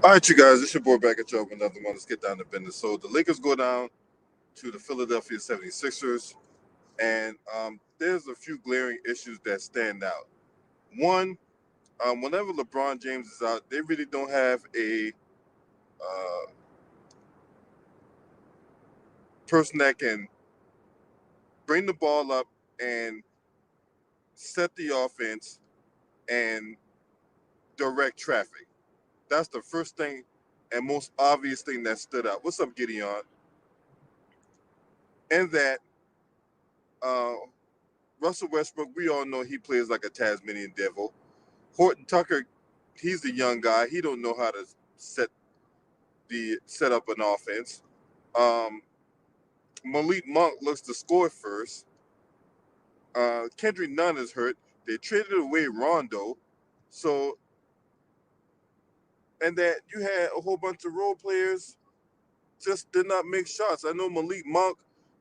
All right, you guys, it's your boy back at y'all with another one. Let's get down to business. So the Lakers go down to the Philadelphia 76ers, and there's a few glaring issues that stand out. One, whenever LeBron James is out, they really don't have a uh, person that can bring the ball up and set the offense and direct traffic. That's the first thing and most obvious thing that stood out. What's up, Gideon? And that uh, Russell Westbrook, we all know he plays like a Tasmanian devil. Horton Tucker, he's the young guy. He don't know how to set up an offense. Um, Malik Monk looks to score first. Kendrick Nunn is hurt. They traded away Rondo, so and that you had a whole bunch of role players just did not make shots. I know Malik Monk,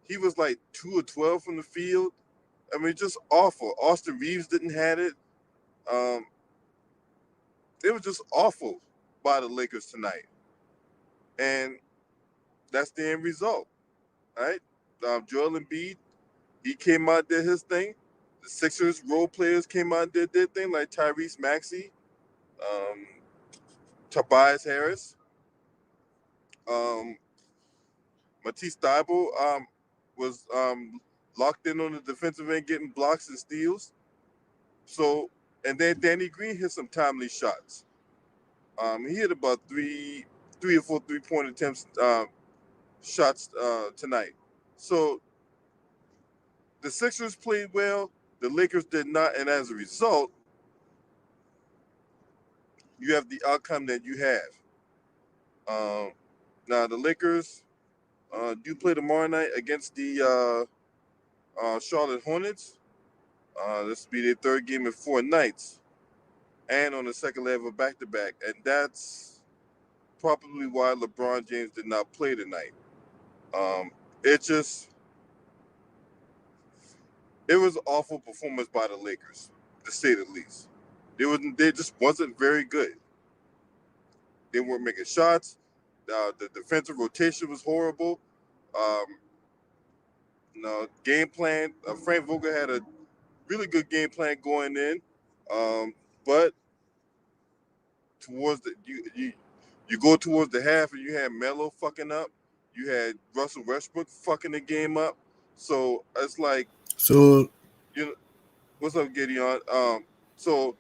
he was like 2 of 12 from the field. I mean, just awful. Austin Reeves didn't have it. Um, it was just awful by the Lakers tonight. And that's the end result, right? Joel Embiid, he came out, did his thing. The Sixers role players came out, did their thing, like Tyrese Maxey, um, Tobias Harris, um, Matisse Thybulle was locked in on the defensive end, getting blocks and steals. So, and then Danny Green hit some timely shots. He hit about three or four 3-point attempts, shots tonight. So the Sixers played well, the Lakers did not, and as a result, you have the outcome that you have. Now the Lakers do play tomorrow night against the Charlotte Hornets. This will be their third game in 4 nights, and on the second leg of a back-to-back, and that's probably why LeBron James did not play tonight. It was an awful performance by the Lakers, to say the least. They just wasn't very good. They weren't making shots. The defensive rotation was horrible. Game plan. Frank Vogel had a really good game plan going in, but towards you go towards the half and you had Melo fucking up. You had Russell Westbrook fucking the game up. So it's like, So you know, what's up, Gideon? So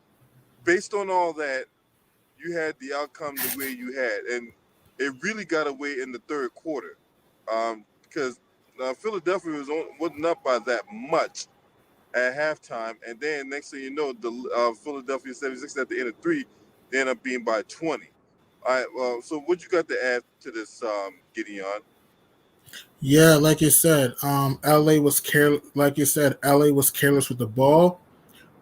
based on all that, you had the outcome the way you had, and it really got away in the third quarter, because Philadelphia wasn't up by that much at halftime, and then next thing you know, the Philadelphia 76 at the end of 3, they end up being by 20. All right, well, so what you got to add to this, Gideon? yeah, like you said, LA was Like you said, LA was careless with the ball.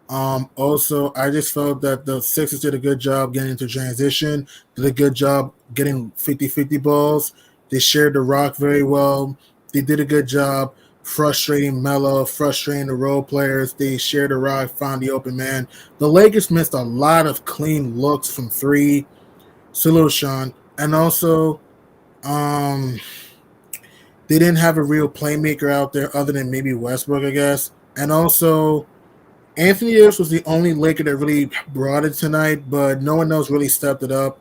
Also, I just felt that the Sixers did a good job getting into transition, did a good job getting 50-50 balls. They shared the rock very well. They did a good job frustrating Melo, frustrating the role players. They shared the rock, found the open man. The Lakers missed a lot of clean looks from three, solution, and also um, they didn't have a real playmaker out there other than maybe Westbrook, I guess. And also, Anthony Davis was the only Laker that really brought it tonight, but no one else really stepped it up.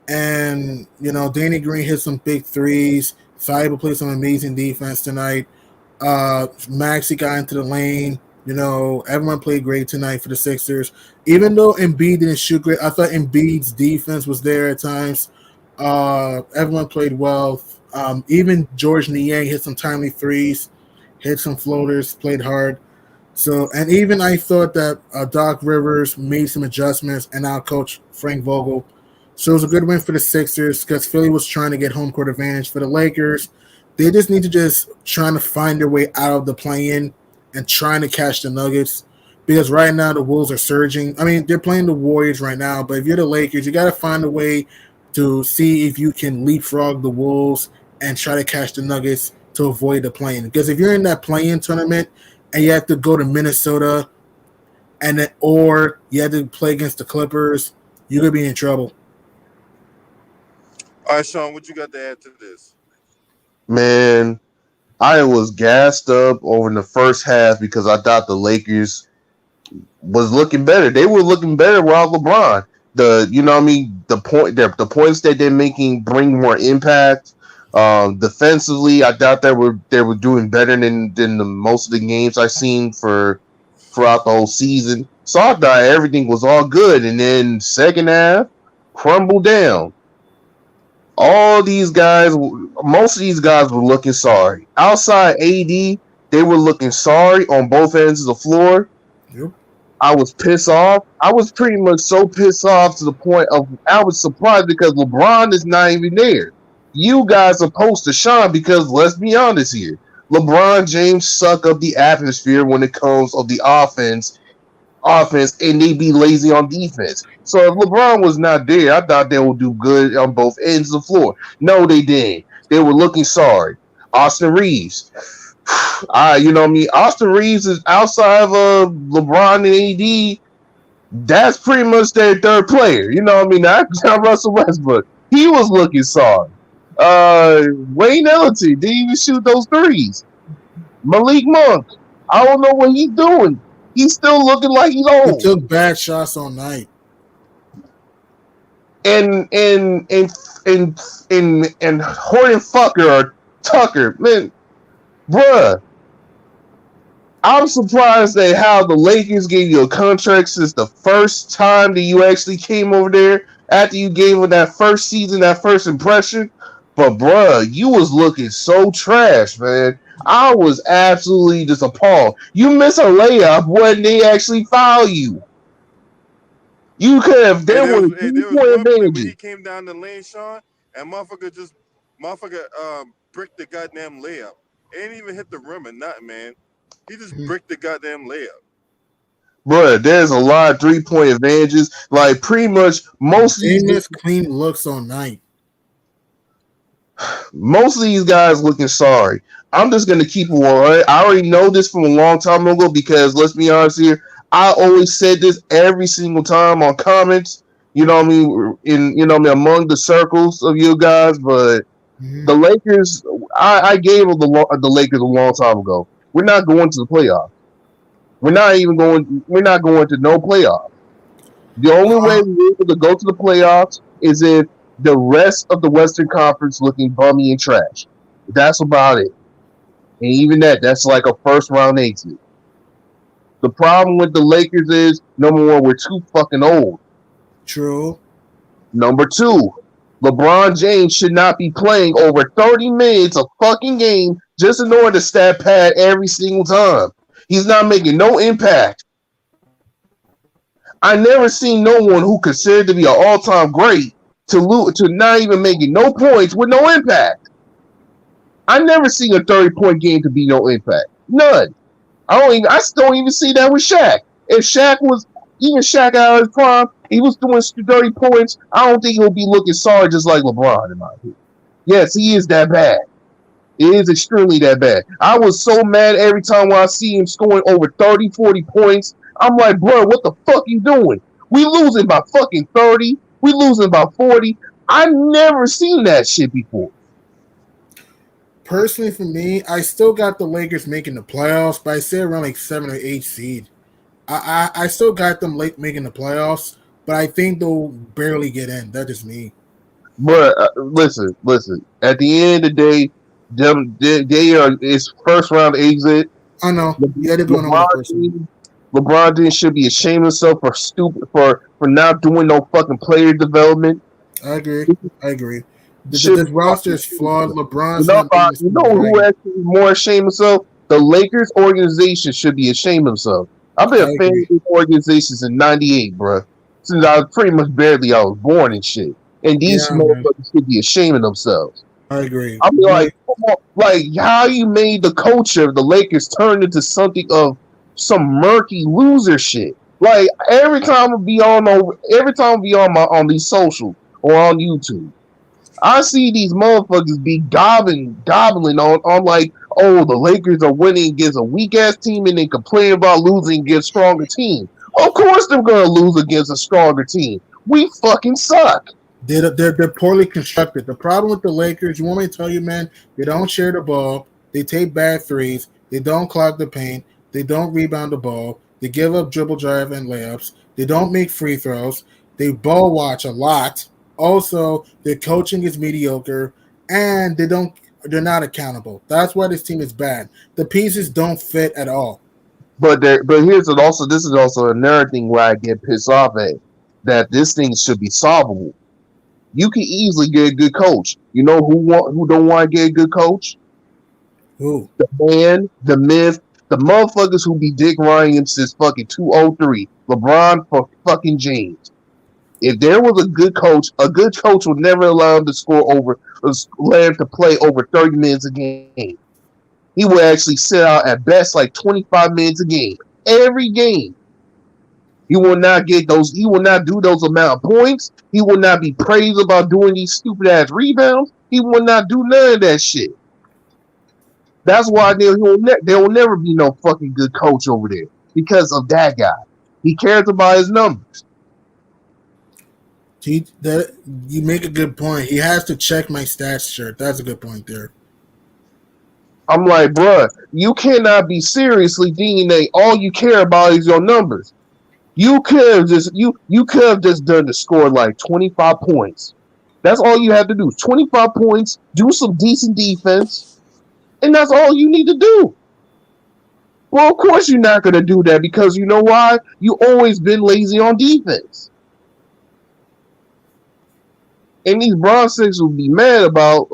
And, Danny Green hit some big threes. Thibault played some amazing defense tonight. Maxi got into the lane. Everyone played great tonight for the Sixers. Even though Embiid didn't shoot great, I thought Embiid's defense was there at times. Everyone played well. Even George Niang hit some timely threes, hit some floaters, played hard. So, and even I thought that Doc Rivers made some adjustments and now coach Frank Vogel. So it was a good win for the Sixers because Philly was trying to get home court advantage. For the Lakers, they just need to just trying to find their way out of the play-in and trying to catch the Nuggets because right now the Wolves are surging. I mean, they're playing the Warriors right now, but if you're the Lakers, you got to find a way to see if you can leapfrog the Wolves and try to catch the Nuggets to avoid the play-in. Because if you're in that play-in tournament and you have to go to Minnesota or you have to play against the Clippers, you're going to be in trouble. All right, Sean, what you got to add to this? Man, I was gassed up over in the first half because I thought the Lakers was looking better. They were looking better without LeBron. The points that they're making bring more impact. Defensively, I thought they were doing better than most of the games I've seen throughout the whole season. So I thought everything was all good, and then second half crumbled down. All these guys, most of these guys were looking sorry. Outside AD, they were looking sorry on both ends of the floor. Yep. I was pissed off. I was pretty much so pissed off to the point of I was surprised because LeBron is not even there. You guys are supposed to shine because let's be honest here. LeBron James suck up the atmosphere when it comes of the offense, and they be lazy on defense. So if LeBron was not there, I thought they would do good on both ends of the floor. No, they didn't. They were looking sorry. Austin Reeves. Austin Reeves is outside of LeBron and AD. That's pretty much their third player. You know what I mean? Not Russell Westbrook. He was looking sorry. Wayne Ellington didn't even shoot those threes. Malik Monk. I don't know what he's doing. He's still looking like he's He old. took bad shots all night. And Horton Fucker or Tucker, man, bruh. I'm surprised at how the Lakers gave you a contract since the first time that you actually came over there after you gave them that first season, that first impression. But bruh, you was looking so trash, man. I was absolutely just appalled. You miss a layup when they actually foul you. You could have. There There were was, there was 3-point one play where he advantages. came down the lane, Sean, and motherfucker bricked the goddamn layup. Ain't even hit the rim or nothing, man. He just bricked the goddamn layup. Bruh, there's a lot of 3-point advantages. Like pretty much They missed clean looks all night. most of these guys looking sorry. I'm just gonna keep it 100. I already know this from a long time ago because let's be honest here. I always said this every single time on comments. You know what I mean? Among the circles of you guys, but the Lakers, I gave the Lakers a long time ago. We're not going to the playoffs. We're not going to no playoffs. The only way we're able to go to the playoffs is if the rest of the Western Conference looking bummy and trash. That's about it. And even that's like a first round exit. The problem with the Lakers is, number one, we're too fucking old. True. Number two, LeBron James should not be playing over 30 minutes a fucking game just in order to stat pad every single time. He's not making no impact. I never seen no one who considered to be an all-time great to not even making no points with no impact. I never seen a 30-point game to be no impact. None. I still don't even see that with Shaq. If Shaq out of his prime, he was doing 30 points, I don't think he'll be looking sorry just like LeBron in my opinion. Yes, he is that bad. It is extremely that bad. I was so mad every time when I see him scoring over 30, 40 points. I'm like, bro, what the fuck you doing? We losing by fucking 30. We losing by 40. I never seen that shit before. Personally, for me, I still got the Lakers making the playoffs, but I say around like 7 or 8 seed. I still got them late making the playoffs, but I think they'll barely get in. That's just me. But listen. At the end of the day, they are it's first round exit. I know. Yeah, they're going on the first one. LeBron James should be ashamed of himself for not doing no fucking player development. I agree. This roster is flawed. LeBron's you know who actually is more ashamed of himself? The Lakers organization should be ashamed of himself. I've been a fan of these organizations in '98, bro. Since I was pretty much I was born and shit. And these motherfuckers should be ashamed of themselves. I agree. I'm like, how you made the culture of the Lakers turn into something of some murky loser shit. Like every time I be on these socials or on YouTube, I see these motherfuckers be gobbling on like, oh, the Lakers are winning against a weak ass team and they complain about losing against stronger team. Of course they're gonna lose against a stronger team. We fucking suck. They're poorly constructed. The problem with the Lakers, you want me to tell you, man, they don't share the ball. They take bad threes. They don't clog the paint. They don't rebound the ball. They give up dribble drive and layups. They don't make free throws. They ball watch a lot. Also, their coaching is mediocre, and they're not accountable. That's why this team is bad. The pieces don't fit at all. But this is also another thing where I get pissed off at that this thing should be solvable. You can easily get a good coach. You know who don't want to get a good coach? Ooh, The man, the myth, the motherfuckers who be Dick Ryan since fucking 203. LeBron for fucking James. If there was a good coach would never allow him to score over, let him to play over 30 minutes a game. He would actually sit out at best like 25 minutes a game. Every game. He will not get those, he will not do those amount of points. He will not be praised about doing these stupid ass rebounds. He will not do none of that shit. That's why there will never be no fucking good coach over there because of that guy. He cares about his numbers. you make a good point. He has to check my stats shirt. That's a good point there. I'm like, bruh, you cannot be seriously thinking that all you care about is your numbers. You could have just done the score like 25 points. That's all you have to do. 25 points, do some decent defense, and that's all you need to do. Well, of course you're not going to do that because you know why? You always been lazy on defense. And these Bron six will be mad about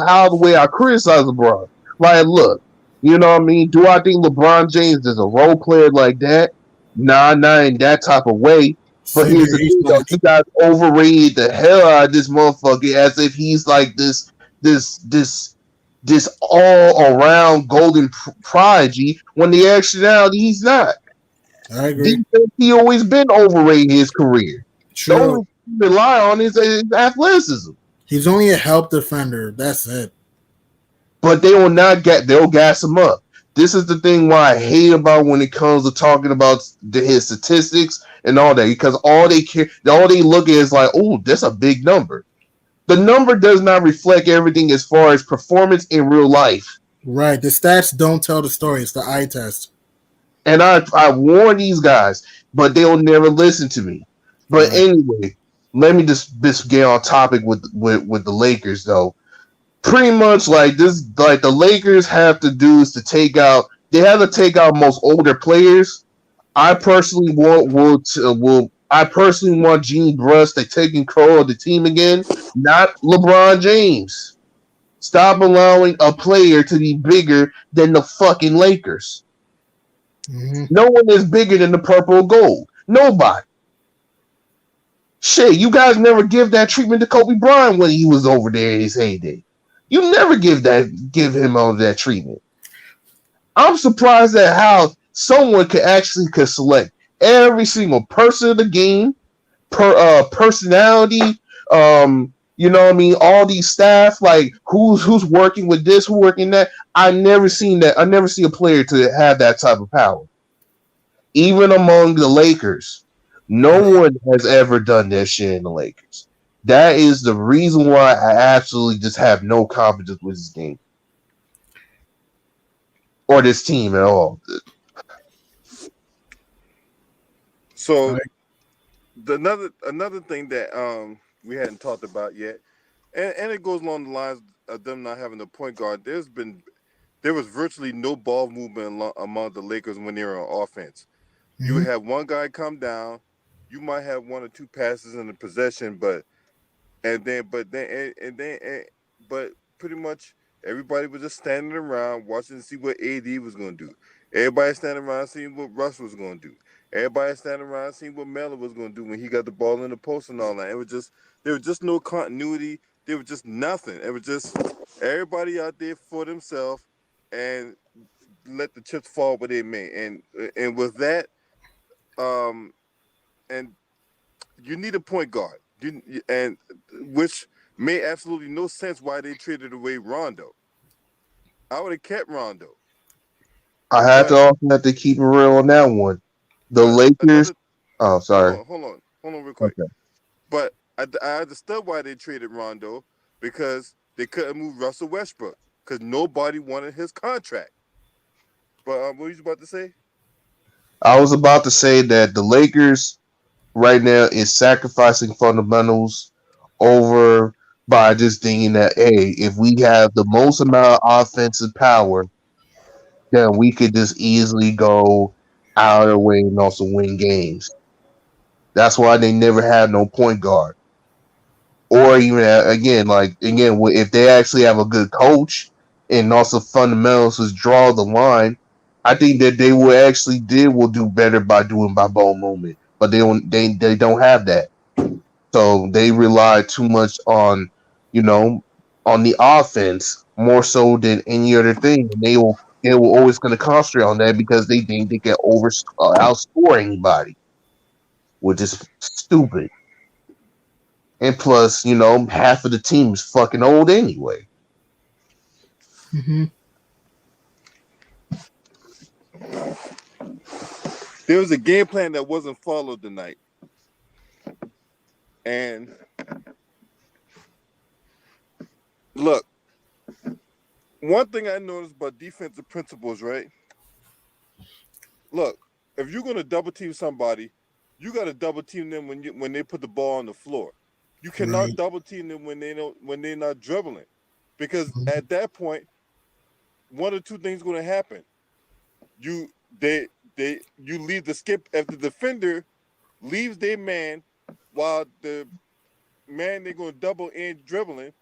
how the way I criticize LeBron. Like, look, you know what I mean? Do I think LeBron James is a role player like that? Nah, not in that type of way. But Same here's here. the He's thing, though. not. You guys overrated the hell out of this motherfucker as if he's like this, this, this all around golden prodigy. When the actuality, he's not. I agree. Defense, he always been overrated his career. The True. only thing he rely on is athleticism. He's only a help defender. That's it. But they'll gas him up. This is the thing why I hate about when it comes to talking about his statistics and all that, because all they look at is like, oh, that's a big number. The number does not reflect everything as far as performance in real life. Right. The stats don't tell the story. It's the eye test. And I warn these guys, but they'll never listen to me. But Right. anyway, let me just get on topic with the Lakers though. Pretty much like this, like the Lakers have to do is to they have to take out most older players. I personally I personally want Gene Bruss to take control of the team again, not LeBron James. Stop allowing a player to be bigger than the fucking Lakers. Mm-hmm. No one is bigger than the purple and gold. Nobody. Shit, you guys never give that treatment to Kobe Bryant when he was over there in his heyday. You never give him all that treatment. I'm surprised at how someone could select every single person of the game, personality, you know what I mean, all these staff, like who's working with this, who working that. I never seen that. I never see a player to have that type of power. Even among the Lakers, no one has ever done that shit in the Lakers. That is the reason why I absolutely just have no confidence with this game or this team at all. So another thing that we hadn't talked about yet, and it goes along the lines of them not having a point guard. There was virtually no ball movement among the Lakers when they were on offense. You Mm-hmm. would have one guy come down, you might have one or two passes in the possession, but pretty much everybody was just standing around watching to see what AD was going to do. Everybody standing around seeing what Russ was going to do. Everybody standing around seeing what Melo was going to do when he got the ball in the post and all that. There was just no continuity. There was just nothing. It was just everybody out there for themselves and let the chips fall where they may. And with that, um, and you need a point guard, and which made absolutely no sense why they traded away Rondo. I would have kept Rondo, I have to but also have to keep it real on that one. The but Lakers. another Oh, sorry. hold on real quick. Okay. But I understood why they traded Rondo because they couldn't move Russell Westbrook because nobody wanted his contract. But what were you about to say? I was about to say that the Lakers right now is sacrificing fundamentals over by just thinking that hey, if we have the most amount of offensive power, then we could just easily go out of the way and also win games. That's why they never had no point guard. Or even again, if they actually have a good coach and also fundamentals is draw the line, I think that they will do better by doing by ball movement. But they don't have that. So they rely too much on, you know, on the offense more so than any other thing. And they will always going to concentrate on that because they think they can outscore anybody, which is stupid. And plus, half of the team is fucking old anyway. Hmm. There was a game plan that wasn't followed tonight, and look, one thing I noticed about defensive principles, right? Look, if you're gonna double team somebody, you got to double team them when they put the ball on the floor. You cannot Right. double team them when they're not dribbling, because Mhm. at that point, one or two things going to happen. You they you leave the skip if the defender leaves their man while the man they're going to double in dribbling.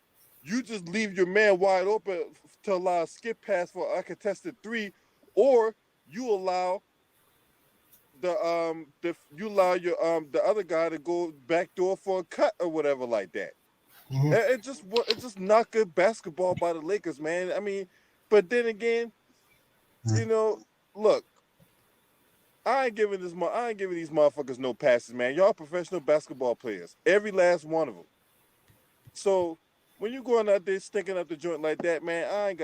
You just leave your man wide open to allow a skip pass for a contested three, or you allow you allow your the other guy to go back door for a cut or whatever like that. Mhm. It just not good basketball by the Lakers, man. I mean, but then again, you know, look, I ain't giving these motherfuckers no passes, man. Y'all professional basketball players, every last one of them. So when you going out there stinking up the joint like that, man, I ain't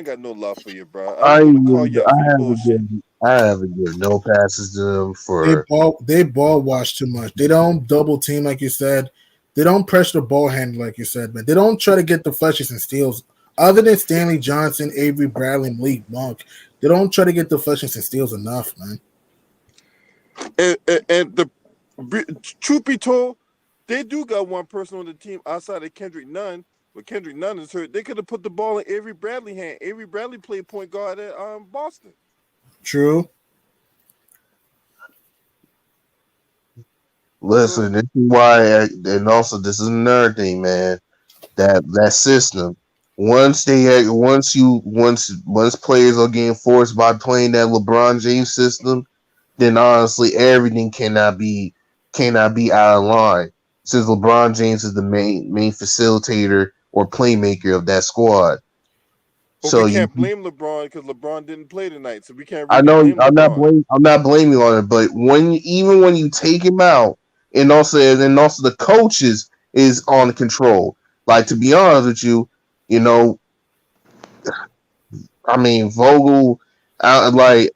got no love for you, bro. I I don't ain't even call give- you out for your bullshit. I haven't given no passes to them They for. ball watch too much. They don't double team like you said. They don't pressure the ball handle like you said, man. They don't try to get the flushes and steals. Other than Stanley Johnson, Avery Bradley, and Malik Monk, they don't try to get the flushes and steals enough, man. And the truth be told, they do got one person on the team outside of Kendrick Nunn. But Kendrick Nunn is hurt. They could have put the ball in Avery Bradley hand. Avery Bradley played point guard at Boston. True. So Listen, this is why, and also this is another thing, man. That system. Once players are getting forced by playing that LeBron James system, then honestly everything cannot be out of line. Since LeBron James is the main facilitator or playmaker of that squad. but we So you can't blame LeBron because LeBron didn't play tonight. So we can't I really know blame LeBron. I'm not blaming on it, but even when you take him out, and also the coaches is on control. Like to be honest with you, you know, I mean Vogel, like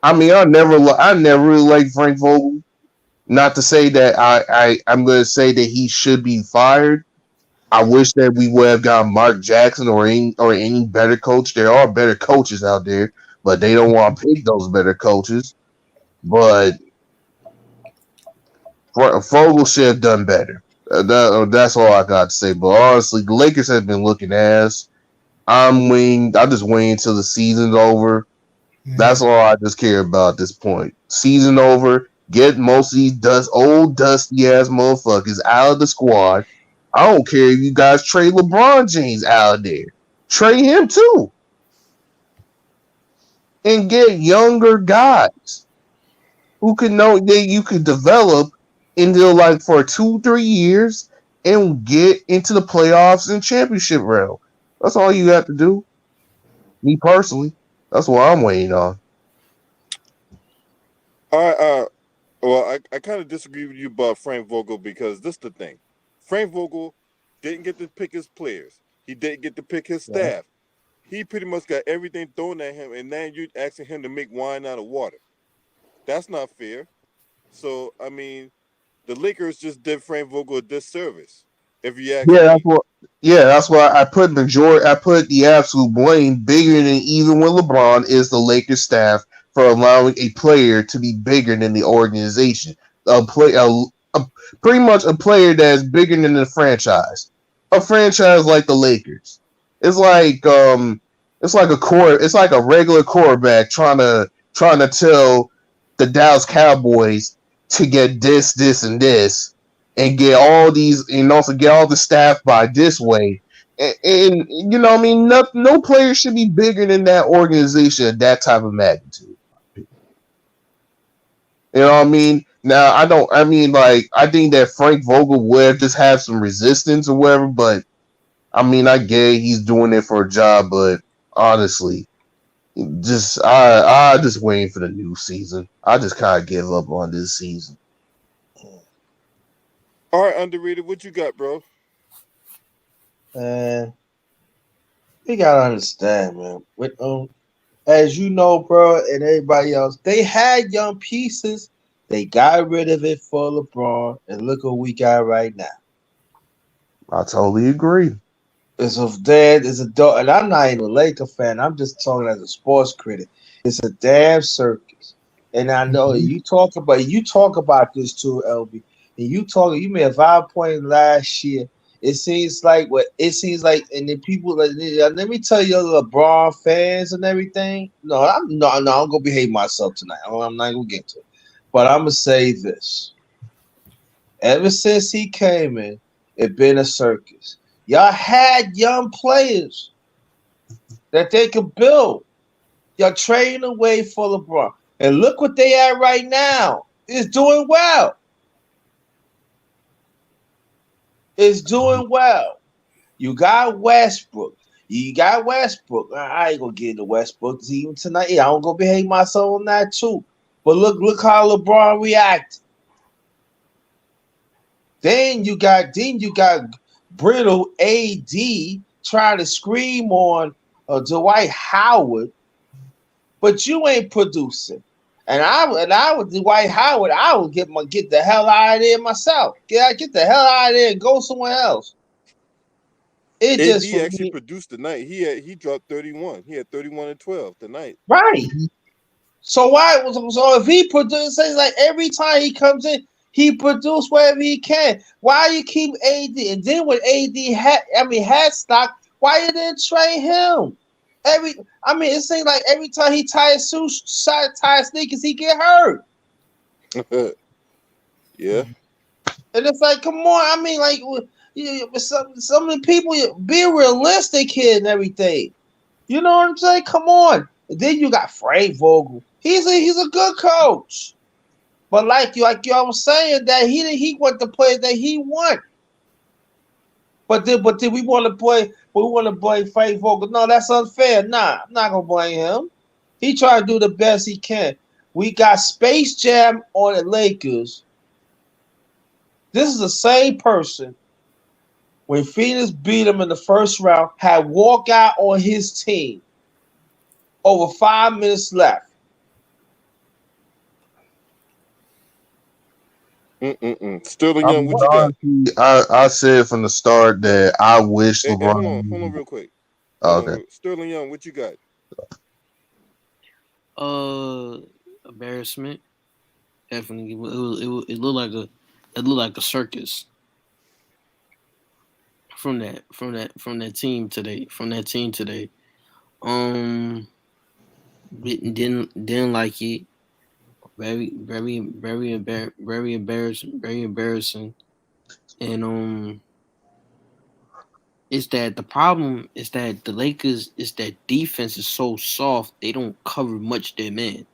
I mean I never really liked Frank Vogel. Not to say that I'm going to say that he should be fired. I wish that we would have gotten Mark Jackson or any better coach. There are better coaches out there, but they don't want to pick those better coaches. But Vogel should have done better. That's all I got to say. But honestly, the Lakers have been looking ass. I'm just waiting until the season's over. That's Mhm. all I just care about at this point. Season over. Get most of these old dusty ass motherfuckers out of the squad. I don't care if you guys trade LeBron James out of there. Trade him too, and get younger guys who can know that you could develop into like for 2-3 years and get into the playoffs and championship round. That's all you have to do. Me personally, that's what I'm waiting on. All right, well, I kind of disagree with you about Frank Vogel because this is the thing. Frank Vogel didn't get to pick his players. He didn't get to pick his Yeah. staff. He pretty much got everything thrown at him, and now you're asking him to make wine out of water. That's not fair. So, I mean, the Lakers just did Frank Vogel a disservice, if you ask Yeah, that's me. what. Yeah, that's why I put majority. I put the absolute blame bigger than even when LeBron is the Lakers staff for allowing a player to be bigger than the organization. A pretty much a player that's bigger than the franchise. A franchise like the Lakers. It's like it's like a regular quarterback trying to tell the Dallas Cowboys to get this, and this and get all these and also get all the staff by this way. And you know, what I mean, no player should be bigger than that organization at that type of magnitude. You know what I mean? Now I don't. I mean, like I think that Frank Vogel would just have some resistance or whatever. But I mean, I get it, he's doing it for a job. But honestly, I just waiting for the new season. I just kind of give up on this season. All right, underrated, what you got, bro? Man, you gotta understand, man. With as you know, bro, and everybody else, they had young pieces. They got rid of it for LeBron, and look what we got right now. I totally agree. It's a dad, it's a dog, and I'm not even a Laker fan. I'm just talking as a sports critic. It's a damn circus. And I know you talk about this too, LB. And you made a valid point last year. And the people like let me tell you, LeBron fans and everything. No, I'm gonna behave myself tonight. I'm not gonna get to it. But I'm gonna say this. Ever since he came in, it been a circus. Y'all had young players that they could build. Y'all trading away for LeBron. And look what they at right now. It's doing well. It's doing well. You got Westbrook. You got Westbrook. I ain't gonna get into Westbrook even tonight. Yeah, I'm gonna behave myself on that too. But look how LeBron reacted. Then you got brittle AD trying to scream on Dwight Howard, but you ain't producing. And I would Dwight Howard, I would get the hell out of there myself. Get the hell out of there and go somewhere else. It just AD for actually me, produced tonight. He dropped 31. He had 31 and 12 tonight. right. So if he produces like every time he comes in, he produce whatever he can. Why you keep AD? And then when AD had stock, why you didn't trade him? It seems like every time he ties sneakers, he get hurt. Yeah. And it's like, come on. Some of the people be realistic here and everything. You know what I'm saying? Come on. And then you got Frank Vogel. He's a good coach. But like you was saying that he want the players that he want. But then we want to blame Frank Vogel. No, that's unfair. Nah, I'm not gonna blame him. He trying to do the best he can. We got Space Jam on the Lakers. This is the same person when Phoenix beat him in the first round, had walkout on his team. Over 5 minutes left. Sterling I Young, mean, what you got? honestly, I said from the start that I wish Hey, hold on, LeBron. real quick. Okay. Sterling Young, what you got? Uh, Embarrassment. Definitely, it looked like a circus from that team today. From that team today. Um, didn't like it. Very embarrassing. Very embarrassing. And is that the problem is that the Lakers is that defense is so soft they don't cover much their man.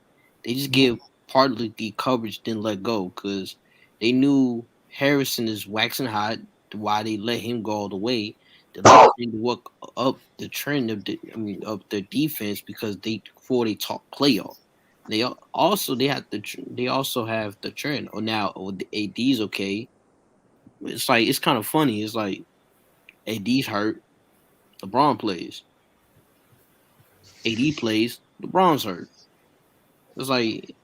They just give partly the coverage then let go because they knew Harrison is waxing hot. Why they let him go all the way? The Lakers need to work up the trend of their defense because before they talk playoff. They also have the trend. Oh, now the AD's okay. It's kind of funny. It's like AD's hurt. LeBron plays. AD plays. LeBron's hurt. It's like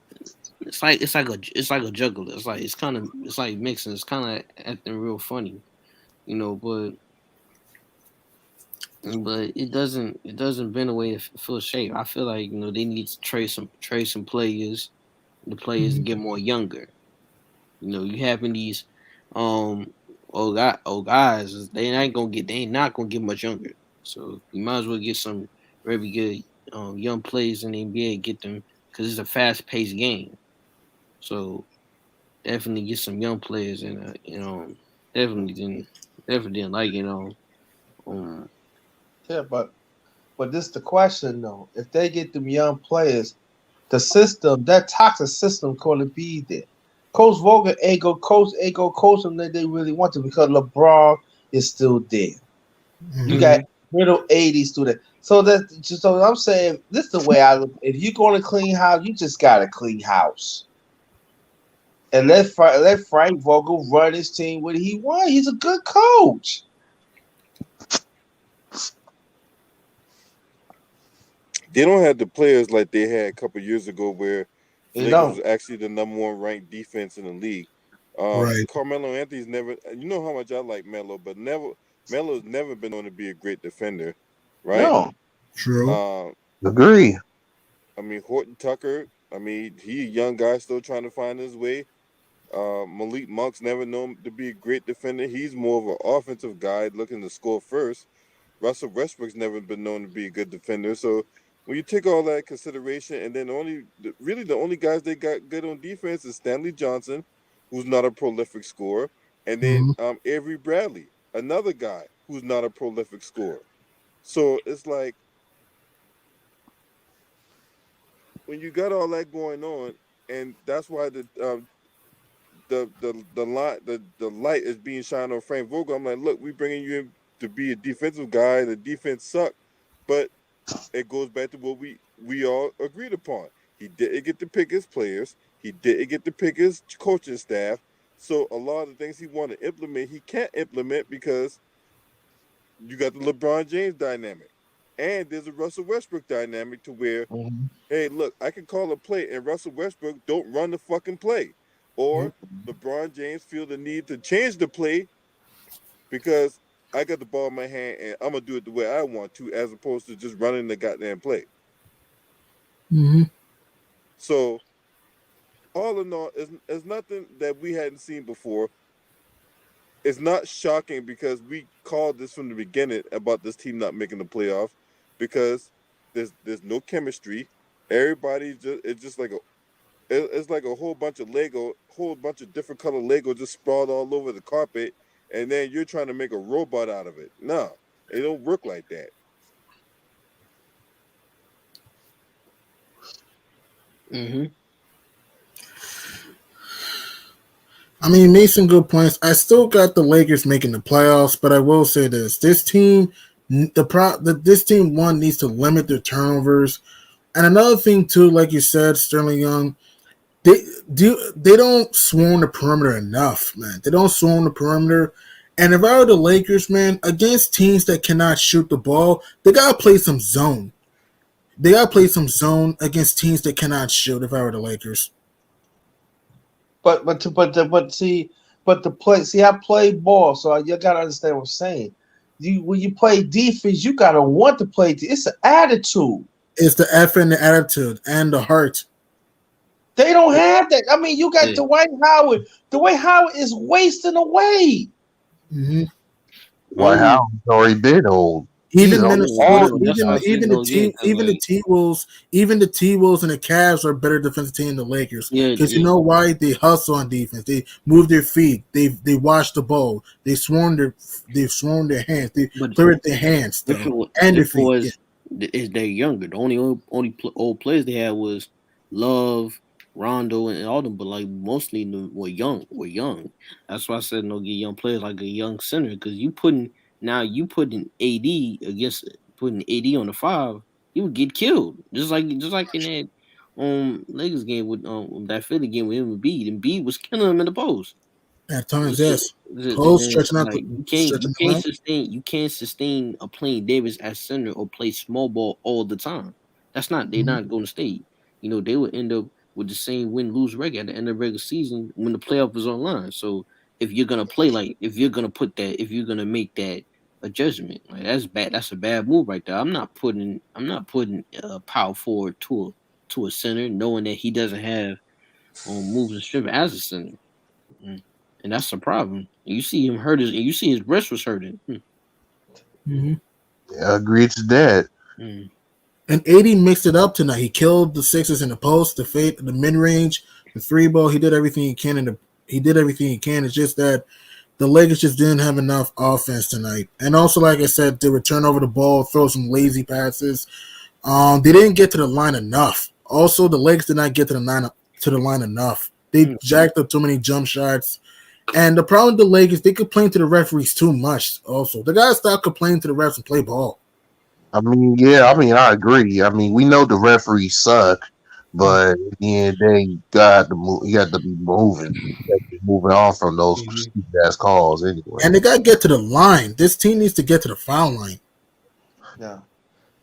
it's like a juggler. It's like mixing. It's kind of acting real funny, but it doesn't bend away to full shape. I feel like they need to trade some players, the players to Mhm. get more younger. You having these um old guys, they ain't not gonna get much younger. So you might as well get some very good young players in the NBA, get them because it's a fast paced game. So definitely get some young players and definitely didn't like um Yeah, but this the question though. If they get them young players, the system, that toxic system, gonna be there. Coach Vogel ain't go coach them that they really want to because LeBron is still there. You Mhm. got mhm, middle 80s to that. So I'm saying this is the way I look. If you're gonna clean house, you just got to clean house and let Frank Vogel run his team what he wants. He's a good coach. They don't have the players like they had a couple years ago, where the You Lakers was know. actually the number one ranked defense in the league. Right. Carmelo Anthony's never. You know how much I like Melo, but Melo's never been known to be a great defender, right? No. True. Um, Agree. I mean Horton Tucker. I mean he a young guy still trying to find his way. Malik Monk's never known to be a great defender. He's more of an offensive guy looking to score first. Russell Westbrook's never been known to be a good defender. So when you take all that in consideration, and then really the only guys they got good on defense is Stanley Johnson, who's not a prolific scorer, and then Mhm. Avery Bradley, another guy who's not a prolific scorer. So it's like when you got all that going on, and that's why the light is being shined on Frank Vogel. I'm like, look, we bringing you in to be a defensive guy. The defense sucked, but it goes back to what we all agreed upon. He didn't get to pick his players. He didn't get to pick his coaching staff. So a lot of the things he wanted to implement, he can't implement because you got the LeBron James dynamic, and there's a Russell Westbrook dynamic to where, Mhm. hey, look, I can call a play, and Russell Westbrook don't run the fucking play, or LeBron James feel the need to change the play because I got the ball in my hand and I'm gonna do it the way I want to, as opposed to just running the goddamn play. Mhm. So all in all, it's nothing that we hadn't seen before. It's not shocking because we called this from the beginning about this team not making the playoffs because there's no chemistry. Everybody's just it's just like it's like a whole bunch of Lego, whole bunch of different color Lego just sprawled all over the carpet, and then you're trying to make a robot out of it. No, it don't work like that. mhm. I mean, made some good points. I still got the Lakers making the playoffs, but I will say this: this team, this team one needs to limit their turnovers. And another thing too, like you said, Sterling Young, they don't swarm the perimeter enough, man. They don't swarm the perimeter. And if I were the Lakers, man, against teams that cannot shoot the ball, they gotta play some zone. They gotta play some zone against teams that cannot shoot. If I were the Lakers, But the play. See, I play ball, so you gotta understand what I'm saying. When you play defense, you gotta want to play. It's an attitude. it's the effort and the attitude and the heart. They don't have that. I mean, you got Yeah. Dwight Howard. Dwight Howard is wasting away. Mm-hmm. White Only House already been old. He's Even on Minnesota, all. that's why I said no. Yeah, because Even the like T Wolves, even the T Wolves and the Cavs are a better defensive team than the Lakers. yeah, Because you know why? They hustle on defense. They move their feet. They watch the ball. They swarm their hands. They but play with their hands though and their if it feet. Yeah. was is they're younger. The only old players they had was Love, Rondo, and all them. But like mostly were young. Were young. That's why I said no. Get young players like a young center because you putting AD against putting AD on the five. He would get killed just like in that Lakers game with that Philly game with him and Embiid. Embiid was killing him in the post. At times, So, yes. and Close, then stretching out, like you stretching the can't line. sustain a playing Davis as center or play small ball all the time. They're Mm-hmm. not going to stay. They would end up. with the same win lose record at the end of the regular season when the playoff was online. So if you're gonna play like if you're gonna put that if you're gonna make that a judgment, like that's bad. That's a bad move right there. I'm not putting power forward to a center, knowing that he doesn't have moves and strength as a center. Mm. And that's the problem. You see him hurt his. You see his wrist was hurting. Mm-hmm. Yeah, I agree to that. Mm. And AD mixed it up tonight. He killed the Sixers in the post, the mid range, the three ball. He did everything he can, and he did everything he can. It's just that the Lakers just didn't have enough offense tonight. And also, like I said, they would turn over the ball, throw some lazy passes. They didn't get to the line enough. Also, the Lakers did not get to the line enough. They jacked up too many jump shots. And the problem with the Lakers, they complain to the referees too much. Also, they gotta stop complaining to the refs and play ball. I mean, yeah, I mean, I agree. I mean, we know the referees suck, but yeah, they got to move. You got to be moving, moving on from those stupid ass calls anyway. And they gotta get to the line. This team needs to get to the foul line. Yeah.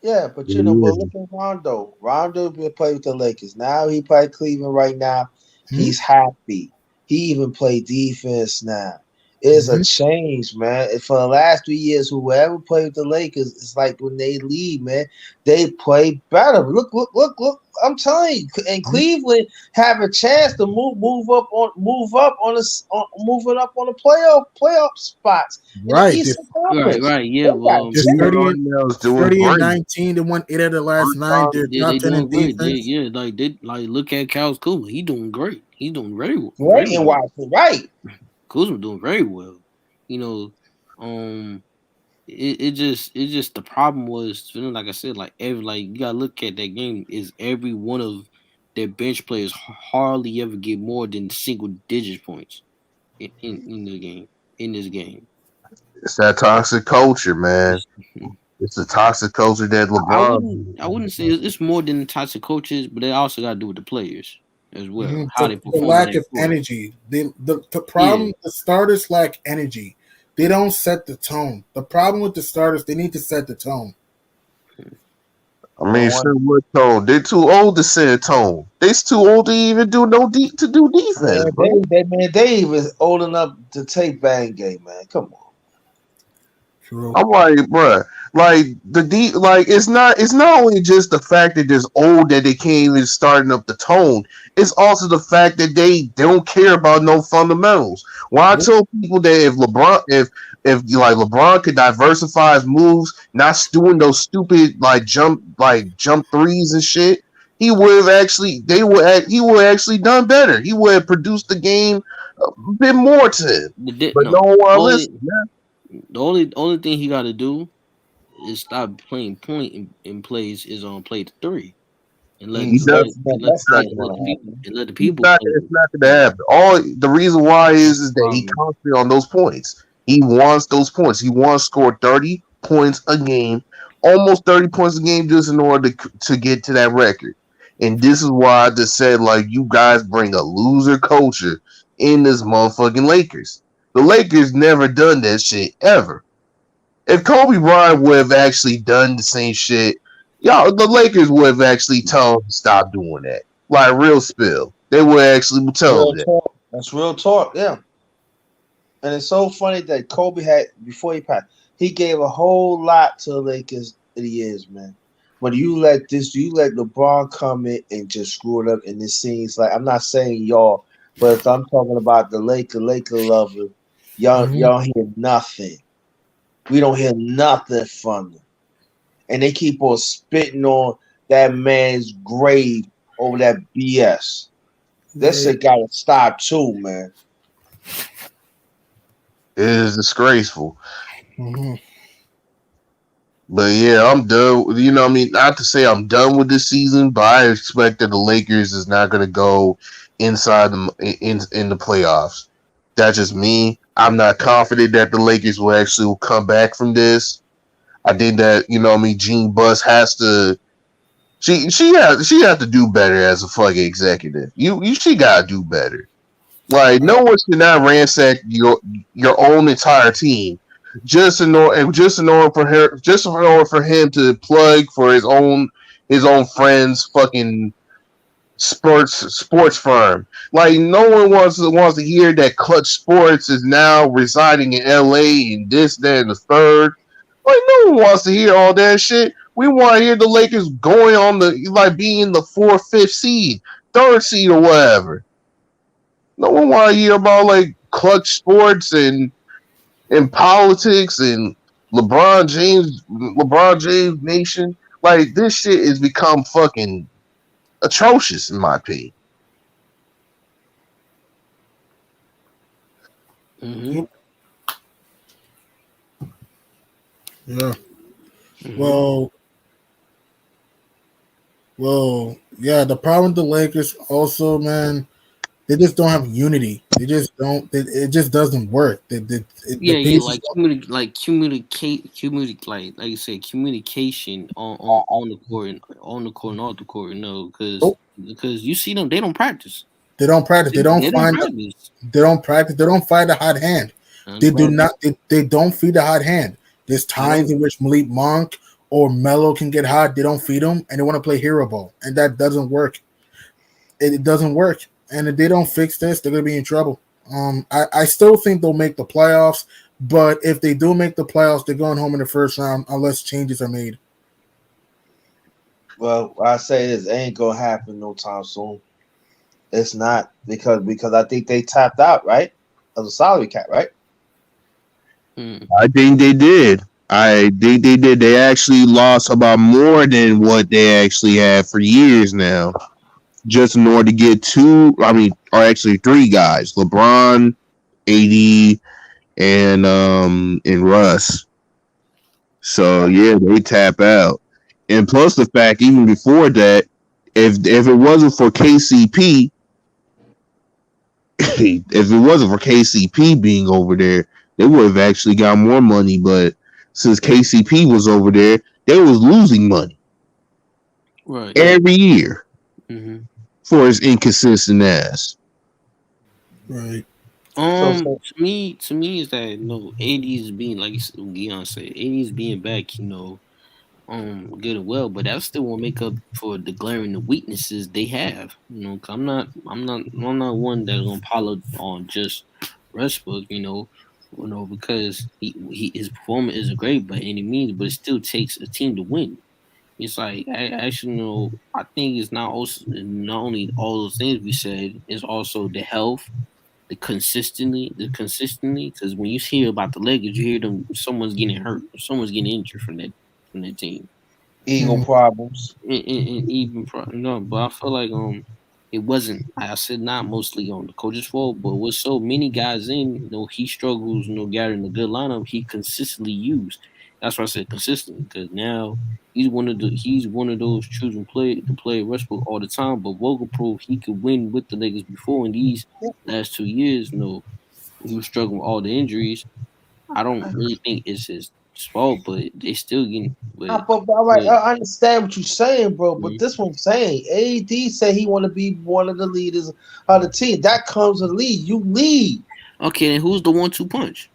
Yeah, but you know, but look at Rondo. Rondo will play with the Lakers. Now he play Cleveland right now. He's happy. He even play defense now. It's a change, man. And for the last 3 years, whoever played with the Lakers, it's like when they leave, man, they play better. Look. I'm telling you, and Cleveland have a chance to move up on the playoff spots. Right. Right. Yeah. Well, 30 and 19. They won 8 out of the last 9. They're top 10 in defense. Yeah. Like look at Cal Kuzma. He doing great. He's doing very well. Right. Kuzma doing very well. You know, it just the problem was, like I said, like you gotta look at that game. Is every one of their bench players hardly ever get more than single digit points in the game in this game. It's that toxic culture, man. It's the toxic culture that LeBron. I wouldn't say it's more than the toxic coaches, but they also got to do with the players as well. How they perform. The lack of energy. The problem. The starters lack energy. They don't set the tone. The problem with the starters, they need to set the tone. I mean, sure, what tone? They're too old to set a tone. They're too old to even do defense. They even old enough to take bang game, man. Come on. True. I'm like, bruh, like it's not only just the fact that they're old that they can't even starting up the tone. It's also the fact that they don't care about no fundamentals. When I tell people that if LeBron could diversify his moves, not doing those stupid jump threes and shit, he would have actually done better. He would have produced the game a bit more to him. But no one listens. The only thing he got to do is stop playing point in plays is on play to three, and let the people. It's not going to happen. All the reason why is that he concentrates on those points. He wants those points. He wants to score 30 points a game, almost 30 points a game, just in order to get to that record. And this is why I just said, you guys bring a loser culture in this motherfucking Lakers. The Lakers never done that shit ever. If Kobe Bryant would have actually done the same shit, the Lakers would have actually told him to stop doing that. Like real spill. They would actually tell him that. That's real talk, yeah. And it's so funny that Kobe had, before he passed, he gave a whole lot to the Lakers in the years, man. When you let LeBron come in and just screw it up, and it seems like, I'm not saying y'all, but if I'm talking about the Laker lover, y'all hear nothing. We don't hear nothing from them. And they keep on spitting on that man's grave over that BS. That shit gotta stop too, man. It is disgraceful. But yeah, I'm done. You know what I mean? Not to say I'm done with this season, but I expect that the Lakers is not going to go inside in the playoffs. That's just me. I'm not confident that the Lakers will actually come back from this. I think that, Jean Buss has to. She has to do better as a fucking executive. She gotta do better. Like no one should not ransack your own entire team just in order for him to plug for his own friends fucking sports firm. Like no one wants to hear that Clutch Sports is now residing in LA and this, that, and the third. Like no one wants to hear all that shit. We want to hear the Lakers going on the like being the fourth, fifth seed, third seed, or whatever. No one want to hear about like Clutch Sports and politics and LeBron James Nation. Like this shit has become fucking atrocious in my opinion. Mm-hmm. Yeah. Mm-hmm. Well, yeah. The problem with the Lakers also, man, they just don't have unity. They just don't. It just doesn't work. The Yeah, pieces. like communicate, like you said, communication on the court and on the court and off the court. No, because you see them, they don't practice. They don't practice. They don't They don't find. practice. They don't practice. They don't find a hot hand. They do not. They don't feed a hot hand. There's times in which Malik Monk or Melo can get hot. They don't feed them, and they want to play hero ball, and that doesn't work. It doesn't work. And if they don't fix this, they're gonna be in trouble. I still think they'll make the playoffs, but if they do make the playoffs, they're going home in the first round unless changes are made. Well, I say this ain't gonna happen no time soon. It's not because I think they tapped out, right? Of the salary cap, right? I think they did. I think they did. They actually lost about more than what they actually had for years now, just in order to get two. I mean, or actually three guys: LeBron, AD, and Russ. So yeah, they tap out. And plus the fact, even before that, if it wasn't for KCP, if it wasn't for KCP being over there, they would have actually got more money. But since KCP was over there, they was losing money every year for his inconsistent ass. Right. To me, is that AD is being like Gion said, AD is being back, good and well, but that still won't make up for the glaring weaknesses they have. Cause I'm not one that's gonna pile up on just Westbrook. Because he his performance is great by any means, but it still takes a team to win. It's like I actually I think it's not only all those things we said. It's also the health, the consistently. Because when you hear about the Lakers, you hear them. Someone's getting hurt. Someone's getting injured from that team. Ego problems. And even no, but I feel like it wasn't. I said not mostly on the coach's fault, but with so many guys in, he struggles. Gathering a good lineup. He consistently used. That's why I said consistently because now he's one of those choosing to play Westbrook all the time. But Vogel proved he could win with the Lakers before in these last 2 years. He was struggling with all the injuries. I don't really think it's his fault, but they still getting. But all right, I understand what you're saying, bro. But this one I'm saying, AD said he want to be one of the leaders of the team. That comes with lead. You lead. Okay, then who's the 1-2 punch?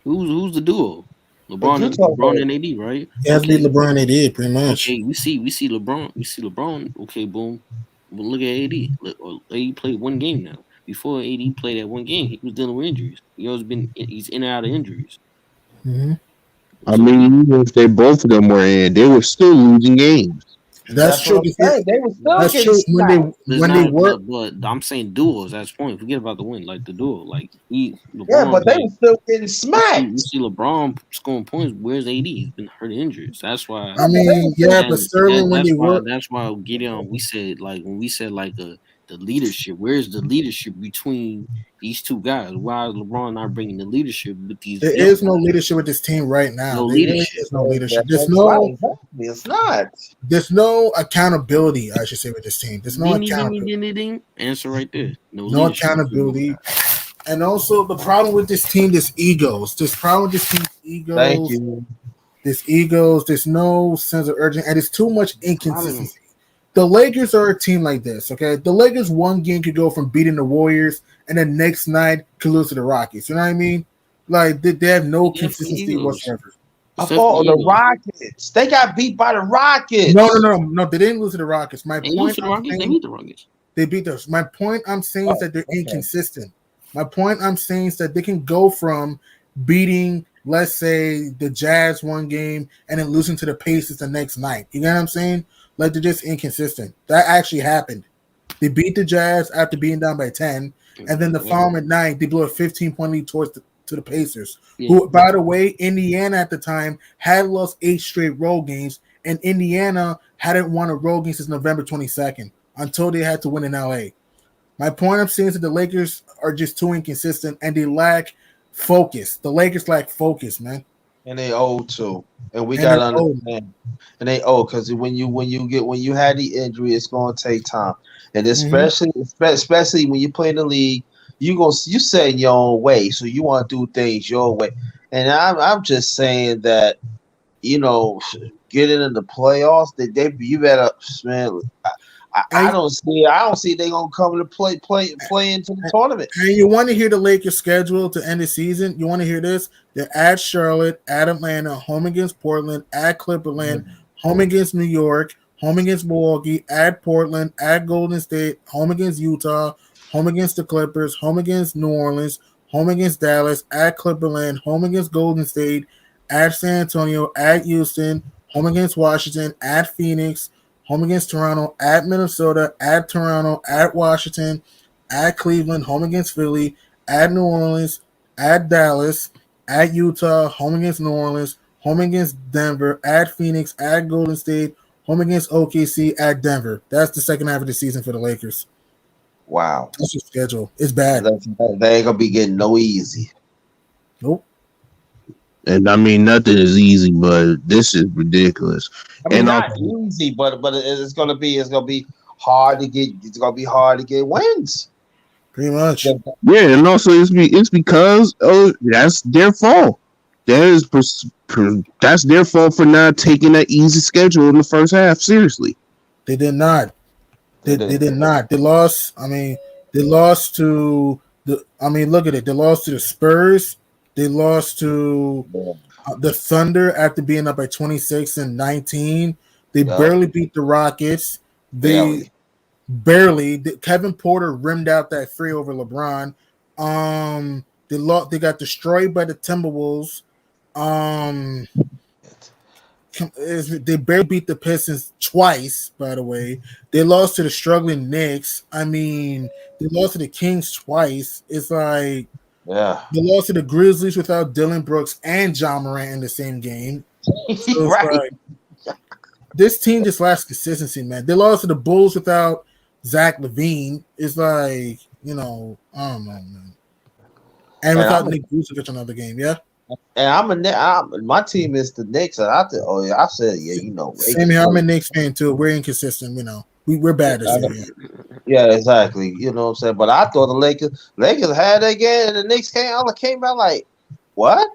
Who's the duo? LeBron and AD, right? It has to be LeBron and AD, pretty much. Okay, we see LeBron. Okay, boom. But look at AD. AD played one game now. Before AD played that one game, he was dealing with injuries. He's in and out of injuries. Mm-hmm. I mean, even if both of them were in, they were still losing games. That's true. They were still getting when they work. But I'm saying duos. That's the point. Forget about the win. Like the duo. Like LeBron, but they were still getting smacked. You see LeBron scoring points. Where's AD? He's been hurt injuries. That's why. I mean, yeah, but Sterling when they work. That's why Gideon. We said when we said the leadership. Where's the leadership between these two guys? Why is LeBron not bringing the leadership with these? There is no leadership with this team right now. No leadership. There's no leadership. It's not. There's no accountability. I should say with this team. There's no accountability. Answer right there. No accountability. And also the problem with this team is egos. Thank you. There's egos. There's no sense of urgency, and it's too much inconsistency. The Lakers are a team like this, okay? The Lakers one game could go from beating the Warriors and the next night could lose to the Rockets. You know what I mean? Like they have no consistency whatsoever. I Except for thought the Indiana. Rockets. They got beat by the Rockets. No. They didn't lose to the Rockets. My They lose point, to the I'm Rockets. They saying, beat the Rockets. they beat us. My point I'm saying is that they're Okay. inconsistent. My point I'm saying is that they can go from beating, let's say, the Jazz one game and then losing to the Pacers the next night. You know what I'm saying? Like they're just inconsistent. That actually happened. They beat the Jazz after being down by 10, and then the following night they blew a 15-point lead to the Pacers. Yeah. Who, by the way, Indiana at the time had lost 8 straight road games, and Indiana hadn't won a road game since November 22nd until they had to win in LA. My point I'm saying is that the Lakers are just too inconsistent and they lack focus. The Lakers lack focus, man. And they owe too. And we And gotta they're old. understand. And they owe because when you had the injury, it's gonna take time. And Mm-hmm. especially when you play in the league, you set in your own way. So you want to do things your way. And I'm just saying that, getting in the playoffs, you better, man. I And, don't see they gonna come to play into the tournament. and you want to hear the Lakers schedule to end the season? You want to hear this? They're at Charlotte, at Atlanta, home against Portland, at Clipperland, home against New York, home against Milwaukee, at Portland, at Golden State, home against Utah, home against the Clippers, home against New Orleans, home against Dallas, at Clipperland, home against Golden State, at San Antonio, at Houston, home against Washington, at Phoenix, home against Toronto, at Minnesota, at Toronto, at Washington, at Cleveland, home against Philly, at New Orleans, at Dallas, at Utah, home against New Orleans, home against Denver, at Phoenix, at Golden State, home against OKC, at Denver. That's the second half of the season for the Lakers. Wow. That's your schedule. It's bad. They ain't gonna be getting no easy. Nope. And I mean, nothing is easy, but this is ridiculous. I mean, And not easy, but it's gonna be hard to get. It's gonna be hard to get wins. Pretty much. yeah, and also it's because that's their fault. That's their fault for not taking that easy schedule in the first half seriously. They did not. They did not. They lost. They lost to the. Look at it. They lost to the Spurs. They lost to the Thunder after being up by 26 and 19. They barely beat the Rockets. They barely. Kevin Porter rimmed out that free over LeBron. They got destroyed by the Timberwolves. They barely beat the Pistons twice, by the way. They lost to the struggling Knicks. They lost to the Kings twice. It's like they lost to the Grizzlies without Dylan Brooks and John Morant in the same game. So right. This team just lacks consistency, man. They lost to the Bulls without Zach LaVine. It's like, I don't know, man. And without Nick Vucevic another game, yeah. And my team is the Knicks, and I said, Same here. I'm a Knicks fan too. We're inconsistent, we're bad this year. Yeah, exactly. You know what I'm saying? But I thought the Lakers had that game, and the Knicks came out like, what?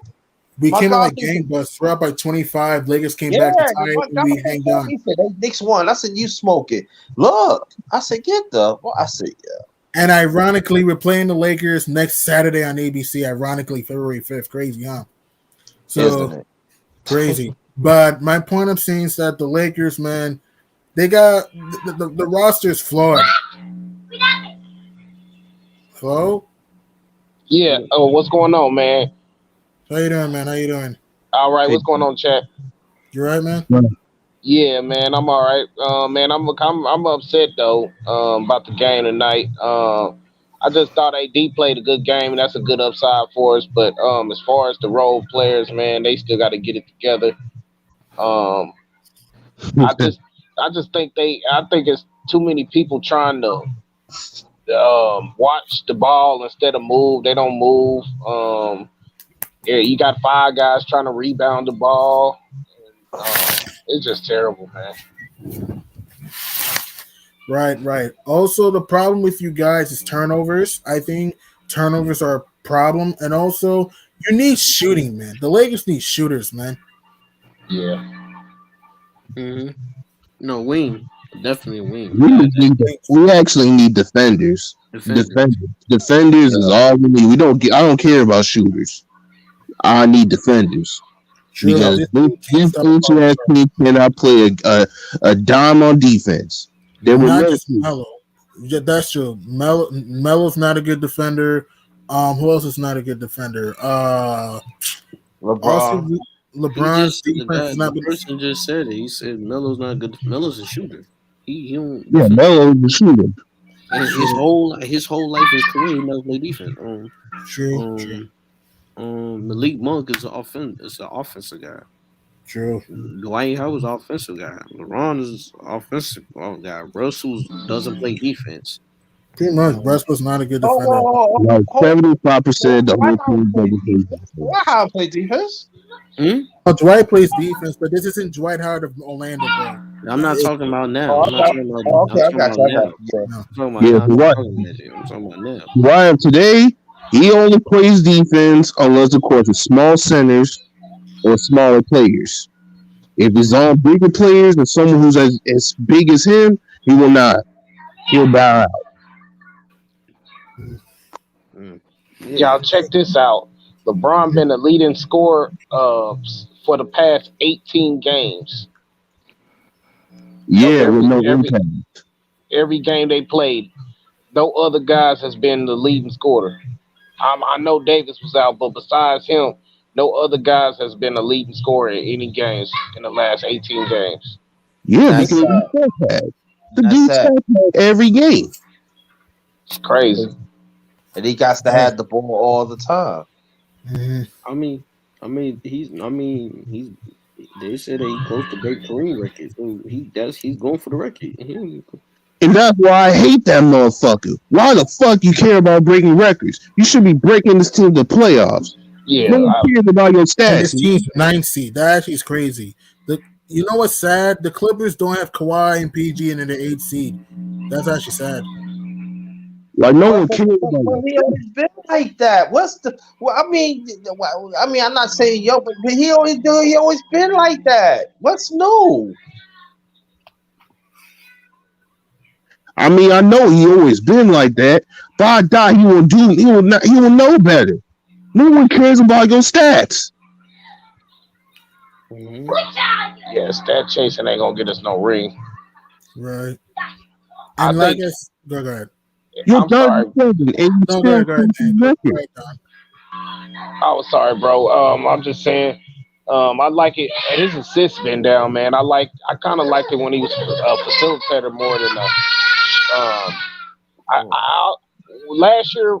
We came out like gangbusters. We're up by 25. Lakers came back to tie it, and we hanged on. He said, Knicks won. I said, you smoking. Look. I said, I said, yeah. And ironically, we're playing the Lakers next Saturday on ABC. Ironically, February 5th. Crazy, huh? So, crazy. But my point I'm saying is that the Lakers, man, they got the roster is flawed. Hello? Yeah. Oh, what's going on, man? How you doing, man? How you doing? All right. What's going on, chat? You right, man? Yeah, man. I'm all right. Man, I'm upset though about the game tonight. I just thought AD played a good game, and that's a good upside for us. But as far as the role players, man, they still got to get it together. I just think it's too many people trying to watch the ball instead of move. They don't move. Yeah, you got 5 guys trying to rebound the ball. It's just terrible, man. Right. Also, the problem with you guys is turnovers. I think turnovers are a problem. And also, you need shooting, man. The Lakers need shooters, man. Yeah. Mm-hmm. No, wing. Definitely wing. We actually need defenders. Defenders is all we need. I don't care about shooters. I need defenders. True. because This this team can't stop the ancient ball. ass team cannot play a dime on defense. They will Not never. just Melo. Yeah, that's true. Melo's not a good defender. Who else is not a good defender? Also LeBron. He LeBron's just the defense guy, is the not good. person just said it. He said Melo's not good. Melo's a shooter. He don't Yeah, defend. Melo is the shooter. And True, his whole life, his career, he never played defense. true, Um, Malik Monk is an offensive guy. true. Dwight Howard's an offensive guy. LeBron is offensive guy. Russell doesn't play defense. Pretty much, Um, Westbrook's not a good Oh, defender. Like hold 75% of the Why whole not team play? doesn't play Why defense. not play defense? hmm? Dwight plays defense, but this isn't Dwight Howard of Orlando, bro. I'm not It, talking about now. Oh, I'm not okay. talking about. Oh, I'm okay, I talking got about you. I got now. you. Yeah. no, I'm talking about Yeah, now. I'm but not what talking about that shit. I'm talking about now. Ryan today, he only plays defense unless, of course, it's small centers or smaller players. If it's on bigger players or someone who's as big as him, he will not. He'll bow out. Mm. Yeah. Y'all check this out. LeBron been the leading scorer for the past 18 games of Yeah, with no impact. every game they played. No other guys has been the leading scorer. I know Davis was out, but besides him, no other guys has been a leading scorer in any games in the last 18 games. Yeah, That's because sad. he's stat pad. The That's dude's sad. stat pad every game. It's crazy. And he got to have the ball all the time. mhm. He's. They said that he close to break Kareem record, so he's going for the record. And that's why I hate that motherfucker. Why the fuck you care about breaking records? You should be breaking this team to playoffs. No Yeah, one cares about your And this stats. team's ninth seed. That actually is crazy. You know what's sad? The Clippers don't have Kawhi and PG and in the eighth seed. That's actually sad. Like no But, one but, cares but, about but your he always been like that. What's the? Well, I mean, I'm not saying yo, but he always do. He always been like that. What's new? I mean, I know he always been like that, but I doubt he will do. He will not. He will know better. No one cares about your stats. Mm-hmm. yeah, stat chasing ain't gonna get us no ring. Right. I And like think. go ahead. You're I'm sorry. 37 and you No, still go ahead, keep Dan. Go record. ahead, Don. I was sorry, bro. I'm just saying. I like it. His assists been down, man. I kind of liked it when he was a facilitator more than a. I last year,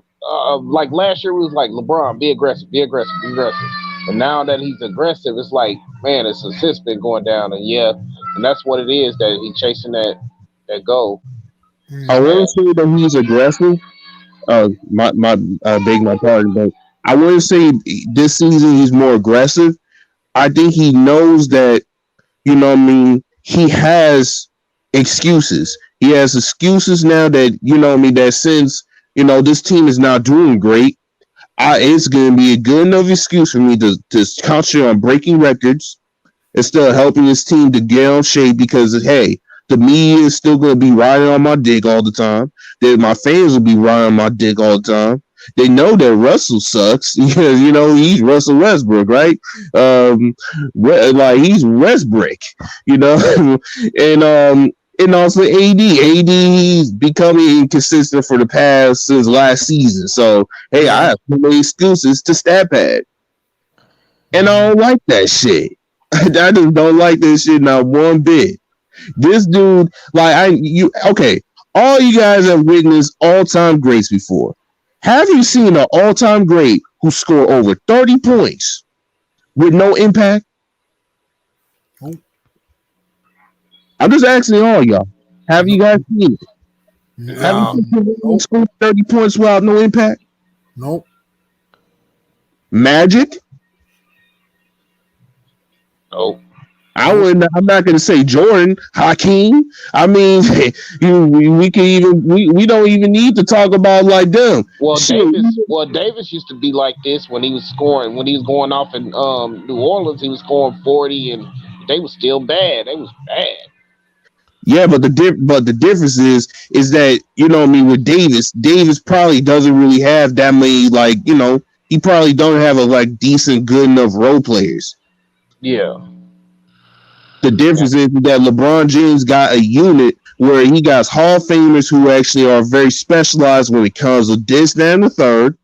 like last year, we was like LeBron, be aggressive, be aggressive, be aggressive. But now that he's aggressive, it's like, man, his assists been going down, and yeah, and that's what it is that he's chasing that goal. I Mm. wouldn't say that he's aggressive. My beg my pardon, but I wouldn't say this season he's more aggressive. I think he knows that, you know what I mean, he has excuses. He has excuses now that, you know what I mean, that since, you know, this team is not doing great, it's going to be a good enough excuse for me to concentrate on breaking records instead of helping this team to get on shape because, hey, the media is still going to be riding on my dick all the time. That my fans will be riding on my dick all the time. They know that Russell sucks. You know, he's Russell Westbrook, right? Like he's Westbrook, you know, and also AD. He's becoming inconsistent for the past since last season. So hey, I have no excuses to stat pad, and I don't like that shit. I just don't like this shit not one bit. This dude, okay. All you guys have witnessed all-time greats before. Have you seen an all-time great who scored over 30 points with no impact? Nope. I'm just asking all y'all. Have you guys seen it? Have No, you seen someone who scored 30 points without no impact? Nope. Magic? no. I'm not going to say Jordan, Hakeem. I mean, we don't even need to talk about like them. Well, Shit. Davis used to be like this when he was scoring. When he was going off in New Orleans, he was scoring 40, and they was still bad. They was bad. Yeah, but the difference is that, you know what I mean, with Davis probably doesn't really have that many, like, you know, he probably don't have a like decent good enough role players. Yeah, The yeah, difference is that LeBron James got a unit where he got Hall of Famers who actually are very specialized when it comes to this, that, and the third.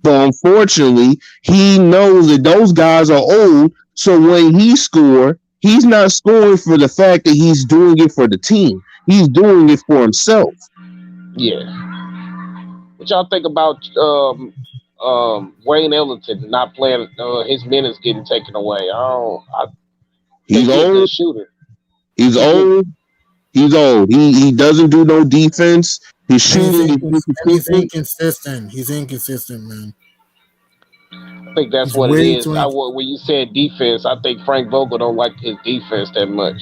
But unfortunately, he knows that those guys are old. So when he score, he's not scoring for the fact that he's doing it for the team. He's doing it for himself. yeah. What y'all think about Wayne Ellington not playing? His minutes getting taken away. I He's think he a good old. shooter. He's He good. old. He's old. He doesn't do no defense. His And shooting is he's inconsistent. inconsistent. He's inconsistent, man. I think that's He's what it way is. too. When you said defense, I think Frank Vogel don't like his defense that much.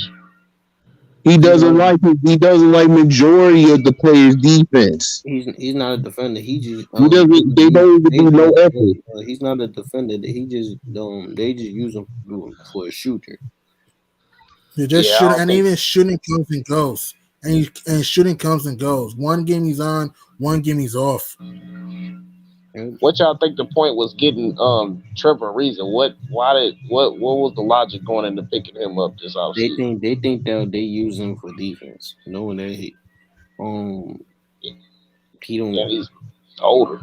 He He's doesn't not. like it. He doesn't like majority of the players' defense. He's not a defender. He just He doesn't. They don't even they do no just effort. he's not a defender. He just they just use him for a shooter. He just Yeah, I shooting, don't and think. even shooting comes and goes. And shooting comes and goes. One game he's on, one game he's off. What y'all think the point was getting Trevor Reason? What was the logic going into picking him up this offseason? They think that they use him for defense, knowing that um he Yeah, don't he's older.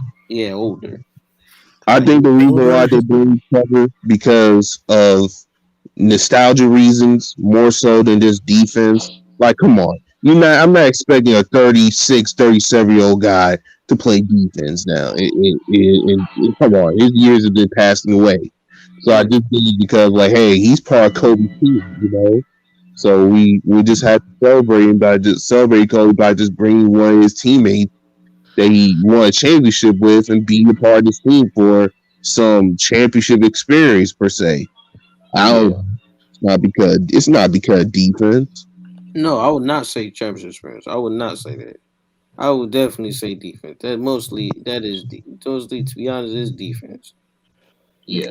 older. I Like think the reason Older. why they bring Trevor because of nostalgia reasons more so than just defense. Like, come on. I'm not expecting a 36, 37-year-old guy to play defense now. Come on. His years have been passing away. So I yeah, just think because, like, hey, he's part of Kobe's team. So we just have to celebrate him by just celebrate Kobe by just bringing one of his teammates that he won a championship with and being a part of this team for some championship experience per se. I don't. Yeah, It's not because defense. no, I would not say championship experience. I would not say that. I would definitely say defense. Mostly to be honest is defense. yeah,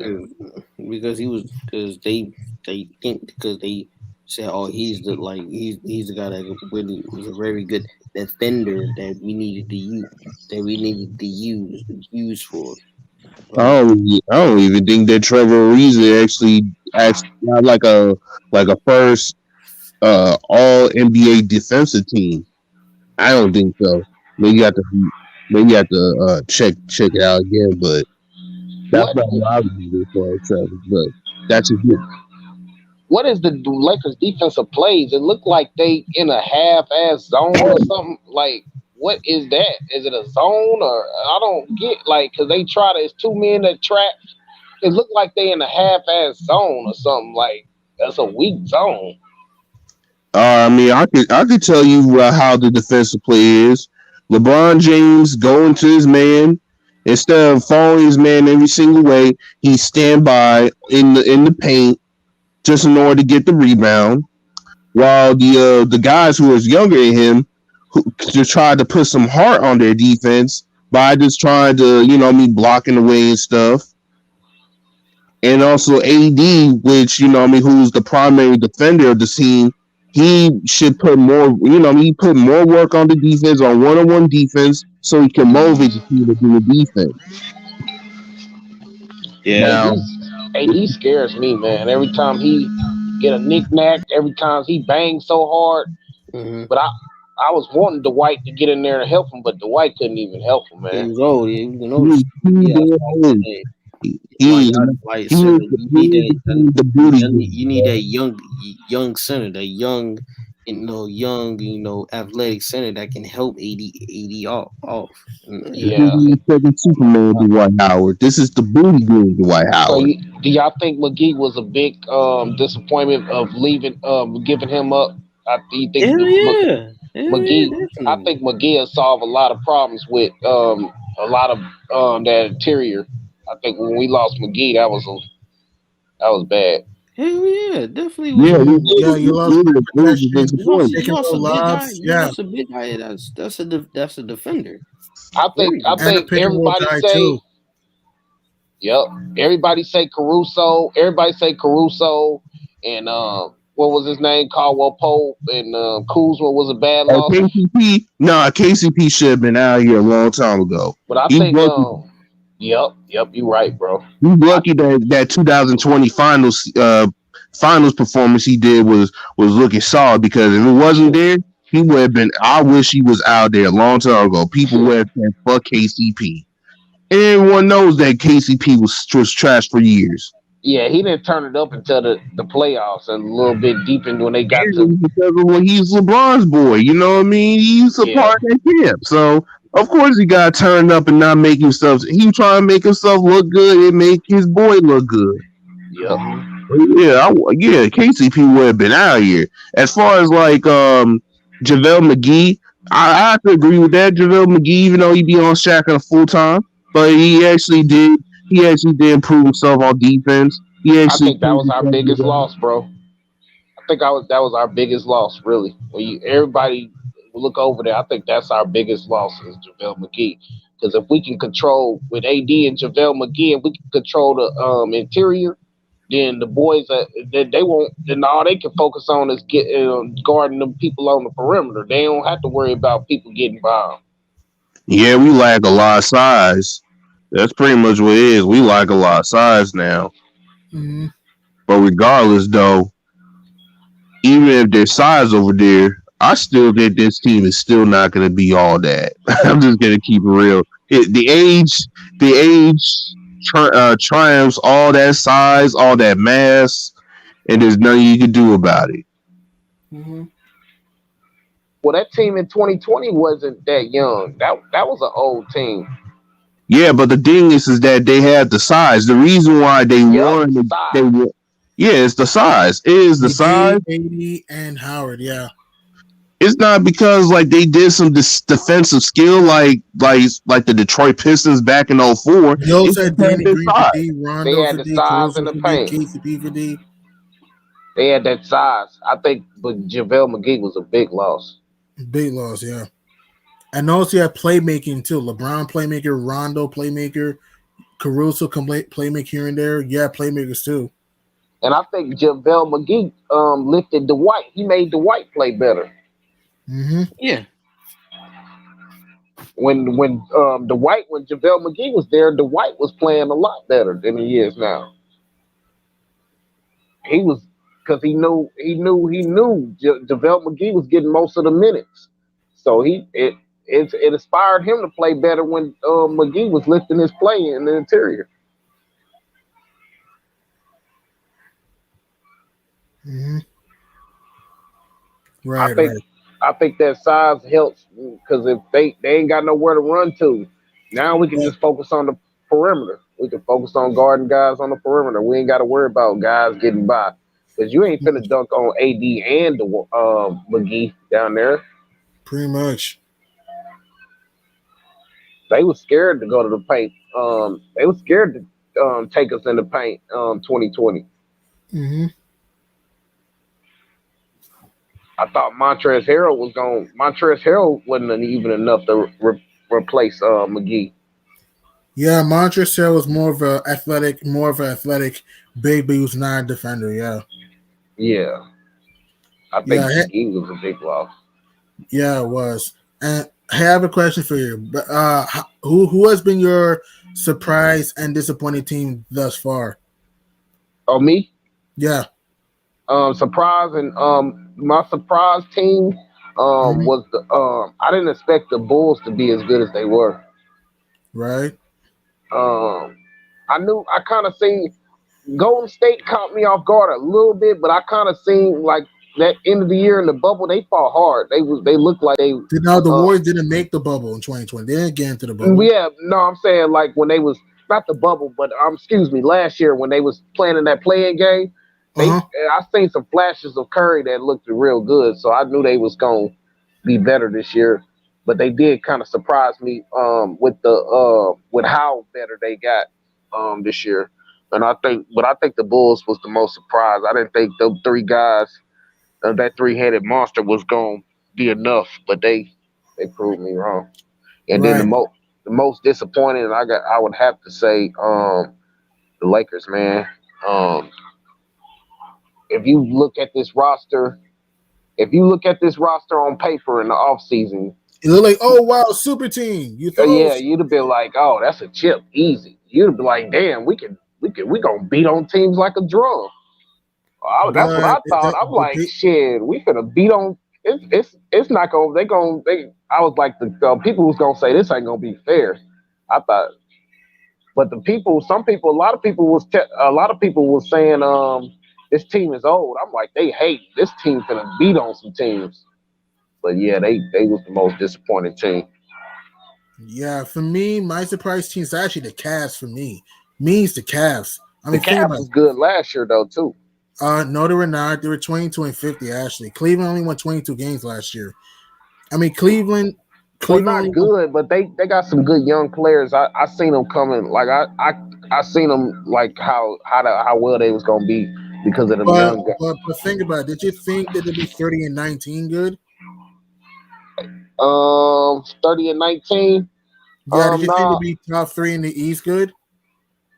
Because he was they think because they said oh he's the guy that really was a very good defender that we needed to use for uh, I don't even think that Trevor Ariza actually got like a first all NBA defensive team. I don't think so. Maybe you have to check it out again, but that's what not what I was using for Trevor. But that's just me. what is the Lakers defensive plays? It looked like they in a half-ass zone or something. Like, what is that? Is it a zone or I don't get like because they try to. It's two men that trap. It looked like they in a half-ass zone or something. Like that's a weak zone. I could tell you how the defensive play is. LeBron James going to his man instead of following his man every single way. He stand by in the paint just in order to get the rebound. While the guys who was younger than him who just tried to put some heart on their defense by just trying to blocking away and stuff. And also AD, which who's the primary defender of the team, he should put more, he put more work on the defense, on one-on-one defense, so he can motivate the team to do the defense. Yeah, Now, AD scares me, man. Every time he get a knick-knack, every time he bangs so hard. mhm. But I was wanting Dwight to get in there and help him, but Dwight couldn't even help him, He man. was old. He was an old. he, Yeah, that's he, why I said that. he, Like he, center, he, he, the booty. you need that young center, that young athletic center that can help AD off. Yeah. He's second Superman Dwight Howard. This is the booty doing Dwight So Howard. do y'all think McGee was a big disappointment of leaving, giving him up? Do you think Hell yeah, McGee? I definitely. think McGee will solve a lot of problems with a lot of that interior. I think when we lost McGee, that was bad. Hell yeah, definitely was. Yeah, Yeah, you lost it was protection, You taking disappointing. low lost a big guy. lobs. You Yeah, lost a big guy. That's a defender. I and a think pick and roll everybody guy say, too. yep. Everybody say Caruso. Everybody say Caruso, and what was his name? Caldwell Pope and Kuzma was a bad Oh, loss. KCP? Nah, KCP should have been out of here a long time ago. But I He's think, lucky. yep, you're right, bro. He's lucky that 2020 finals finals performance he did was looking solid because if it wasn't there, he would have been. I wish he was out there a long time ago. People would have said fuck KCP. Everyone knows that KCP was trash for years. Yeah, he didn't turn it up until the playoffs and a little bit deep in when they got to. And because of when he's LeBron's boy, you know what I mean? He's a Yeah, part of that camp. So of course he got turned up and not make himself. He trying to make himself look good and make his boy look good. yep. Yeah, KCP would have been out of here. As far as like JaVale McGee, I have to agree with that. JaVale McGee, even though he be on Shaq on a full time, but he actually did improve himself on defense. He I actually think that improved was our himself biggest on loss, bro. I think that was our biggest loss, really. When everybody look over there, I think that's our biggest loss is JaVale McGee. Because if we can control with AD and JaVale McGee, and we can control the interior, then the boys they won't. Then all they can focus on is guarding the people on the perimeter. They don't have to worry about people getting by 'em. Yeah, we lack a lot of size. That's pretty much what it is. We lack a lot of size now. Mm-hmm. But regardless, though, even if there's size over there, I still think this team is still not going to be all that. I'm just going to keep it real. The age triumphs all that size, all that mass, and there's nothing you can do about it. Mm-hmm. Well, that team in 2020 wasn't that young. That was an old team. Yeah, but the thing is that they had the size. The reason why they Yep, won, they size. won. Yeah, it's the size. It is the size. McGee, 80, and Howard. Yeah. It's not because like they did some defensive skill like the Detroit Pistons back in '04. You also It's had just Danny their Green for size. D, They Rondo had for the D, size and Caruso the for D, paint. KCP for D. They had that size. I think, but JaVale McGee was a big loss. Big loss, yeah. And also you had playmaking too. LeBron playmaker, Rondo playmaker, Caruso playmaker here and there. Yeah, playmakers too. And I think JaVale McGee lifted Dwight. He made Dwight play better. Mm-hmm. Yeah. When Dwight when JaVale McGee was there, Dwight was playing a lot better than he is now. He was because JaVale McGee was getting most of the minutes, so it inspired him to play better when McGee was lifting his play in the interior. Mm-hmm. I Right, think right. I think that size helps because if they ain't got nowhere to run to, now we can Yeah, just focus on the perimeter. We can focus on guarding guys on the perimeter. We ain't got to worry about guys getting by because you ain't finna dunk on AD and McGee down there. pretty much. They was scared to go to the paint. They was scared to take us in the paint. 2020. Mm-hmm. I thought Montrezl Harrell wasn't even enough to replace McGee. Yeah, Montrezl was more of an athletic big, but he was not a defender. Yeah, Yeah, I think yeah, McGee was a big loss. yeah, it was. And I have a question for you. But who has been your surprise and disappointing team thus far? Oh, me? Yeah. Surprise and my surprise team Mm-hmm. was the I didn't expect the Bulls to be as good as they were. Right. Um, I kind of seen Golden State caught me off guard a little bit, but I kind of seen like that end of the year in the bubble they fought hard. They looked like they Now the Warriors didn't make the bubble in 2020. They didn't get into the bubble. yeah, no, I'm saying like when they was not the bubble, but excuse me, last year when they was playing in that playing game, Uh-huh. I seen some flashes of Curry that looked real good, so I knew they was gonna be better this year. But they did kind of surprise me with how better they got this year. And I think the Bulls was the most surprised. I didn't think those three guys, that three-headed monster was gonna be enough, but they proved me wrong. And then Right. the most disappointing, I would have to say the Lakers, man. Um, if you look at this roster, on paper in the offseason, It looked like, oh wow, super team. You thought it yeah, was you'd have been like, oh, that's a chip, easy. You'd have been like, damn, we gonna beat on teams like a drum. That's what but I thought. I'm like, shit, we finna beat on. It's not gonna. They. I was like, the people was gonna say this ain't gonna be fair. I thought, but the people, some people, a lot of people a lot of people was saying, this team is old. I'm like, they hate this team finna beat on some teams. But yeah, they was the most disappointing team. yeah, for me, my surprise team is actually the Cavs. For me, means the Cavs. I The mean, think Cavs about was it. good last year though too. No, they were not. They were 22 and 50. Actually, Cleveland only won 22 games last year. I mean, Cleveland. Well, Cleveland not only won. good, but they got some good young players. I seen them coming. Like I seen them like how well they was gonna be because of them But young. but think about it. Did you think that they'd be 30 and 19 good? 30 and 19. Yeah. Did you think they'd Nah, be top three in the East good?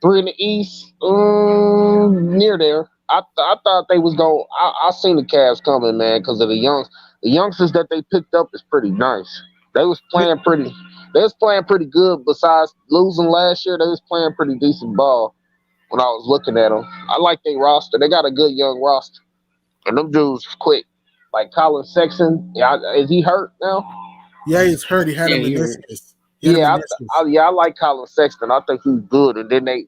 three in the East. Near there. I thought they was going. I seen the Cavs coming, man, because of the youngsters that they picked up is pretty nice. They was Yeah. playing pretty. They was playing pretty good. Besides losing last year, they was playing pretty decent ball when I was looking at them. I like their roster. They got a good young roster, and them dudes quick. Like Colin Sexton, yeah, is he hurt now? Yeah, he's hurt. He had a Yeah, he hurt. meniscus. He had a Yeah, meniscus. I like Colin Sexton. I think he's good. And then they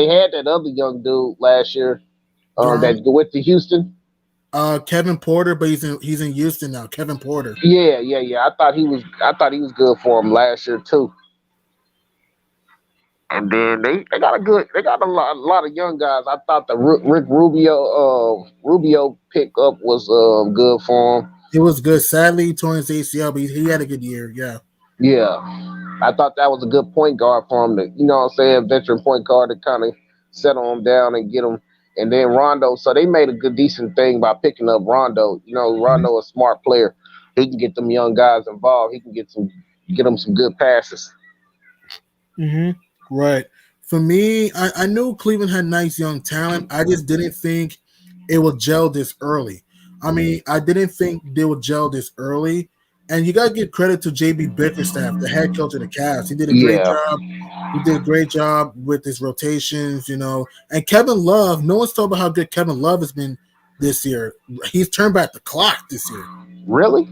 had that other young dude last year Durham. that went to Houston. Kevin Porter, but he's in Houston now. Kevin Porter. Yeah. I thought he was good for him last year too. And then they got a lot of young guys. I thought the Rick Rubio pickup was good for him. It was good. Sadly, he tore his ACL, but he had a good year. Yeah. Yeah, I thought that was a good point guard for him. To, you know what I'm saying, veteran point guard to kind of settle him down and get him. And then Rondo, so they made a good, decent thing by picking up Rondo. You know, Rondo a smart player. He can get them young guys involved. He can get them some good passes. Right. For me, I knew Cleveland had nice young talent. I just didn't think it would gel this early. I mean, I didn't think they would gel this early. And you got to give credit to JB Bickerstaff, the head coach of the Cavs. He did a great Yeah, job. He did a great job with his rotations. And Kevin Love, no one's talking about how good Kevin Love has been this year. He's turned back the clock this year. really?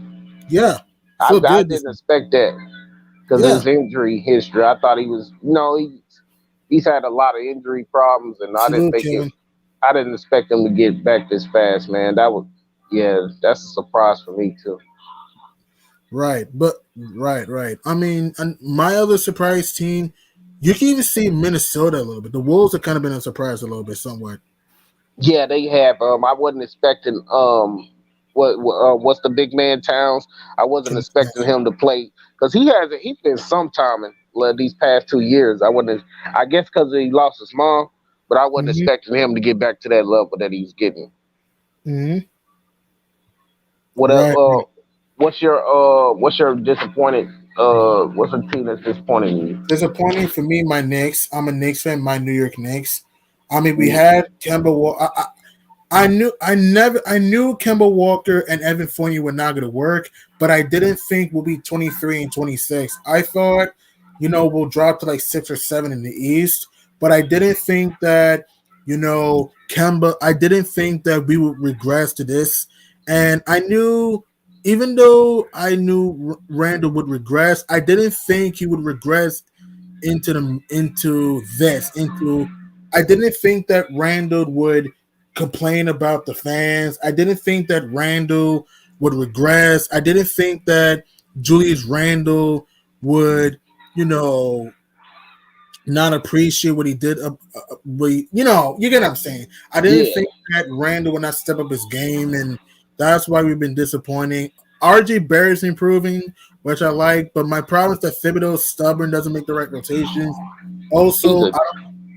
Yeah. I, Feel I good this didn't year. expect that because of Yeah. his injury history. I thought he was, he's had a lot of injury problems, and Salute, Kevin. I didn't expect him to get back this fast, man. Yeah, that's a surprise for me too. Right, but right. I mean, and my other surprise team, you can even see Minnesota a little bit. The Wolves have kind of been a surprise a little bit, somewhat. Yeah, they have. I wasn't expecting. What's the big man Towns? I wasn't Can- expecting him to play because he's been sometime in these past 2 years. I wasn't. I guess because he lost his mom, but I wasn't Mhm, expecting him to get back to that level that he's getting. mhm. What Right. what's your disappointed what's a team that's disappointing Disappointing for me, my Knicks. I'm a Knicks fan. My New York Knicks. I mean, we you? had Kemba. I knew Kemba Walker and Evan Fournier were not going to work, but I didn't think we'll be 23 and 26. I thought, we'll drop to like 6 or 7 in the East, but I didn't think that, Kemba. I didn't think that we would regress to this, and I knew. Even though I knew Randall would regress, I didn't think he would regress into this into I didn't think that Randall would complain about the fans. I didn't think that Randall would regress. I didn't think that Julius Randall would, you know, not appreciate what he did. You get what I'm saying. I didn't Yeah, think that Randall would not step up his game, and that's why we've been disappointing. RJ Barrett's improving, which I like, but my problem is that Thibodeau's stubborn, doesn't make the right rotations. he's Also, a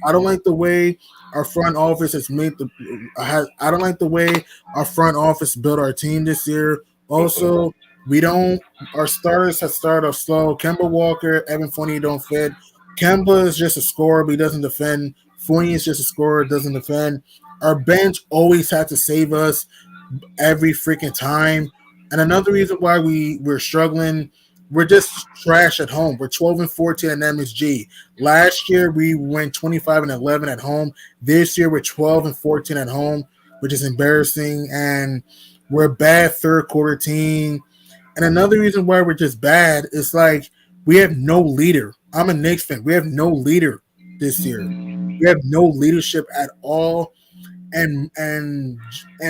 I don't like the way our front office has made the. I don't like the way our front office built our team this year. Also, we don't. Our starters have started off slow. Kemba Walker, Evan Fournier don't fit. Kemba is just a scorer, but he doesn't defend. Fournier is just a scorer, doesn't defend. Our bench always had to save us every freaking time. And another reason why we're struggling, we're just trash at home. We're 12 and 14 at MSG. Last year we went 25 and 11 at home. This year we're 12 and 14 at home. which is embarrassing. And we're a bad third quarter team. And another reason why we're just bad is like we have no leader. I'm a Knicks fan. We have no leader this year. We have no leadership at all, and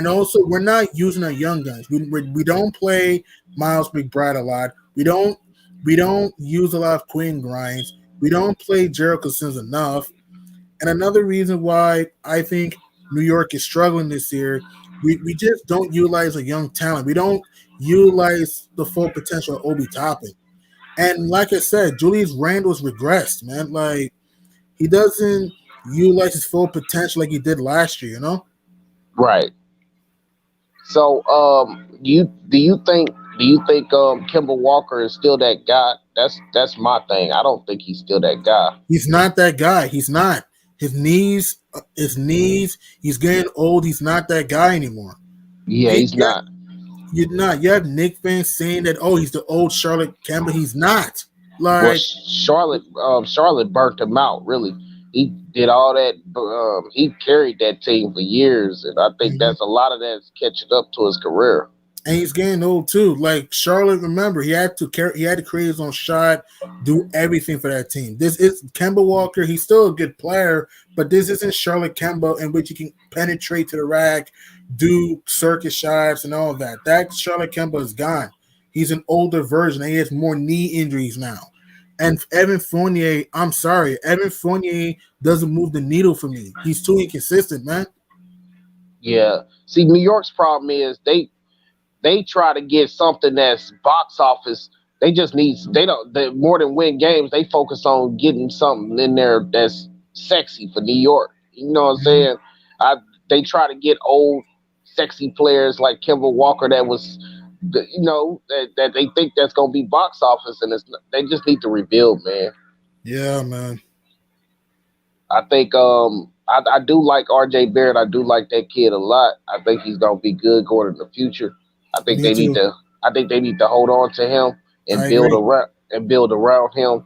also we're not using our young guns. We don't play Miles McBride a lot. We don't use a lot of Quinn Grimes. We don't play Jericho Sims enough. And another reason why I think New York is struggling this year, we just don't utilize a young talent. We don't utilize the full potential of Obi Toppin. And like I said, Julius Randle's regressed, man. Like he doesn't utilize his full potential like he did last year, you know? Right. So, do you think Kimber Walker is still that guy? That's my thing. I don't think he's still that guy. He's not that guy. He's not. His knees, he's getting old. He's not that guy anymore. Yeah, You, he's you, not. you're not. You have Nick fans saying that, oh, he's the old Charlotte Kemba. He's not. Well, Like, Charlotte burnt him out. Really, he did all that. He carried that team for years, and I think mhm. that's a lot of that's catching up to his career. And he's getting old too. Like Charlotte, remember he had to create his own shot, do everything for that team. This is Kemba Walker. He's still a good player, but this isn't Charlotte Kemba in which he can penetrate to the rack, do circus shots and all of that. That Charlotte Kemba is gone. He's an older version, and he has more knee injuries now. And Evan Fournier, I'm sorry, Evan Fournier doesn't move the needle for me. He's too inconsistent, man. Yeah. See, New York's problem is they try to get something that's box office. They just need more than win games. They focus on getting something in there that's sexy for New York. You know what I'm Mhm. saying? I They try to get old, sexy players like Kimball Walker that was, that they think that's gonna be box office, and they just need to rebuild, man. Yeah, man. I think I do like RJ Barrett. I do like that kid a lot. I think he's gonna be good going in the future. I think Me they need too. to I think they need to hold on to him I and agree. build around him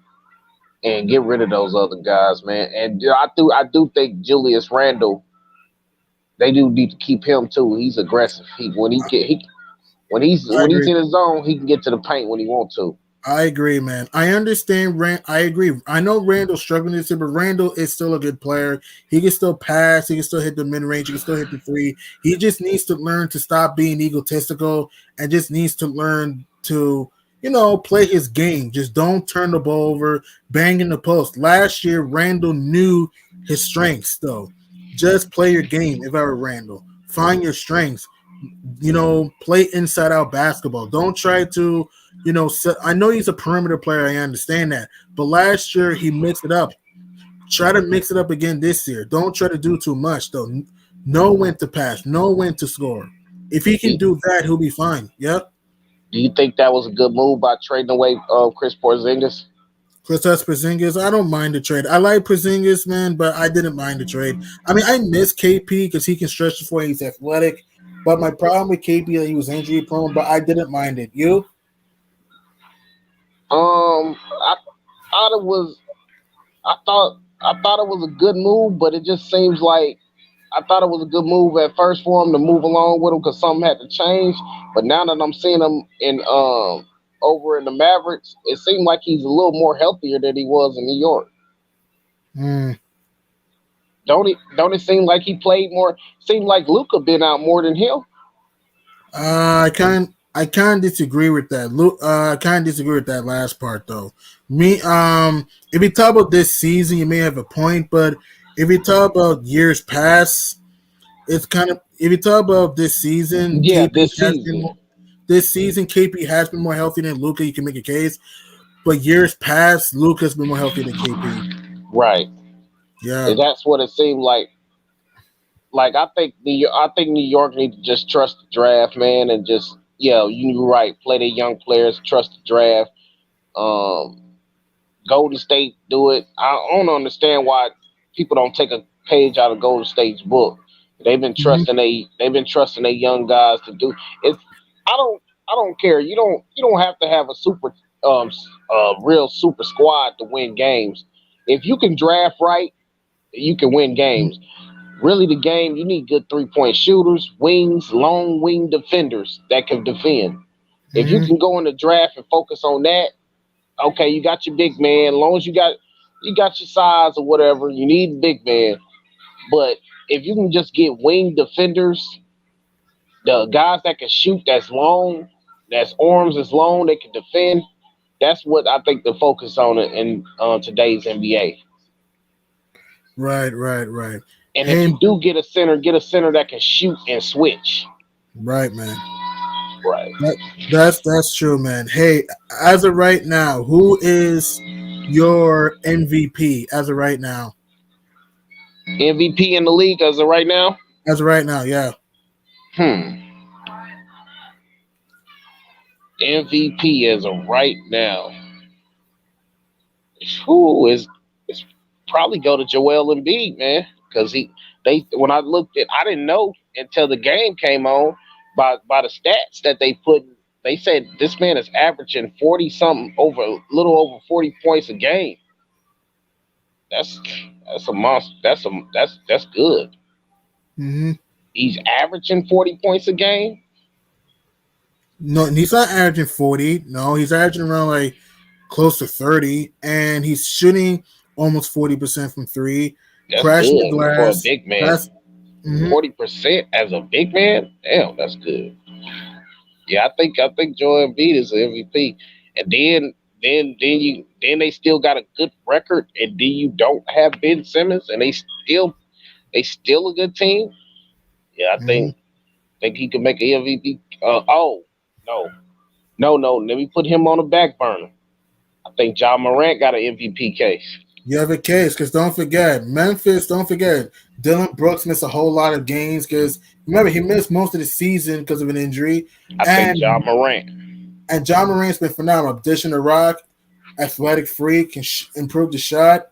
and get rid of those other guys, man. And I do think Julius Randle, they do need to keep him too. He's aggressive. I When he's agree. in his zone, he can get to the paint when he wants to. I agree, man. I understand. I agree. I know Randall's struggling this year, but Randall is still a good player. He can still pass. He can still hit the mid range. He can still hit the three. He just needs to learn to stop being egotistical and just needs to learn to, play his game. Just don't turn the ball over, bang in the post. Last year, Randall knew his strengths, though. Just play your game. If I were Randall, find your strengths. Play inside out basketball. Don't try to I know he's a perimeter player. I understand that. But last year he mixed it up. Try to mix it up again this year. Don't try to do too much though. Know when to pass. Know when to score. If he can Do, do that, he'll be fine. Yep. do you think that was a good move by trading away Chris Porzingis? Kristaps Porzingis, I don't mind the trade. I like Porzingis, man, but I didn't mind the trade. I mean, I miss KP because he can stretch the floor. He's athletic. But my problem with KP that he was injury prone, but I didn't mind it. You? I thought it was I thought it was a good move, but it just seems like I thought it was a good move at first for him to move along with him because something had to change. But now that I'm seeing him in over in the Mavericks, it seemed like he's a little more healthier than he was in New York. Hmm. Don't it seem like he played more? Seemed like Luca been out more than him. I can't disagree with that. I can't disagree with that last part though. If you talk about this season, you may have a point, but if you talk about years past, it's kind of if you talk about this season, Yeah, this season. KP has been more healthy than Luca. You can make a case, but years past, Luca's been more healthy than KP. Right. Yeah. And that's what it seemed like. Like I think New York need to just trust the draft, man, and just you're right. Play the young players, trust the draft. Um, Golden State do it. I don't understand why people don't take a page out of Golden State's book. Mhm. They've been trusting their young guys to do it. I don't care. You don't have to have a real super squad to win games. If you can draft right, you can win games. Really, the game, you need good 3-point shooters, wings, long wing defenders that can defend. If you Mhm. can go in the draft and focus on that, okay, you got your big man. As long as you got your size or whatever, you need big man. But if you can just get wing defenders, the guys that can shoot, that's long, that's arms is long, they can defend. That's what I think the focus on in today's NBA. Right, right, right. And if Hey, you do get a center that can shoot and switch. right, man. Right. That's true, man. Hey, as of right now, who is your MVP as of right now? MVP in the league as of right now. As of right now, yeah. Hmm. MVP as of right now. Who is probably go to Joel Embiid, man, because they when I looked at, I didn't know until the game came on by the stats that they put. They said this man is averaging 40 something, over a little over 40 points a game. That's that's a monster. That's good. Hmm. He's averaging 40 points a game. No, he's not averaging 40. No, he's averaging around like close to 30, and he's shooting almost 40% from three, That's crashing the good for a glass. big man. That's mhm. 40% as a big man. Damn, that's good. Yeah, I think Joel Embiid is the MVP. And then they still got a good record, and then you don't have Ben Simmons, and they still a good team. Yeah, I Mhm. think he could make an MVP. Oh no, no, let me put him on the back burner. I think John Morant got an MVP case. You have a case because don't forget Memphis. Don't forget Dylan Brooks missed a whole lot of games because remember he missed most of the season because of an injury, I think John and Morant. John Morant's been phenomenal. Dishing the rock, athletic freak, can improve the shot.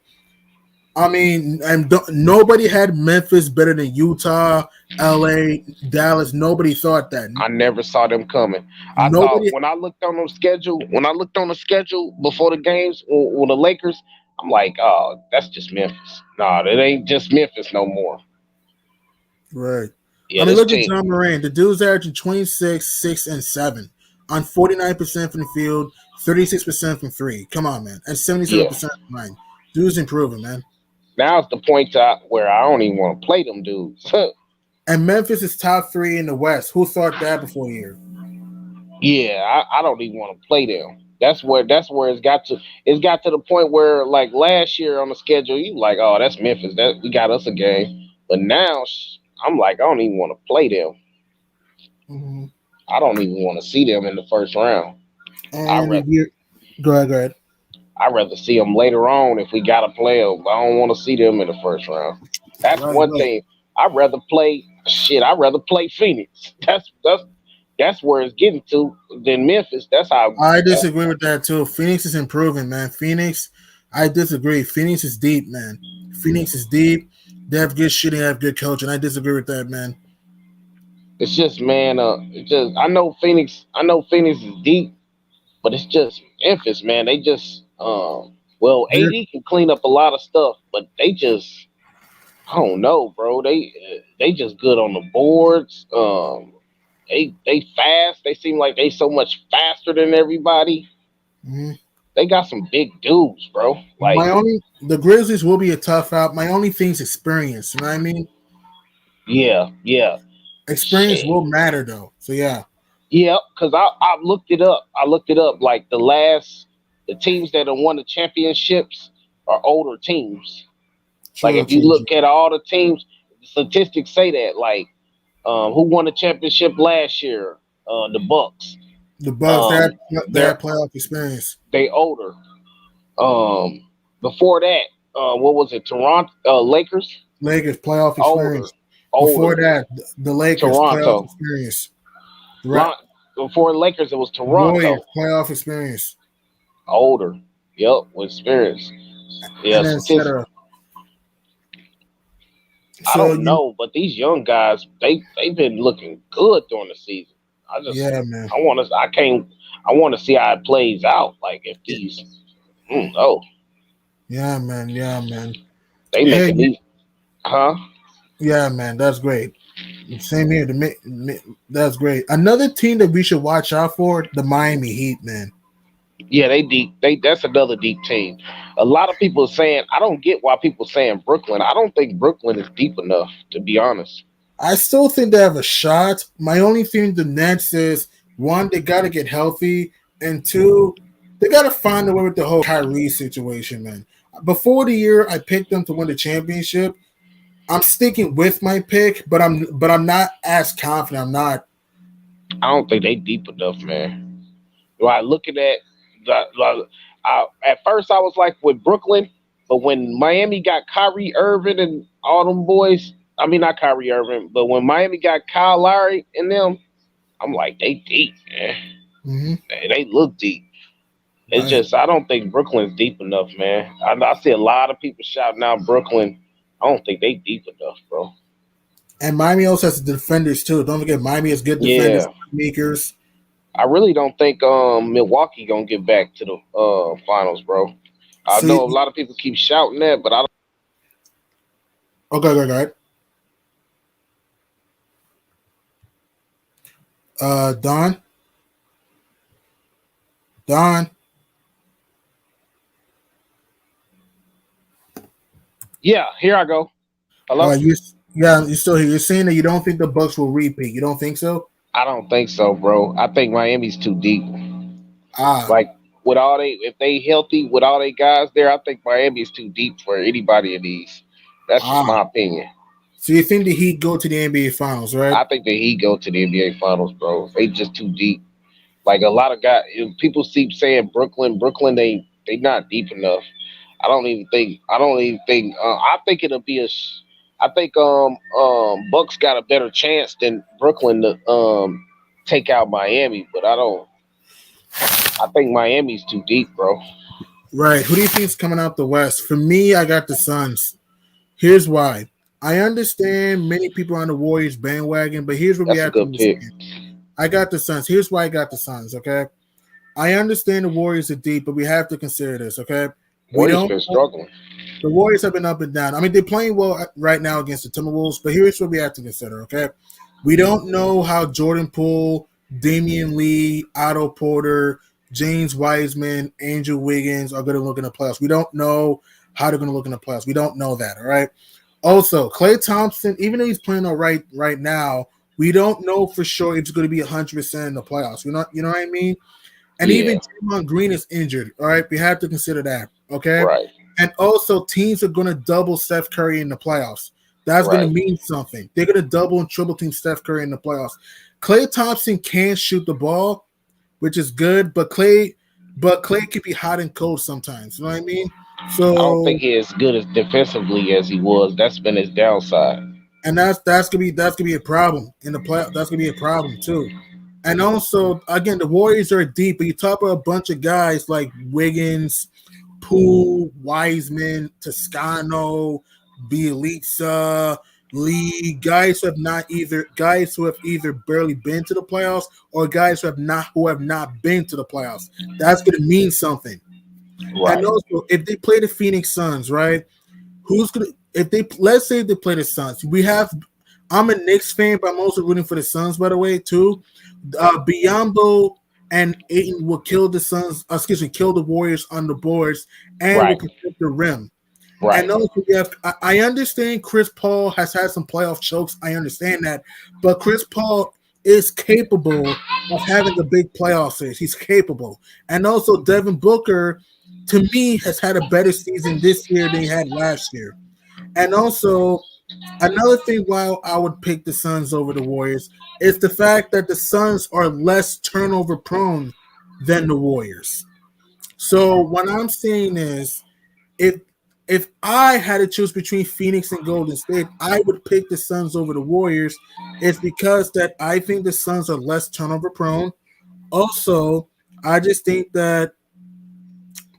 I mean, and nobody had Memphis better than Utah, LA, Dallas. Nobody thought that. I never saw them coming. I thought Nobody. when I looked on the schedule before the games with the Lakers, I'm like, oh, that's just Memphis. Nah, it ain't just Memphis no more. Right. I Yeah, mean, this look at team. John Moran. The dude's averaging 26, 6, and 7 on 49% from the field, 36% from three. Come on, man. And Yeah. 77% from line. Dude's improving, man. Now's the point where I don't even want to play them dudes. And Memphis is top three in the West. Who thought that before here? Yeah, I don't even want to play them. That's where it's got to the point where, like, last year on the schedule, you like, oh, that's Memphis, that we got us a game. But now I'm like, I don't even want to play them. Mm-hmm. I don't even want to see them in the first round. I And rather go ahead, go ahead. I rather see them later on if we gotta play them. I don't want to see them in the first round. That's Right, one right. thing. I'd rather play Phoenix. That's where it's getting to than Memphis. That's how. I disagree with that too. Phoenix is improving, man. Phoenix, I disagree. Phoenix is deep, man. Phoenix is deep. They have good shooting, they have good coaching. I disagree with that, man. It's just, man. It's just I know Phoenix. I know Phoenix is deep, but it's just Memphis, man. They just well, They're AD can clean up a lot of stuff, but they just, I don't know, bro. They just good on the boards. They fast. They seem like they so much faster than everybody. mhm. They got some big dudes, bro. Like, The Grizzlies will be a tough out. My only thing is experience. You know what I mean? yeah, yeah, Experience shit, will matter though. So yeah, yeah. Cause I looked it up. I looked it up. Like the teams that have won the championships are older teams. Like, true, if you true, look true. at all the teams, the statistics say that. Like, who won the championship last year? The Bucks. The Bucks Um, they they're have playoff experience. they older. Before that, what was it? Toronto Lakers, Lakers playoff older, experience. Before older. that, the Lakers playoff Toronto. experience. Right. Lon- Before Lakers, it was Warriors Toronto, playoff experience. older. Yep, with experience. Yeah, And then statistics. etc. I So don't you know, but these young guys, they've been looking good during the season. I just, yeah, man. I want to, I can't, I want to see how it plays out. Like, if these, oh, Yeah, man. Yeah, man. they Hey, making these, huh? Yeah, man, that's great. Same here. That's great. Another team that we should watch out for, the Miami Heat, man. Yeah, they deep. They That's another deep team. A lot of people are saying I don't get why people saying Brooklyn. I don't think Brooklyn is deep enough, to be honest. I still think they have a shot. My only thing with the Nets is one, they got to get healthy, and two, they got to find a way with the whole Kyrie situation, man. Before the year, I picked them to win the championship. I'm sticking with my pick, but I'm not as confident. I'm not. I don't think they deep enough, man. Like looking at at first I was like with Brooklyn, but when Miami got Kyrie Irving and all them boys, I mean not Kyrie Irving, but when Miami got Kyle Lowry and them, I'm like they deep, man. Hmm. They look deep. It's Right. just I don't think Brooklyn's deep enough, man. I see a lot of people shouting out Brooklyn. I don't think they deep enough, bro. And Miami also has the defenders too. Don't forget, Miami has good defenders, Yeah, makers. I really don't think Milwaukee gonna get back to the finals, bro. I See, know a lot of people keep shouting that, but I don't. okay, okay, okay. Don, Don. Yeah, here I go. Hello. You, yeah, you still here? You're saying that you don't think the Bucks will repeat. You don't think so? I don't think so, bro. I think Miami's too deep. Ah, Like with all they, if they healthy with all they guys there, I think Miami's too deep for anybody in these. That's just ah. my opinion. So you think the Heat go to the NBA Finals, right? I think the Heat go to the NBA Finals, bro. They just too deep. Like a lot of guys, people keep saying Brooklyn, they not deep enough. I don't even think. I don't even think. I think it'll be I think Bucks got a better chance than Brooklyn to take out Miami, but I don't. I think Miami's too deep, bro. Right. Who do you think is coming out the West? For me, I got the Suns. Here's why. I understand many people on the Warriors bandwagon, but here's what we That's a have to good pick. understand. I got the Suns. Here's why I got the Suns. Okay. I understand the Warriors are deep, but we have to consider this. Okay. We Warriors don't. been struggling. The Warriors have been up and down. I mean, they're playing well right now against the Timberwolves, but here's what we have to consider, okay? We don't know how Jordan Poole, Damian Lee, Otto Porter, James Wiseman, Andrew Wiggins are going to look in the playoffs. We don't know how they're going to look in the playoffs. We don't know that, all right? Also, Klay Thompson, even though he's playing all right now, we don't know for sure if he's going to be 100% in the playoffs. We're not, you know what I mean? And even Yeah, Draymond Green is injured. All right, we have to consider that. Okay, right, and also teams are going to double Steph Curry in the playoffs. That's going to right, mean something. They're going to double and triple team Steph Curry in the playoffs. Klay Thompson can shoot the ball, which is good, but Klay can be hot and cold sometimes. You know what I mean? I don't think So, he's as good as defensively as he was. That's been his downside. and that's gonna be a problem in the play. That's gonna be a problem too. And also, again, the Warriors are deep, but you talk about a bunch of guys like Wiggins, Poole, Wiseman, Toscano, Bielitsa, Lee, guys who have either barely been to the playoffs or guys who have not been to the playoffs. That's going to mean something. And Right. also, if they play the Phoenix Suns, right? Who's gonna if they let's say they play the Suns? I'm a Knicks fan, but I'm also rooting for the Suns, by the way, too. Biyombo and Aiton will kill the Suns, kill the Warriors on the boards and will Right. protect the rim. And Right. also, I understand Chris Paul has had some playoff chokes. I understand that. But Chris Paul is capable of having a big playoff series. He's capable. And also, Devin Booker, to me, has had a better season this year than he had last year. And also, another thing why I would pick the Suns over the Warriors is the fact that the Suns are less turnover prone than the Warriors. So what I'm saying is if if I had to choose between Phoenix and Golden State, I would pick the Suns over the Warriors. It's because that I think the Suns are less turnover prone. Also, I just think that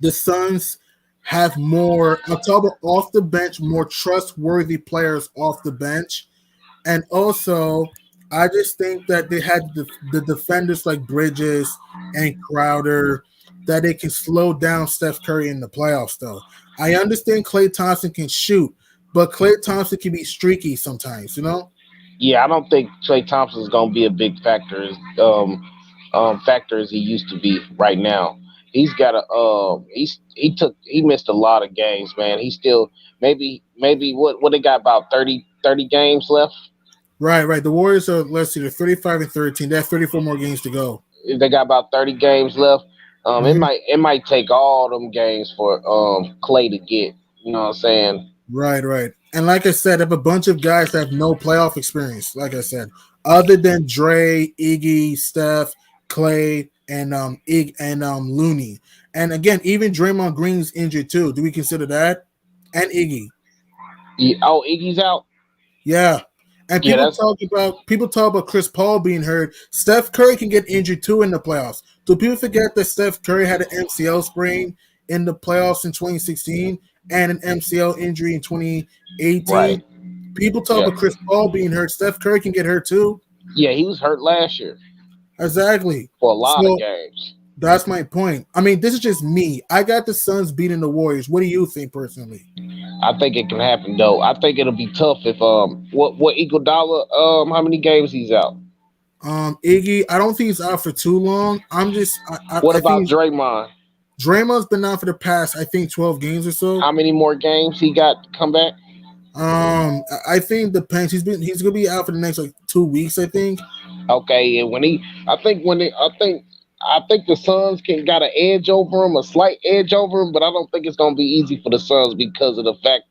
the Suns have more, on top of off the bench, more trustworthy players off the bench. And also, I just think that they had the defenders like Bridges and Crowder that they can slow down Steph Curry in the playoffs, though. I understand Klay Thompson can shoot, but Klay Thompson can be streaky sometimes. You know. Yeah, I don't think Trey Thompson is going to be a big factor as he used to be right now. He's got a he missed a lot of games, man. He still maybe what they got about 30 games left. Right. The Warriors are, let's see, they're 35-13. They have 34 more games to go. They got about 30 games left. It Mhm. might take all them games for Clay to get. You know what I'm saying? Right. And like I said, I have a bunch of guys that have no playoff experience. Like I said, other than Dre, Iggy, Steph, Clay, and Looney. And again, even Draymond Green's injured too. Do we consider that? And Iggy. Yeah, oh, Iggy's out. Yeah. And Yeah, that's people talk about Chris Paul being hurt. Steph Curry can get injured too in the playoffs. Do people forget that Steph Curry had an MCL sprain in the playoffs in 2016 and an MCL injury in 2018? right. People talk Yeah, about Chris Paul being hurt. Steph Curry can get hurt too. yeah. He was hurt last year Exactly. for a lot of So games. that's my point. I mean, this is just me. I got the Suns beating the Warriors. What do you think personally? I think it can happen though. I think it'll be tough if what Iguodala how many games he's out. Iggy, I don't think he's out for too long. What I about think Draymond? Draymond's been out for the past, I think, 12 games or so. How many more games he got to come back? I think depends. He's gonna be out for the next like 2 weeks, I think. Okay, and I think the Suns can got an edge over him, a slight edge over him, but I don't think it's gonna be easy for the Suns because of the fact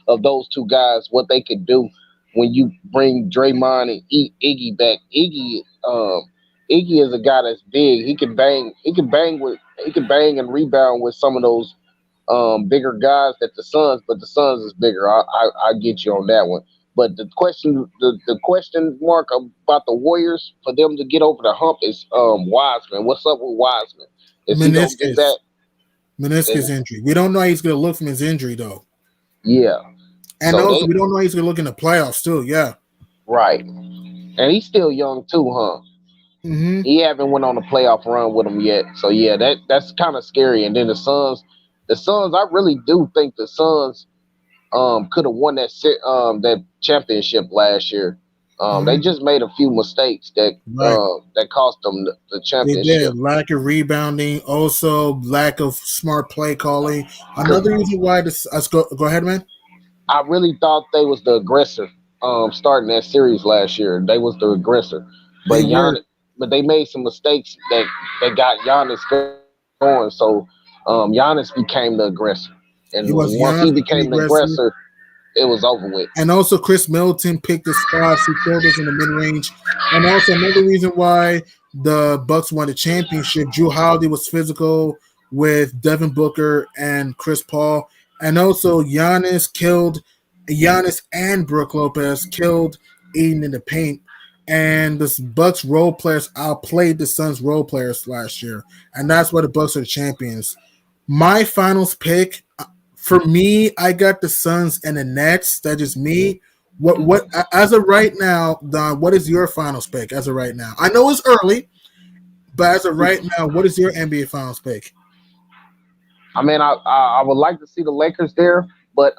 of those two guys, what they could do when you bring Draymond and Iggy back. Iggy is a guy that's big. He can bang and rebound with some of those bigger guys that the Suns, but the Suns is bigger. I get you on that one. But the question mark about the Warriors for them to get over the hump is Wiseman. What's up with Wiseman? Is he gonna get Meniscus, that? meniscus injury. We don't know how he's gonna look from his injury though, Yeah. and So also they we don't know how he's gonna look in the playoffs too. Yeah. right, and he's still young too, huh? Mm-hmm. He haven't went on a playoff run with him yet. So yeah, that's kind of scary. And then the Suns, I really do think the Suns could have won that championship last year. They Mm-hmm. just made a few mistakes Right. that cost them the They championship. did. Lack of rebounding, also lack of smart play calling. Because Another reason why this. Let's go ahead, man. I really thought they was the aggressor starting that series last year. They was the aggressor, They but were. but they made some mistakes that got Giannis going. So Giannis became the aggressor, He and was once young he and became the aggressive. aggressor, it was over with. And also, Chris Middleton picked the spots. He killed us in the mid range. And also, another reason why the Bucks won the championship, Drew Holiday was physical with Devin Booker and Chris Paul. And also, Giannis and Brooke Lopez killed Aiden in the paint. And the Bucks role players outplayed the Suns role players last year. And that's why the Bucks are the champions. My finals pick for me, I got the Suns and the Nets. That's just me. What as of right now, Don? What is your finals pick as of right now? I know it's early, but as of right now, what is your NBA finals pick? I mean, I would like to see the Lakers there, but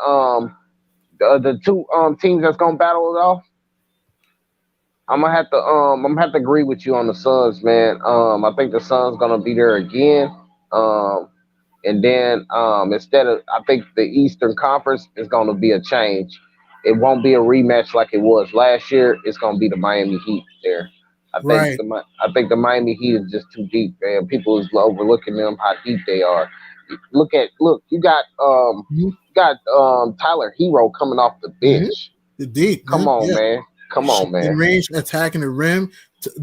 the two teams that's gonna battle it off, I'm gonna have to agree with you on the Suns, man. I think the Suns gonna be there again. Um, and then I think the Eastern Conference is gonna be a change. It won't be a rematch like it was last year. It's gonna be the Miami Heat there. Right. I think the Miami Heat is just too deep, man. People is overlooking them how deep they are. Look, Mm-hmm. you got Tyler Hero coming off the Mm-hmm. bench. The deep, Come man. on, Yeah. man. Come on, In man. range, attacking the rim.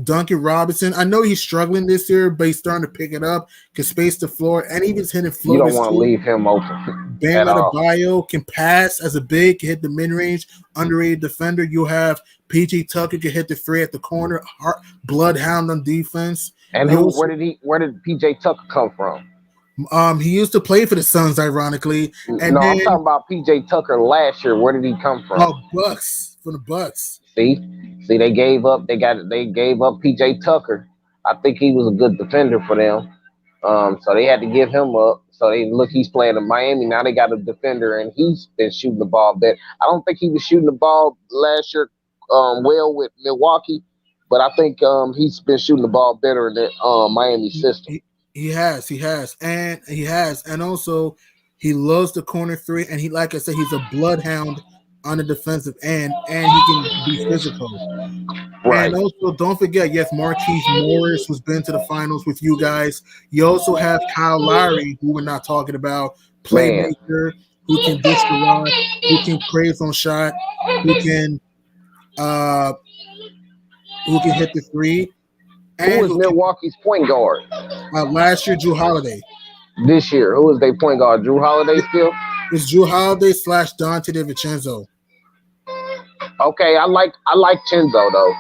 Duncan Robinson. I know he's struggling this year, but he's starting to pick it up. Can space the floor, and even hitting You don't floaters want to too. leave him open Bam at all. Adebayo can pass as a big, can hit the mid range, underrated defender. You have PG Tucker can hit the three at the corner, bloodhound on defense. And You also, where did PJ Tucker come from? he used to play for the Suns, ironically, and No, I'm then talking about PJ Tucker last year. Where did he come from? Bucks from the Bucks. See, they gave up. They gave up PJ Tucker. I think he was a good defender for them. So they had to give him up. So they look, he's playing in Miami now. They got a defender, and he's been shooting the ball better. I don't think he was shooting the ball last year well with Milwaukee, but I think he's been shooting the ball better in the Miami He, system. and also he loves the corner three, and he, like I said, he's a bloodhound on the defensive end, and he can be physical. Right, And also, don't forget, yes, Marquise Morris, who's been to the finals with you guys. You also have Kyle Lowry, who we're not talking about, man. playmaker, who can dish the rock, who can create on shot, who can uh who can hit the three, Who and is who can Milwaukee's point guard last year Drew Holiday. this year? Who is their point guard? Drew Holiday still? It's Drew Holiday / Dante DiVincenzo. Okay, I like Chenzo though.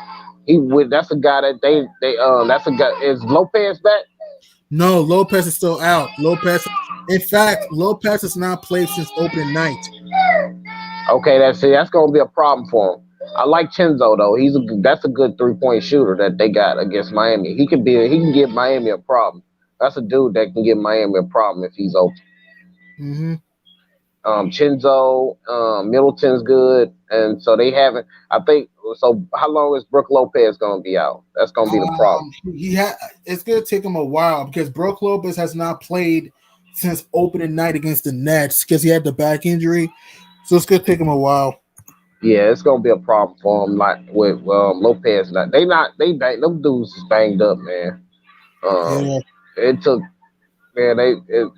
That's a guy that they that's a guy. Is Lopez back? No, Lopez is still out. In fact, Lopez has not played since opening night. Okay, that's gonna be a problem for him. I like Chenzo though. That's a good 3-point shooter that they got against Miami. He can give Miami a problem. That's a dude that can give Miami a problem if he's open. Mm-hmm. Chenzo, Middleton's good, and so they haven't. I think so. How long is Brooke Lopez gonna be out? That's gonna be the problem. It's gonna take him a while because Brook Lopez has not played since opening night against the Nets because he had the back injury. So it's gonna take him a while. Yeah, it's gonna be a problem for him. Like with Lopez, them dudes is banged up, man. Um, Yeah. it took man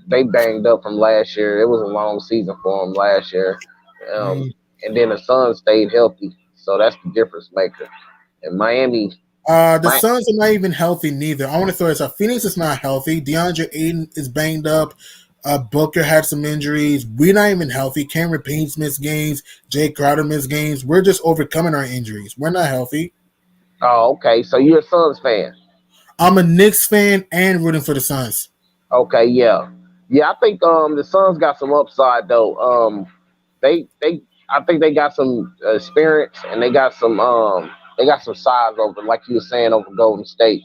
they banged up from last year. It was a long season for them last year, Mm. and then the Suns stayed healthy, so that's the difference maker. And Miami, The my Suns are not even healthy neither. I want to throw this out. Phoenix is not healthy. DeAndre Ayton is banged up. Booker had some injuries. We're not even healthy. Cameron Payne's missed games. Jay Crowder missed games. We're just overcoming our injuries. We're not healthy. oh okay, so you're a Suns fan. I'm a Knicks fan and rooting for the Suns. Okay, yeah, yeah. I think the Suns got some upside though. They I think they got some experience and they got some size over like you were saying over Golden State.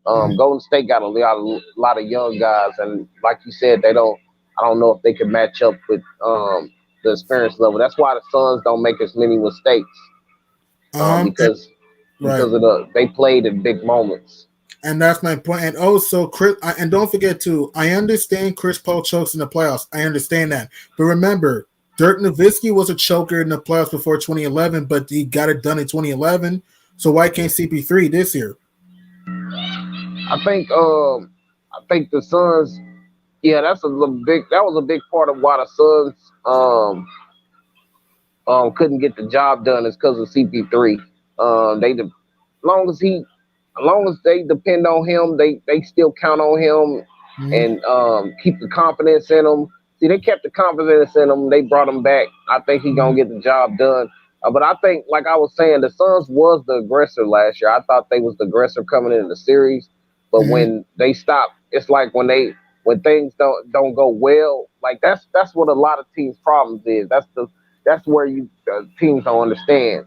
Mhm. Golden State got a lot of young guys, and like you said, they don't. I don't know if they can match up with the experience level. That's why the Suns don't make as many mistakes Uh-huh. Right. because of they played in big moments. And that's my point. And also, and don't forget too, I understand Chris Paul chokes in the playoffs. I understand that. But remember, Dirk Nowitzki was a choker in the playoffs before 2011, but he got it done in 2011. So why can't CP3 this year? I think the Suns. Yeah, that was a big part of why the Suns couldn't get the job done is because of CP3. Long as he, as long as they depend on him, they still count on him Mhm. and keep the confidence in him. See, they kept the confidence in him. They brought him back. I think he gonna Mhm. get the job done. But I think, like I was saying, the Suns was the aggressor last year. I thought they was the aggressor coming into the series, but Mhm. when they stopped, it's like when things don't go well. Like that's what a lot of teams' problems is. That's where you teams don't understand.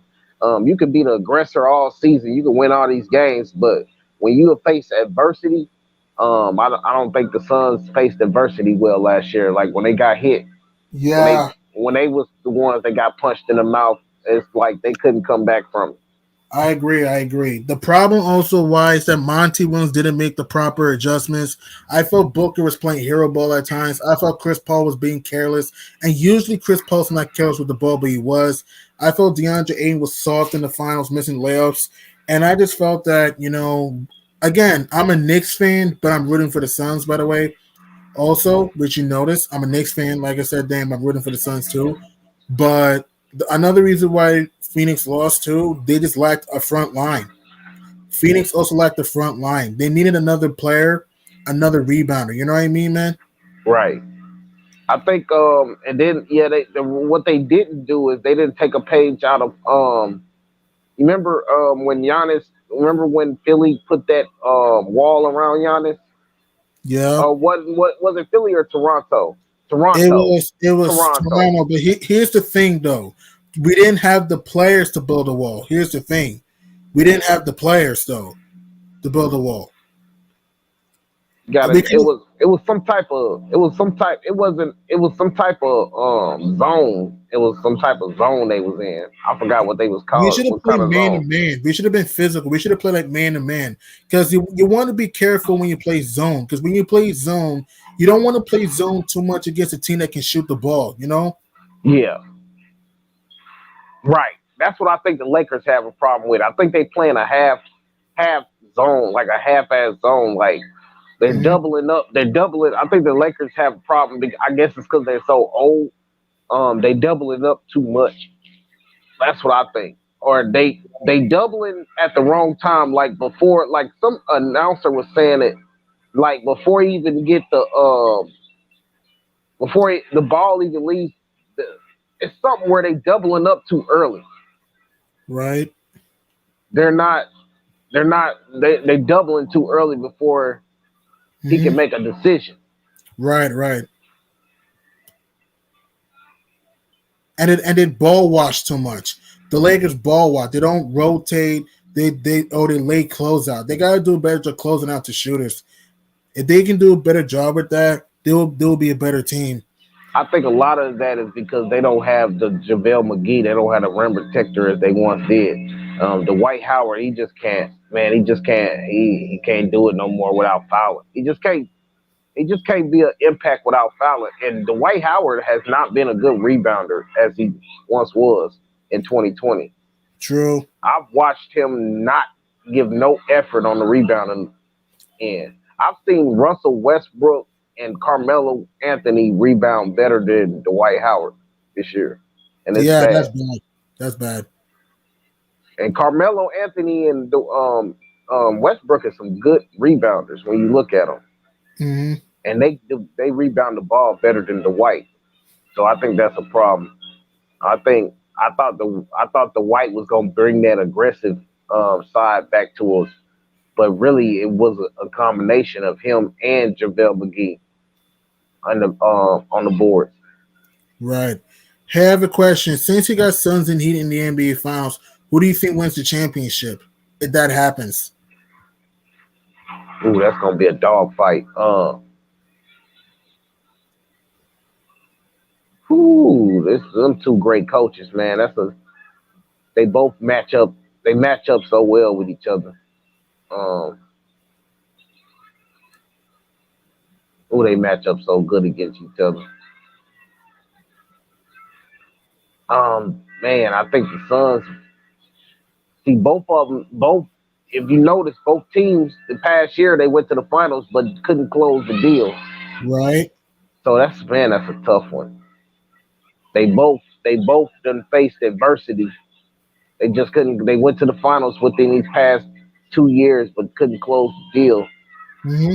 You can be the aggressor all season. You can win all these games, but when you face adversity, I don't think the Suns faced adversity well last year. Like when they got hit, when they Yeah, when they was the ones that got punched in the mouth, it's like they couldn't come back from it. I agree. I agree. The problem also why is that Monty Williams didn't make the proper adjustments. I felt Booker was playing hero ball at times. I felt Chris Paul was being careless, and usually Chris Paul's not careless with the ball, but he was. I felt DeAndre Ayton was soft in the finals, missing layups, and I just felt that again, I'm a Knicks fan, but I'm rooting for the Suns. By the way, also, which you notice, I'm a Knicks fan. Like I said, damn, I'm rooting for the Suns too. But another reason why Phoenix lost too, they just lacked a front line. Phoenix also lacked the front line. They needed another player, another rebounder. You know what I mean, man? Right. I think, and then yeah, what they didn't do is they didn't take a page out of You remember when Giannis? Remember when Philly put that wall around Giannis? Yeah. What was it? Philly or Toronto? It Toronto. was it was Toronto. Toronto, but here's the thing though. We didn't have the players to build a wall. Here's the thing. We didn't have the players though to build a wall. Got it. Because It was some type of it was some type it was some type of zone. It was some type of zone they was in. I forgot what they was we called. should have What kind played of man to zone? man. We should have been physical. We should have played like man to man. Because you want to be careful when you play zone. Because when you play zone, you don't want to play zone too much against a team that can shoot the ball. You know. Yeah, right. That's what I think the Lakers have a problem with. I think they playing a half zone, like a half ass zone. Like they're Hmm. doubling up. They're doubling. I think the Lakers have a problem. I guess it's because they're so old. They double it up too much. That's what I think. Or they doubling at the wrong time. Like before, like some announcer was saying it. Like before you even get the ball even leaves, the, it's something where they doubling up too early. Right. They're not. They're not. They doubling too early before he Hmm. can make a decision. Right. Right. And it ball wash too much. The Lakers ball wash. They don't rotate. They lay closeout. They gotta do a better job closing out to shooters. If they can do a better job with that, they'll be a better team. I think a lot of that is because they don't have the JaVale McGee. They don't have the rim protector as they once did. The White Howard, he just can't. Man, he just can't. He can't do it no more without fouling. He just can't. He just can't be an impact without fouling. And the White Howard has not been a good rebounder as he once was in 2020. True. I've watched him not give no effort on the rebounding end. I've seen Russell Westbrook and Carmelo Anthony rebound better than Dwight Howard this year, and it's Yeah, that's bad. bad. That's bad. And Carmelo Anthony and Westbrook are some good rebounders when you look at them, Hmm. and they rebound the ball better than Dwight. So I think that's a problem. I thought the White was gonna bring that aggressive side back to us, but really it was a combination of him and JaVale McGee on the board. Right. Hey, I have a question. Since you got Suns and Heat in the NBA Finals, who do you think wins the championship if that happens? Ooh, that's gonna be a dog fight. This them two great coaches, man. They both match up. They match up so well with each other. Um, they match up so good against each other. Man, I think the Suns. See, both of them. Both, if you notice, both teams the past year they went to the finals but couldn't close the deal. Right. So that's a tough one. They both done faced adversity. They just couldn't. They went to the finals within these past 2 years, but couldn't close the deal. Mm-hmm.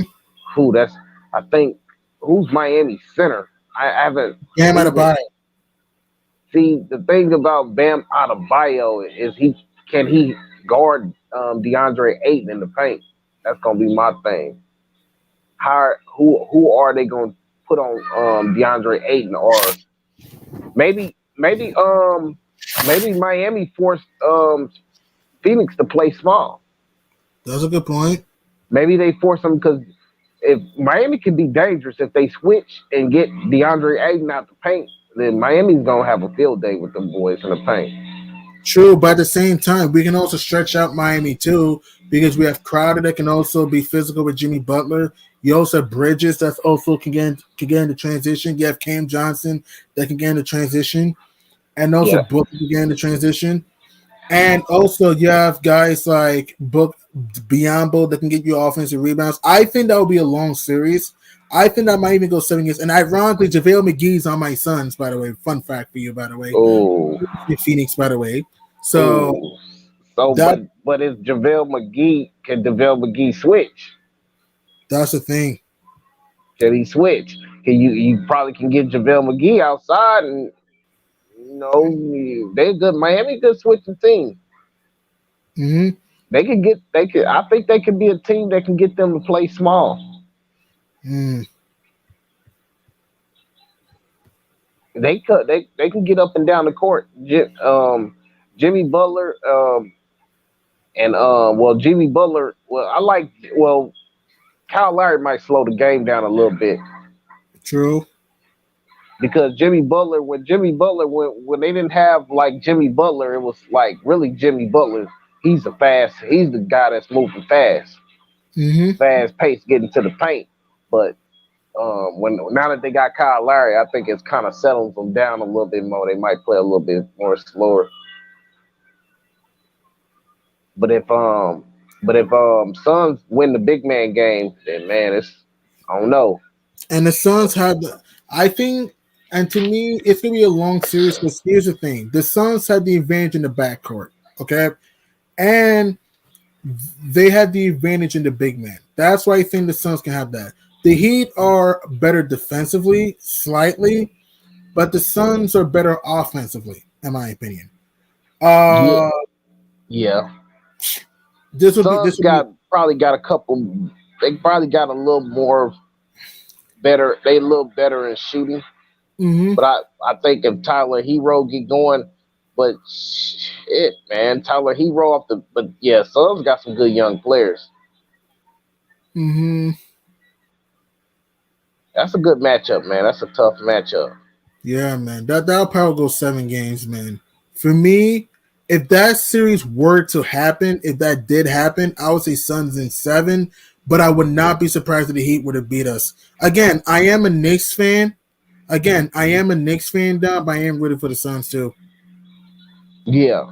Who? That's. I think. Who's Miami center? I haven't. Bam Who's it? Adebayo. See, the thing about Bam Adebayo is can he guard DeAndre Ayton in the paint? That's gonna be my thing. Who are they gonna put on DeAndre Ayton, or maybe maybe Miami forced Phoenix to play small. That's a good point. Maybe they force them because if Miami can be dangerous if they switch and get DeAndre Ayton out the paint, then Miami's gonna have a field day with them boys in the paint. True, but at the same time, we can also stretch out Miami too because we have Crowder that can also be physical with Jimmy Butler. You also have Bridges that also can get into transition. You have Cam Johnson that can get into transition, and also Yes. Book can get into transition. And also, you have guys like Book Biombo that can get you offensive rebounds. I think that would be a long series. I think that might even go 7 years. And ironically, JaVale McGee's on my Suns, by the way. Fun fact for you, by the way. Oh, In Phoenix, by the way. So oh. So, that but is JaVale McGee? Can JaVale McGee switch? that's the thing. Can he switch? Can you probably can get JaVale McGee outside and they good. Miami good switching team. Hmm. They could. I think they could be a team that can get them to play small. Mm. They can get up and down the court. Jimmy Butler and Jimmy Butler. Well, I like Kyle Lowry might slow the game down a little bit True. because Jimmy Butler, when they didn't have like Jimmy Butler, it was like really Jimmy Butler. He's the guy that's moving Mm-hmm. fast pace, getting to the paint. But when now that they got Kyle Lowry, I think it's kind of settling them down a little bit more. They might play a little bit more slower. But if Suns win the big man game, then man, I don't know. And the Suns have I think, and to me, it's gonna be a long series. Because here's the thing: the Suns had the advantage in the backcourt, okay, and they had the advantage in the big man. That's why I think the Suns can have that. The Heat are better defensively, slightly, but the Suns are better offensively, in my opinion. Yeah, Uh, yeah. this will be Suns probably got a couple. They probably got a little more better. They a little better in shooting. mm-hmm, But I think if Tyler Hero get going, but shit, man, Tyler Hero off the. But yeah, Suns got some good young players. mm-hmm. That's a good matchup, man. That's a tough matchup. Yeah, man. That'll probably go 7 games, man. For me, if that series were to happen, if that did happen, I would say Suns in 7, but I would not be surprised if the Heat would have beat us. Again, I am a Knicks fan. Down, but I am rooting for the Suns too. Yeah,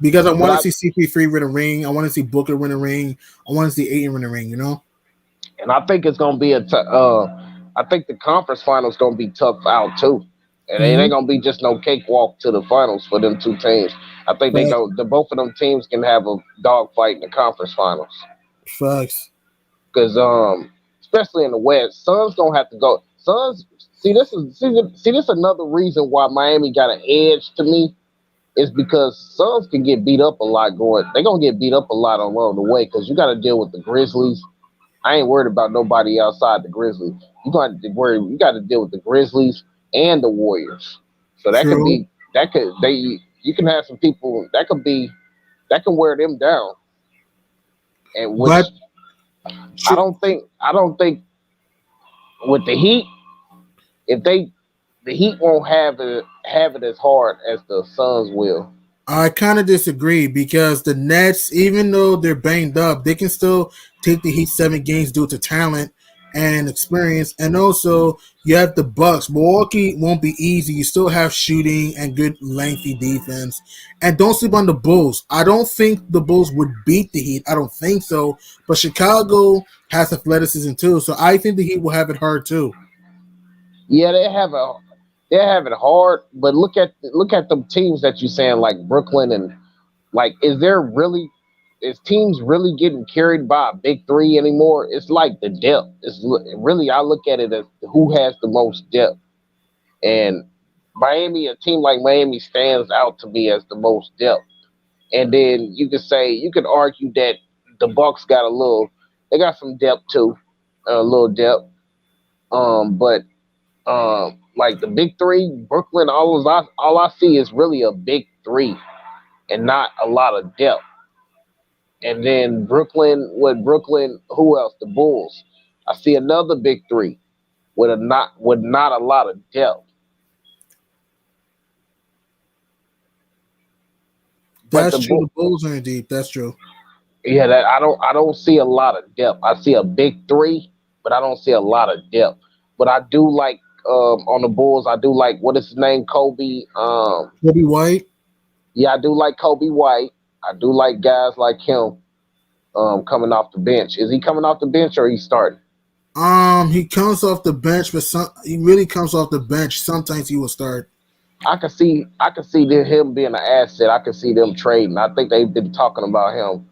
Because I but want to see CP3 win a ring. I want to see Booker win a ring. I want to see Ayton win a ring, you know? I think it's gonna be I think the conference finals gonna be tough out too, and it Mm-hmm. ain't gonna be just no cakewalk to the finals for them two teams. I think they Facts. go. The both of them teams can have a dogfight in the conference finals Facts. because especially in the West, Suns don't have to go. Suns see this another reason why Miami got an edge to me is because Suns can get beat up a lot going. They're gonna get beat up a lot along the way because you got to deal with the Grizzlies. I ain't worried about nobody outside the Grizzlies. You got to worry. You got to deal with the Grizzlies and the Warriors. So True. you can have some people that can wear them down. And which But I don't think with the Heat, if they the Heat won't have it as hard as the Suns will. I kind of disagree because the Nets, even though they're banged up, they can still take the Heat 7 games due to talent and experience. And also, you have the Bucks. Milwaukee won't be easy. You still have shooting and good lengthy defense. And don't sleep on the Bulls. I don't think the Bulls would beat the Heat. I don't think so. But Chicago has athleticism too, so I think the Heat will have it hard too. Yeah, they have it hard, but look at the teams that you're saying like Brooklyn and like is teams really getting carried by a big three anymore? It's like the depth. It's really I look at it as who has the most depth, and a team like Miami stands out to me as the most depth. And then you could argue that the Bucks they got some depth too, a little depth. But like the big three, Brooklyn, all I see is really a big three and not a lot of depth. And then Brooklyn, who else? The Bulls. I see another big three with not a lot of depth. But That's true. The Bulls are deep. That's true. yeah, that I don't see a lot of depth. I see a big three, but I don't see a lot of depth. But I do like on the Bulls. I do like what is his name, Kobe. Kobe White. Yeah, I do like Kobe White. I do like guys like him coming off the bench. Is he coming off the bench or he starting? He comes off the bench, but he really comes off the bench. Sometimes he will start. I can see him being an asset. I can see them trading. I think they've been talking about him.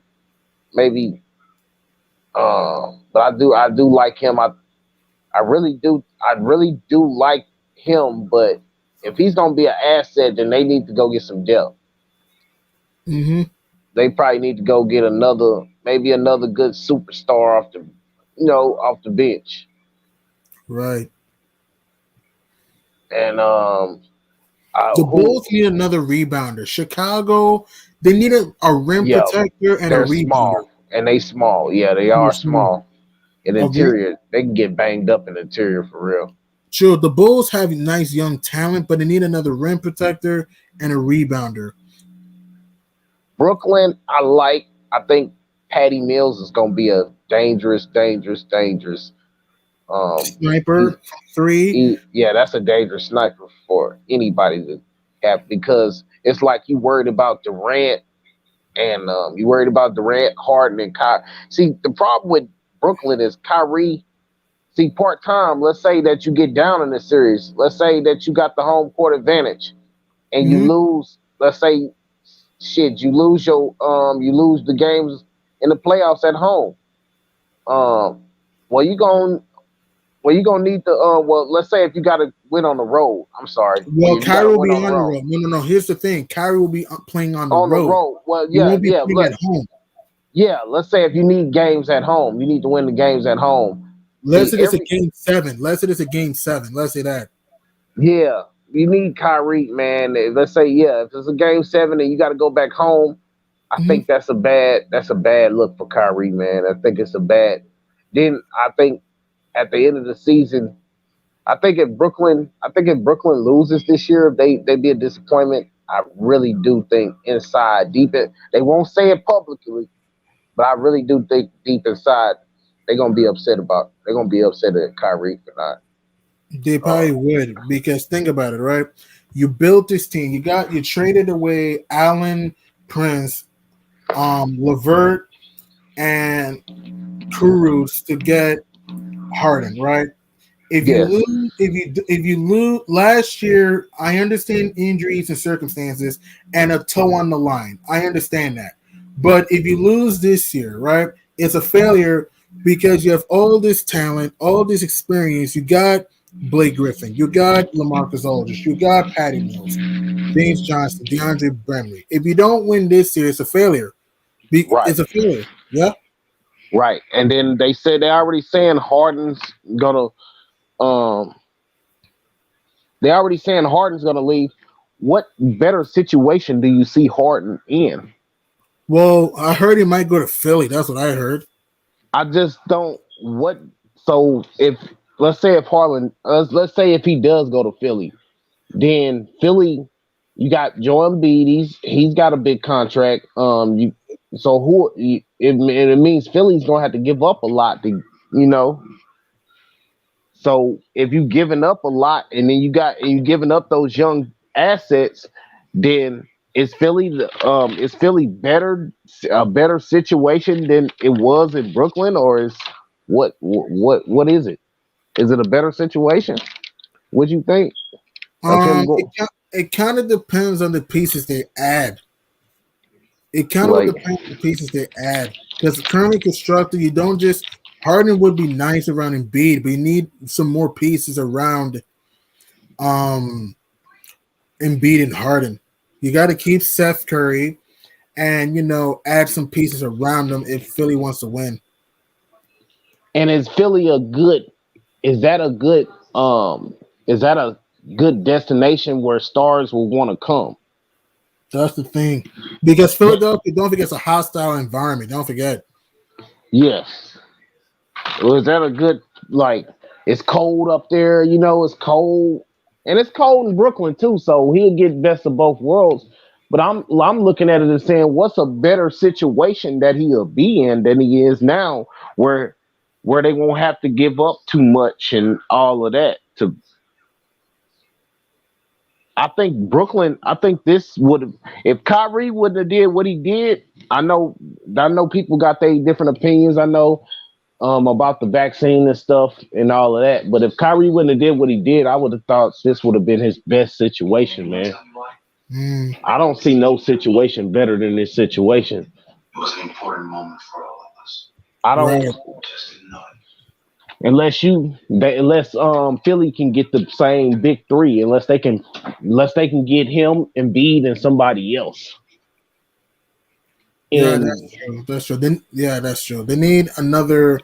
Maybe, but I do like him. I really do like him. But if he's gonna be an asset, then they need to go get some depth. Mm-hmm. They probably need to go get maybe another good superstar off the bench. Right. And The who? Bulls need another rebounder. Chicago, they need a rim Yeah, protector and a they're rebounder. small and they small. Yeah, they And they're are small. small. In Agree. interior, they can get banged up in the interior for real. True, the Bulls have nice young talent, but they need another rim protector and a rebounder. Brooklyn, I think Patty Mills is going to be a dangerous. He, Sniper from three. yeah, that's a dangerous sniper for anybody to have because it's like you worried about Durant and you worried about Durant, Harden, and Kyrie. See, the problem with Brooklyn is Kyrie. See, part time. Let's say that you get down in this series. Let's say that you got the home court advantage, and you Mhm. lose. Let's say, shit, you lose the games in the playoffs at home. Um, well, you gonna need the well, let's say if you got to win on the road. I'm sorry. Well, Well, if you got Kyrie to will win be on the on the road, road. No. Here's the thing: Kyrie will be playing on the on the road. road. Well, He won't be yeah. playing at home. Yeah. Let's say if you need games at home, you need to win the games at home. Let's See, say it's a game seven. Let's say it's a game seven. Let's say that. yeah, you need Kyrie, man. Let's say, yeah, if it's a game seven and you got to go back home, I Mhm. think that's a bad look for Kyrie, man. I think it's a bad. Then I think at the end of the season, I think if Brooklyn loses this year, if they be a disappointment. I really do think inside, they won't say it publicly, but I really do think deep inside they're gonna be upset at Kyrie for not. They probably Uh, would because think about it, right? You built this team. You traded away Allen, Prince, Levert, and Kuruz to get Harden, right? yes, If you lose last year, I understand injuries and circumstances and a toe on the line. I understand that. But if you lose this year, right, it's a failure because you have all this talent, all this experience. You got Blake Griffin, you got LaMarcus Aldridge, you got Patty Mills, James Johnson, DeAndre Bremley. If you don't win this year, it's a failure. right. It's a failure. Yeah. Right. And then they said they're already saying gonna um Harden's gonna leave. What better situation do you see Harden in? Well, I heard he might go to Philly. That's what I heard. I just don't what so if let's say if Harlan let's say if he does go to Philly, then Philly you got Joel Embiid, he's got a big contract. You so who it means Philly's gonna have to give up a lot to you know So if you giving up a lot and then you giving up those young assets, then is Philly better a better situation than it was in Brooklyn or is what is it? Is it a better situation? What you think of him It, go it kind of depends on the pieces they add. It kind of like depends on the pieces they add. Because currently constructed, you don't just Harden would be nice around Embiid, but you need some more pieces around um Embiid and Harden. You got to keep Seth Curry and add some pieces around them if Philly wants to win. and is Philly a good is that a good is that a good destination where stars will want to come? That's the thing. Because Philadelphia, don't forget, it's a hostile environment. Don't forget. Yes. Was that a good like? It's cold up there, It's cold, and it's cold in Brooklyn too. So he'll get best of both worlds. But I'm looking at it and saying, what's a better situation that he'll be in than he is now, where they won't have to give up too much and all of that. I think Brooklyn. I think this would if Kyrie wouldn't have did what he did. I know people got their different opinions. I know about the vaccine and stuff and all of that. But if Kyrie wouldn't have did what he did, I would have thought this would have been his best situation, man. Mm, I don't see no situation better than this situation. It was an important moment for all of us. I don't right. unless Philly can get the same big three, unless they can get him, Embiid, and somebody else. Yeah, And that's true. That's true. That's true. They need another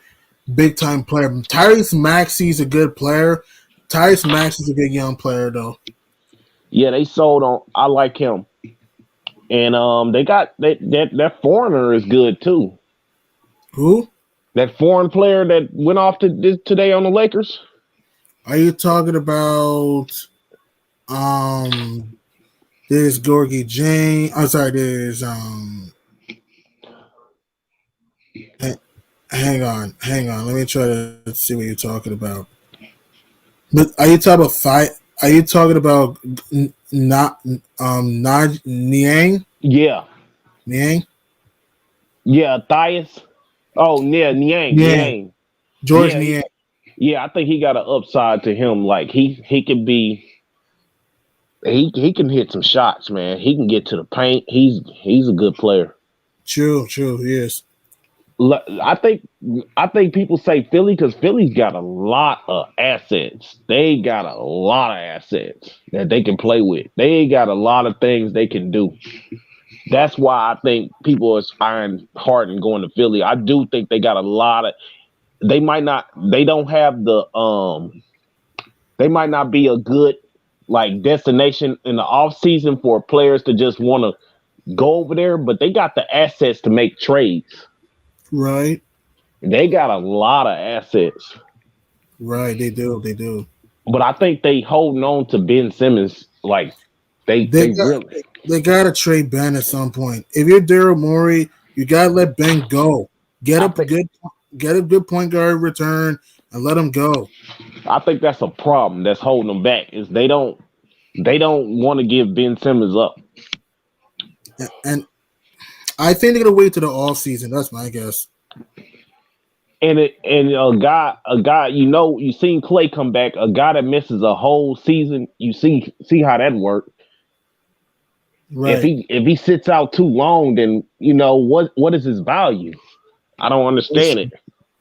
big time player. Tyrese Maxey's a good player. Tyrese Maxey's a good young player, though. yeah, they sold on. I like him, and they got that foreigner is good too. Who? That foreign player that went off today on the Lakers. Are you talking about there's Gorgie Jane? I'm sorry, there's hang on. Let me try to see what you're talking about. But are you talking about fight? Are you talking about not Niang? Yeah, Niang? yeah, Thias. Oh, yeah, Niang, Niang. Niang. George Yeah, Niang. yeah. I think he got an upside to him. Like he can be. He can hit some shots, man. He can get to the paint. He's a good player. True, yes. I think people say Philly because Philly's got a lot of assets. They got a lot of assets that they can play with. They got a lot of things they can do. That's why I think people are aspiring hard and going to Philly. I do think they got a lot of. They might not. They don't have the. They might not be a good like destination in the off season for players to just want to go over there, but they got the assets to make trades. Right. They got a lot of assets. Right, they do. But I think they holding on to Ben Simmons like they really. They gotta trade Ben at some point. If you're Daryl Morey, you gotta let Ben go. Get a good point guard return and let him go. I think that's a problem that's holding them back. Is they don't want to give Ben Simmons up. And I think they're gonna wait to the off season. That's my guess. And a guy, you seen Clay come back. A guy that misses a whole season, you see how that worked. Right. If he sits out too long, then what is his value? I don't understand it.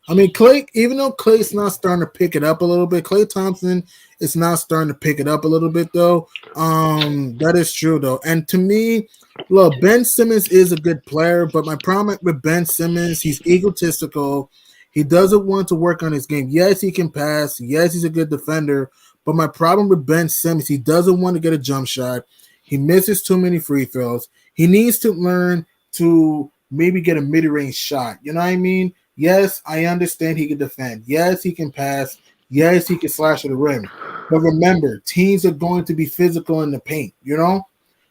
I mean, Clay, even though Clay's not starting to pick it up a little bit, Klay Thompson is not starting to pick it up a little bit, though. That is true, though. And to me, look, Ben Simmons is a good player, but my problem with Ben Simmons, he's egotistical. He doesn't want to work on his game. Yes, he can pass. Yes, he's a good defender. But my problem with Ben Simmons, he doesn't want to get a jump shot. He misses too many free throws. He needs to learn to maybe get a mid-range shot. You know what I mean? Yes, I understand he can defend. Yes, he can pass. Yes, he can slash at the rim. But remember, teams are going to be physical in the paint,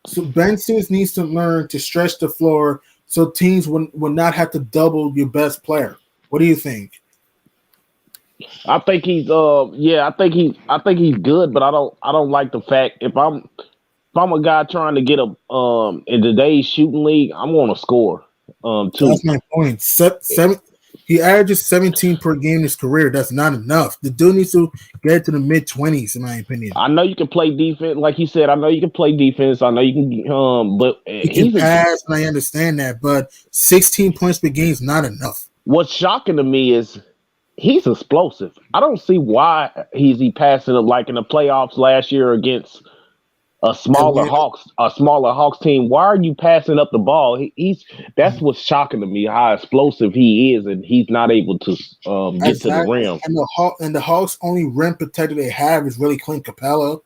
So Ben Simmons needs to learn to stretch the floor so teams will not have to double your best player. What do you think? I think he's I think he's good, but I don't like the fact if I'm a guy trying to get a in today's shooting league, I'm going to score. Too. That's my point. He averages 17 per game in his career. That's not enough. The dude needs to get to the mid-20s, in my opinion. I know you can play defense, like he said. I know you can play defense. I know you can, but he can pass, and I understand that. But 16 points per game is not enough. What's shocking to me is he's explosive. I don't see why he passing up like in the playoffs last year against a smaller Hawks team. Why are you passing up the ball? That's what's shocking to me, how explosive he is, and he's not able to get to the rim. And the Hawks' only rim protector they have is really Clint Capella.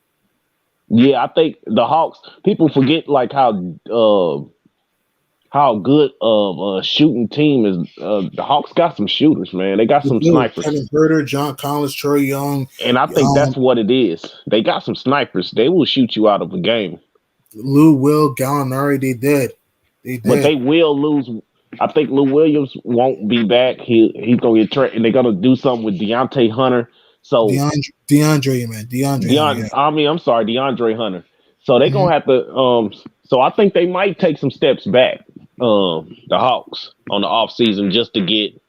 Yeah, I think the Hawks. People forget like how good of a shooting team is. The Hawks got some shooters, man. They got some snipers. Kevin Huerter, John Collins, Trae Young. And I think that's what it is. They got some snipers. They will shoot you out of a game. Lou Will, Gallinari, they did. But they will lose. I think Lou Williams won't be back. He's going to get traded, and they're going to do something with Deontay Hunter. So DeAndre Hunter. So they're going to have to so I think they might take some steps back. The Hawks on the off season just to get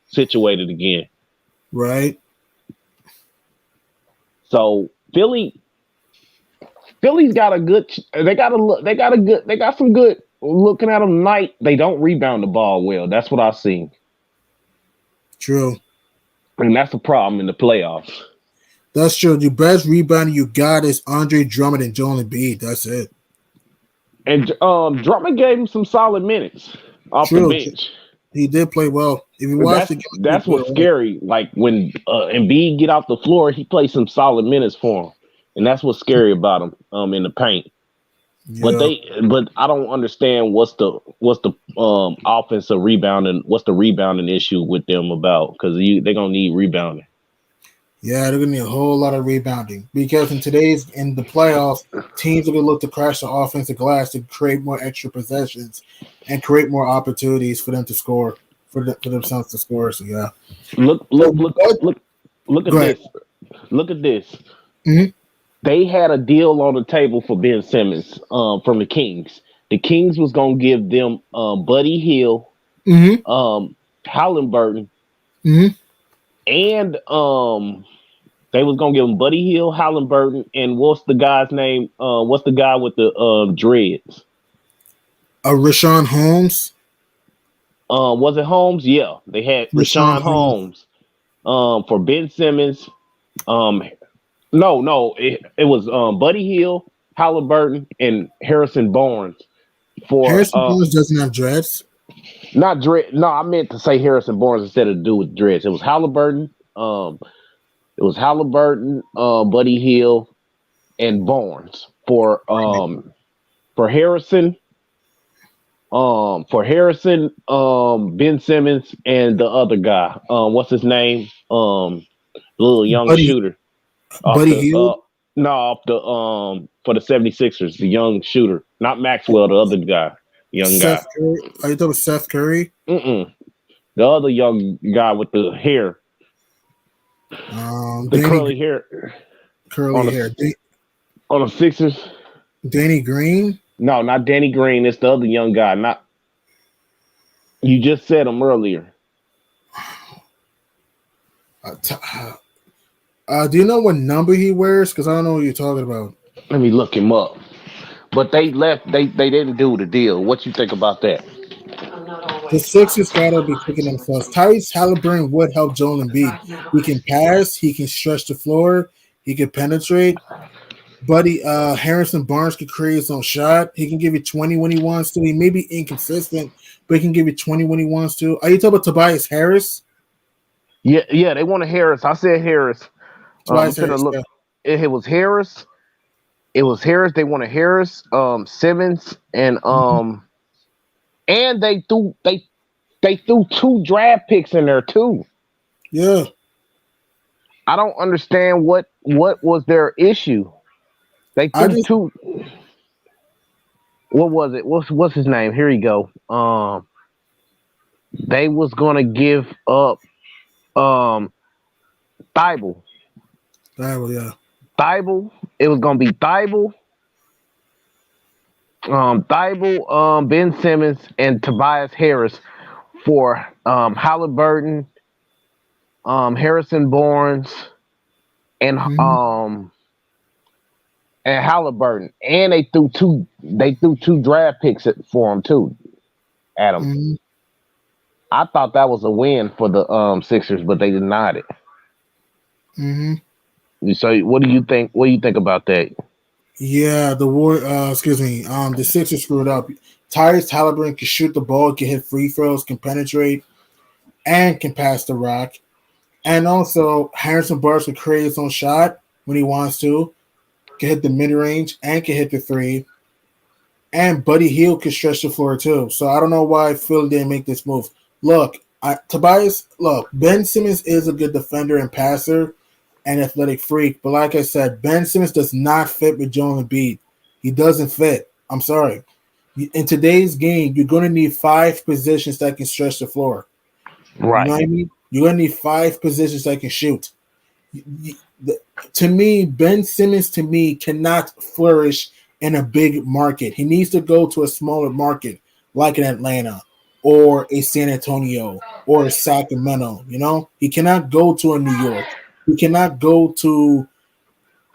situated again. Right. So Philly's got a good. They got some good. Looking at them tonight, they don't rebound the ball well. That's what I've seen. True. And that's a problem in the playoffs. That's true. The best rebounder you got is Andre Drummond and Joel Embiid. That's it. And Drummond gave him some solid minutes off the bench. He did play well. If you watch that's what's scary. Like when Embiid get off the floor, he plays some solid minutes for him, and that's what's scary about him in the paint. Yeah. But I don't understand what's the offensive rebounding, what's the rebounding issue with them about, because they're gonna need rebounding. Yeah, they're gonna need a whole lot of rebounding because in the playoffs, teams are gonna look to crash the offensive glass to create more extra possessions and create more opportunities for them to score for themselves to score. So yeah. Look, So look, look, what? look, look Go at ahead. this. Look at this. Hmm. They had a deal on the table for Ben Simmons from the Kings. The Kings was gonna give them Buddy Hill, Hmm. Halliburton, Hmm. and they was gonna give him Buddy Hill, Halliburton, and what's the guy's name? What's the guy with the dreads? Rashawn Holmes. Was it Holmes? Yeah, they had Rashawn Rashawn Holmes. Holmes for Ben Simmons. Um, no, it was Buddy Hill, Halliburton, and Harrison Barnes for Harrison Barnes doesn't have dreads. not dread. No, I meant to say Harrison Barnes instead of do with dreads. It was Halliburton. Buddy Hill, and Barnes for Harrison. Ben Simmons, and the other guy. What's his name? The little young Buddy shooter off Buddy the Hield. no off the for the 76ers, the young shooter, not Maxwell, the other guy, young guy. Seth Curry. Are you talking about Seth Curry? Mm-mm. The other young guy with the hair, the Danny curly hair on Curly hair. the on the Sixers. Danny Green. No, not Danny Green. It's the other young guy. Not you just said him earlier. Uh, t- do you know what number he wears? Because I don't know what you're talking about. Let me look him up. But they left. They didn't do the deal. What you think about that? The Sixers gotta be kicking themselves. Tyrese Halliburton would help Joel Embiid. He can pass. He can stretch the floor. He can penetrate. Buddy Harrison Barnes could create his own shot. He can give you 20 when he wants to. He may be inconsistent, but he can give you 20 when he wants to. Are you talking about Tobias Harris? Yeah. They wanted Harris. I said Harris. I'm Tobias finna Harris. look. Yeah. It was Harris. It was Harris. They wanted Harris, Simmons, and they threw 2 draft picks in there too. Yeah. I don't understand what was their issue. They I threw just two. What was it? What's his name? Here you go. They was gonna give up Thibault. yeah. Thibault. It was gonna be Thibault, Ben Simmons, and Tobias Harris for Halliburton, Harrison Barnes, and Mm-hmm. Halliburton, and they threw two draft picks for him too. Adam, Mm-hmm. I thought that was a win for the Sixers, but they denied it. Mm-hmm. So what do you think? What do you think about that? Yeah, the Sixers screwed up. Tyrese Halliburton can shoot the ball, can hit free throws, can penetrate, and can pass the rock. And also, Harrison Barnes can create his own shot when he wants to, can hit the mid range, and can hit the three. And Buddy Hield can stretch the floor too. So I don't know why Phil didn't make this move. Look, Ben Simmons is a good defender and passer and athletic freak. But like I said, Ben Simmons does not fit with Joel Embiid. He doesn't fit. I'm sorry. In today's game, you're going to need 5 positions that can stretch the floor. You know what I Right. mean? You're going to need 5 positions that can shoot. To me, Ben Simmons, cannot flourish in a big market. He needs to go to a smaller market like an Atlanta or a San Antonio or a Sacramento. You know, he cannot go to a New York. He cannot go to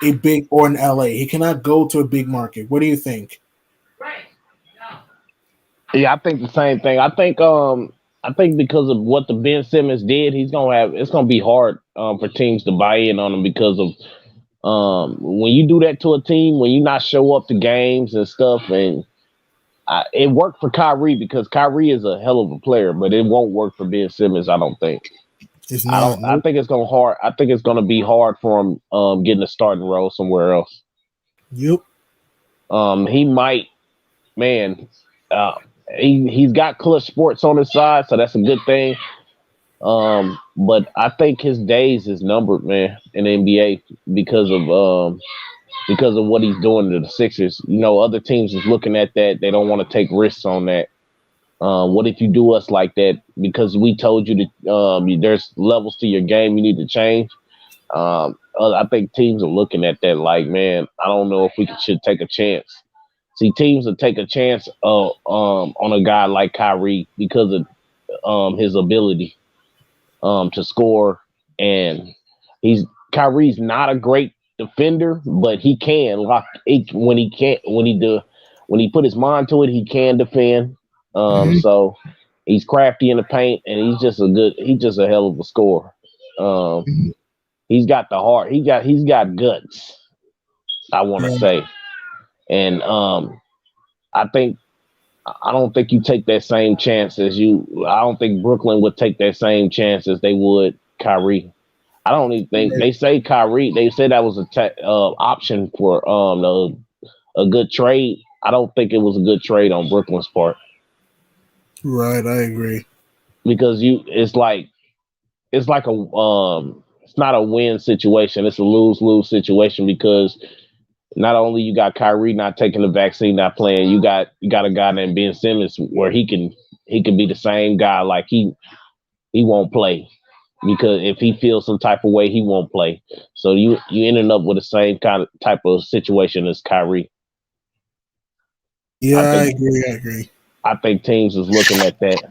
a big or an LA. He cannot go to a big market. What do you think? Yeah, I think the same thing. I think because of what the Ben Simmons did, it's gonna be hard for teams to buy in on him because of when you do that to a team, when you not show up to games and stuff, and it worked for Kyrie because Kyrie is a hell of a player, but it won't work for Ben Simmons. I don't think. It's I not. don't. I think it's gonna hard. I think it's gonna be hard for him getting a starting role somewhere else. Yep. He might, man. Uh, he's got clutch sports on his side, so that's a good thing. But I think his days is numbered, man, in the NBA because of what he's doing to the Sixers. You know, other teams is looking at that. They don't want to take risks on that. What if you do us like that? Because we told you that there's levels to your game you need to change. I think teams are looking at that like, man, I don't know if we should take a chance. See, teams will take a chance on a guy like Kyrie because of his ability to score, and he's Kyrie's not a great defender, but he can lock it when he can't when he put his mind to it, he can defend. Mhm. So he's crafty in the paint, and he's just a hell of a scorer. Um, Mhm. he's got the heart. He's got guts. I want to Yeah, say, and I think I don't think you take that same chance as you. I don't think Brooklyn would take that same chance as they would Kyrie. I don't even think right, they say Kyrie. They said that was a option for a good trade. I don't think it was a good trade on Brooklyn's part right. I agree. because it's like a it's not a win situation. It's a lose situation because not only you got Kyrie not taking the vaccine, not playing, you got a guy named Ben Simmons where he can be the same guy like he won't play because if he feels some type of way, he won't play. So you ended up with the same kind of type of situation as Kyrie. Yeah, I I think agree. I agree. I think teams is looking at that.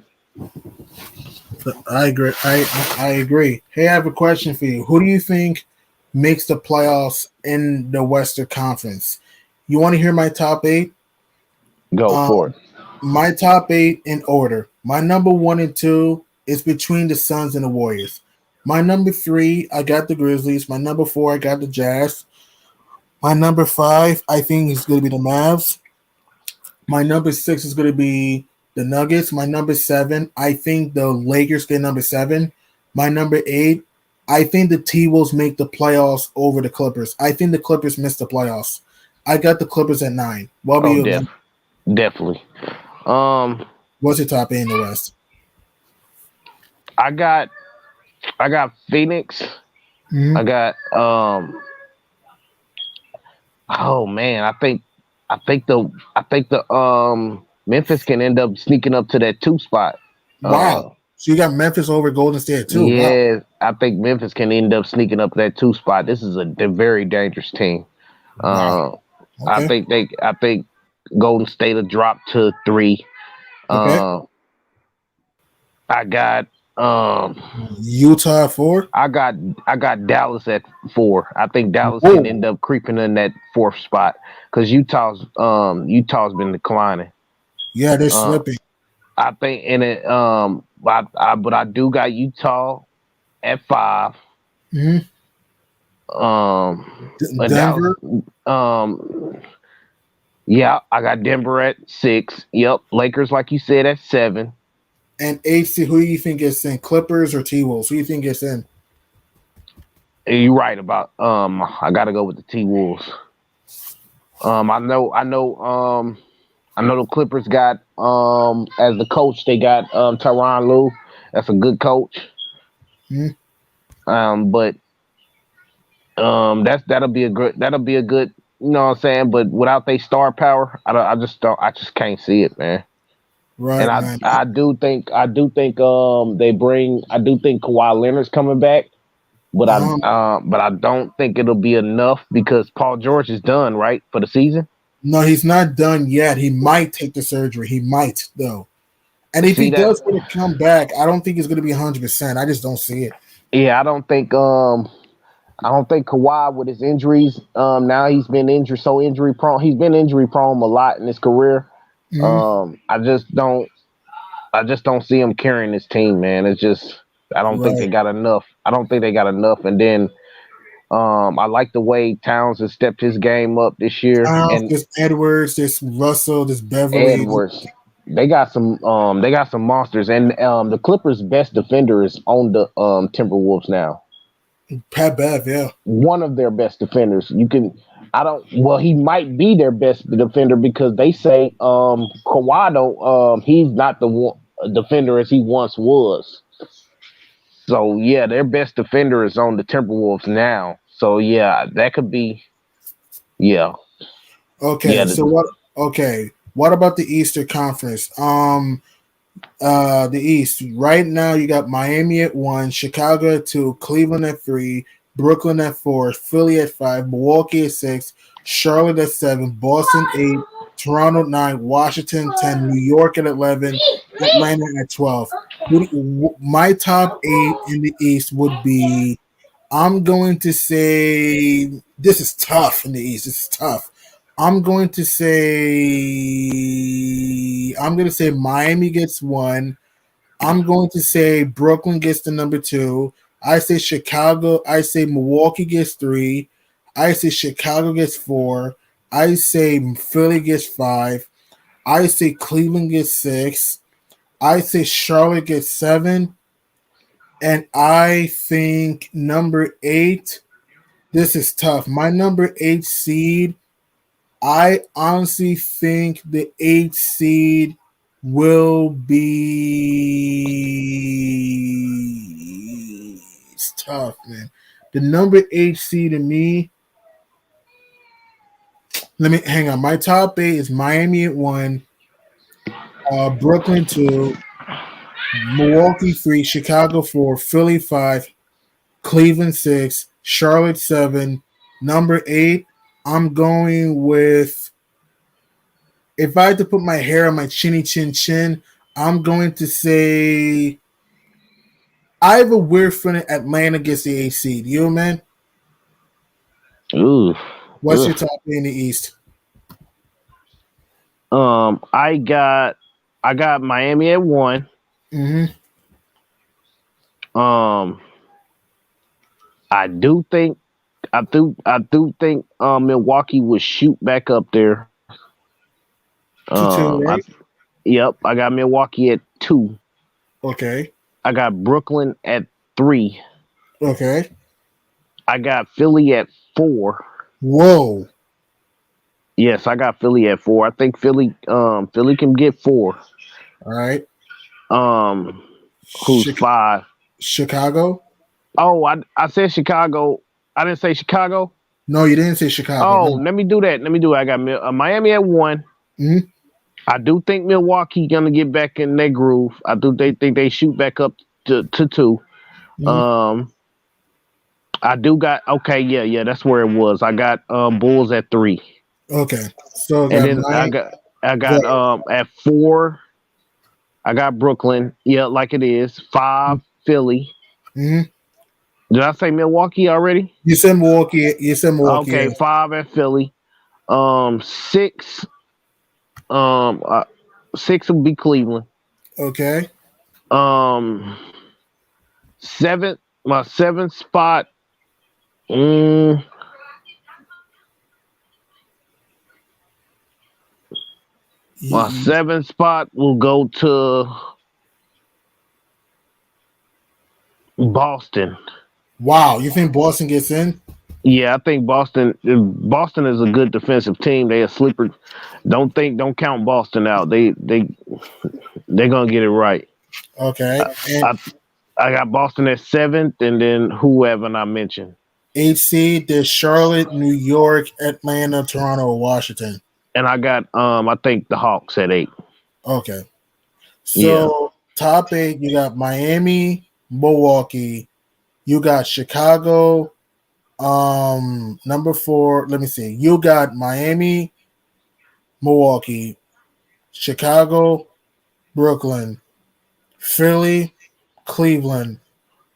I agree. I agree. Hey, I have a question for you. Who do you think makes the playoffs in the Western Conference? You want to hear my top eight? Go for Um, it. my top eight in order. My number one and two is between the Suns and the Warriors. My number three, I got the Grizzlies. My number four, I got the Jazz. My number five, I think is going to be the Mavs. My number six is going to be the Nuggets. My number seven, I think the Lakers get number seven. My number eight, I think the T Wolves make the playoffs over the Clippers. I think the Clippers miss the playoffs. I got the Clippers at nine. What about Oh, you, man? definitely. Um, What's your top eight in the West? I got I got Phoenix. I Mhm. got oh man, I think the Memphis can end up sneaking up to that two spot. Wow. Uh So you got Memphis over Golden State too. Wow. yeah, I think Memphis can end up sneaking up to that two spot. This is a very dangerous team. Wow. Uh Okay. I think Golden State will drop to three. Okay. Uh I got um Utah at four. I got I got Dallas at four. I think Dallas can Whoa. end up creeping in that fourth spot because Utah's been declining. Yeah, they're Uh, slipping. I think in it but I do got Utah at five. hmm And Dallas Denver. um yeah, I got Denver at six. Yep, Lakers like you said at seven. And AC, who do you think is in? Clippers or T Wolves? Who do you think is in? You're right about I got to go with the T Wolves. I know the Clippers got as the coach they got Tyronn Lue. That's a good coach. Hmm? But that'll be a good you know what I'm saying. But without they star power, I just can't see it, man. And Right, man. I do think I do think Kawhi Leonard's coming back, Um, but I don't think it'll be enough because Paul George is done right for the season. no, he's not done yet. He might take the surgery. He might though. And if he See that? does want to come back, I don't think it's going to be 100%. I just don't see it. Yeah, I don't think Kawhi with his injuries. Now he's been injury prone. He's been injury prone a lot in his career. Mhm. I just don't see him carrying this team, man. It's just I don't think they Right. got enough. I don't think they got enough. And then I like the way Towns has stepped his game up this year. And There's Edwards, there's Russell, there's Beverly. Edwards, they got some monsters. And the Clippers' best defender is on the Timberwolves now. Pat Bev, yeah. One of their best defenders. You can I don't. Well, he might be their best defender because they say Kawhi don't. He's not the defender as he once was. So yeah, their best defender is on the Timberwolves now. So yeah, that could be. Yeah, Okay, yeah. so what? Okay, what about the Eastern Conference? The East right now you got Miami at 1, Chicago at 2, Cleveland at 3, Brooklyn at 4, Philly at 5, Milwaukee at 6, Charlotte at 7, Boston 8, Toronto at 9, Washington 10, New York at 11, Atlanta at 12. My top 8 in the East would be. I'm going to say this is tough in the East. This is tough. I'm going to say Miami gets 1. I'm going to say Brooklyn gets the number 2. I say Chicago. I say Milwaukee gets 3. I say Chicago gets 4. I say Philly gets 5. I say Cleveland gets 6. I say Charlotte gets 7. And I think number 8. This is tough. My number 8 seed. I honestly think the 8th seed will be. It's tough, man. The number 8 seed to me. Let me hang on. My top 8 is Miami at 1, Brooklyn 2, Milwaukee 3, Chicago 4, Philly 5, Cleveland 6, Charlotte 7. Number 8, I'm going with. If I had to put my hair on my chinny chin chin, I'm going to say I have a weird feeling Atlanta gets the 8th seed. You, man? Ooh. What's your top 8 in the East? I got Miami at 1. Mm-hmm. I do think Milwaukee would shoot back up there. 2-2, right? Yep, I got Milwaukee at 2. Okay. I got Brooklyn at 3. Okay. I got Philly at 4. Whoa. Yes, I got Philly at 4. I think Philly can get 4. All right. Who's 5? Chicago? Oh, I said Chicago. I didn't say Chicago. No, you didn't say Chicago. Oh, no. let me do that. I got Miami at 1. Mm-hmm. I do think Milwaukee gonna get back in their groove. I do think they shoot back up to 2. Mm-hmm. I do got yeah, that's where it was. I got Bulls at 3. Okay. So And then I got at 4, I got Brooklyn. Yeah, like it is. 5, Philly. Mm-hmm. Did I say Milwaukee already? You said Milwaukee. Okay, Yeah. 5 at Philly. 6. 6 will be Cleveland. Okay. 7. My 7th spot. My 7th spot will go to Boston. Wow, you think Boston gets in? Yeah, I think Boston is a good defensive team. They a sleeper. Don't count Boston out. They're gonna get it right. Okay. I got Boston at 7th, and then whoever I mentioned. 8 seed, there's Charlotte, New York, Atlanta, Toronto, Washington. And I got I think the Hawks at 8. Okay. So top 8, you got Miami, Milwaukee, you got Chicago. Number 4, let me see. You got Miami, Milwaukee, Chicago, Brooklyn, Philly, Cleveland,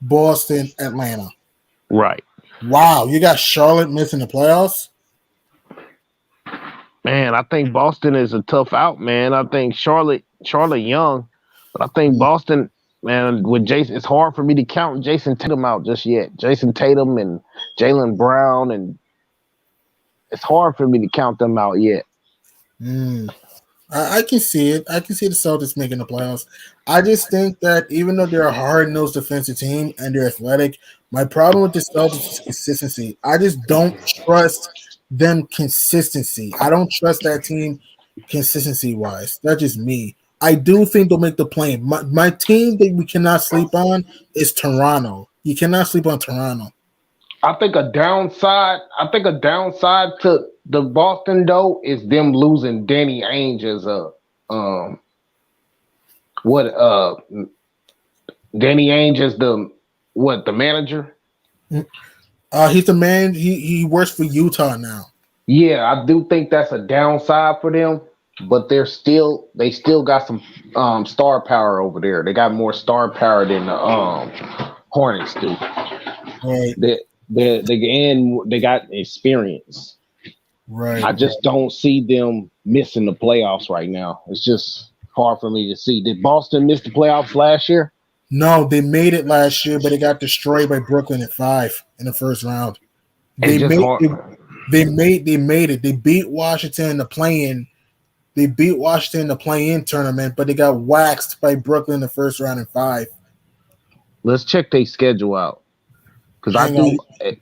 Boston, Atlanta. Right. Wow, you got Charlotte missing the playoffs? Man, I think Boston is a tough out, man. I think Charlotte young, but I think Boston, man, with Jason, it's hard for me to count Jason Tatum out just yet. Jason Tatum and Jaylen Brown, and it's hard for me to count them out yet. I can see it. I can see the Celtics making the playoffs. I just think that even though they're a hard-nosed defensive team and they're athletic, my problem with the Celtics is consistency. I just don't trust them consistency. I don't trust that team consistency wise. That's just me. I do think they'll make the play. My team that we cannot sleep on is Toronto. You cannot sleep on Toronto. I think a downside. I think a downside to the Boston though is them losing Danny Ainge as a what Danny Ainge is the manager. He's the man. He works for Utah now. Yeah, I do think that's a downside for them, but they still got some star power over there. They got more star power than the Hornets do. Right. They got experience. Right. I just don't see them missing the playoffs right now. It's just hard for me to see. Did Boston miss the playoffs last year? No, they made it last year, but they got destroyed by Brooklyn at 5 in the first round. They made it. They beat Washington in the play-in. They beat Washington in the play-in tournament, but they got waxed by Brooklyn in the first round in 5. Let's check their schedule out. Because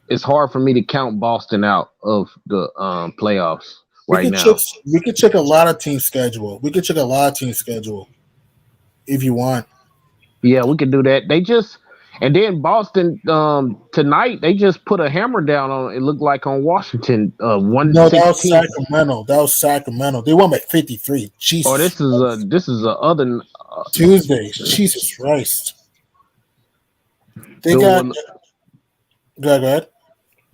it's hard for me to count Boston out of the playoffs right now. We could check a lot of team schedule. If you want. Yeah, we could do that. And then Boston tonight they just put a hammer down on it looked like on Washington 116. No, that was Sacramento. They won by 53. Jesus. Oh, this is a other Tuesday. Jesus Christ. They got go ahead.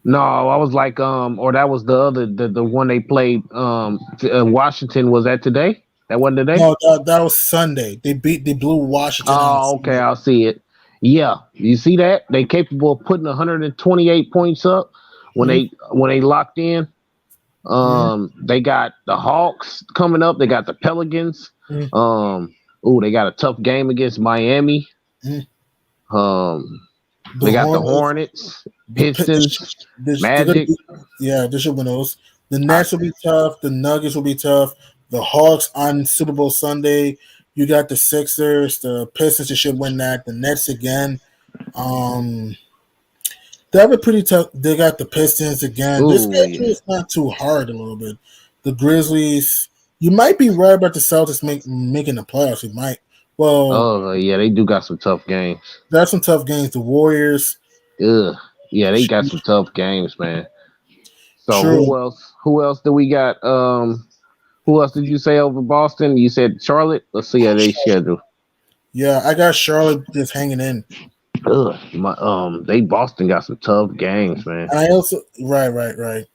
No, I was like or that was the other the one they played Washington. Was that today? That wasn't today? No, that was Sunday. They blew Washington. Oh, okay, I'll see it. Yeah, you see that? They capable of putting 128 points up when they locked in. They got the Hawks coming up. They got the Pelicans. They got a tough game against Miami. They got the Hornets, Pistons, Magic. They should win those. The Nets will be tough. The Nuggets will be tough. The Hawks on Super Bowl Sunday. You got the Sixers. The Pistons should win that. The Nets again. They have a pretty tough. They got the Pistons again. This schedule is not too hard a little bit. The Grizzlies. You might be right about the Celtics making the playoffs. You might. Well, yeah, they do got some tough games. That's some tough games. The Warriors. Yeah, they got some tough games, man. So who else do we got? Who else did you say over Boston? You said Charlotte. Let's see how they schedule. Yeah, I got Charlotte just hanging in. Boston got some tough games, man. I also right.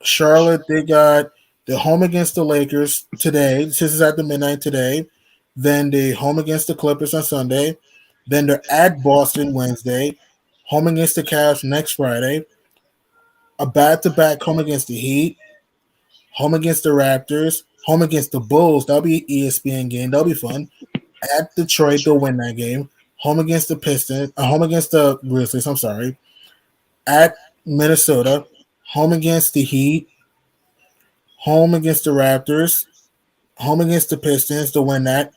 Charlotte, they got the home against the Lakers today. This is at the midnight today. Then they home against the Clippers on Sunday. Then they're at Boston Wednesday. Home against the Cavs next Friday. A back-to-back home against the Heat. Home against the Raptors. Home against the Bulls. That'll be an ESPN game. That'll be fun. At Detroit, they'll win that game. Home against the Pistons. Home against the Grizzlies. I'm sorry. At Minnesota. Home against the Heat. Home against the Raptors. Home against the Pistons. They'll win that.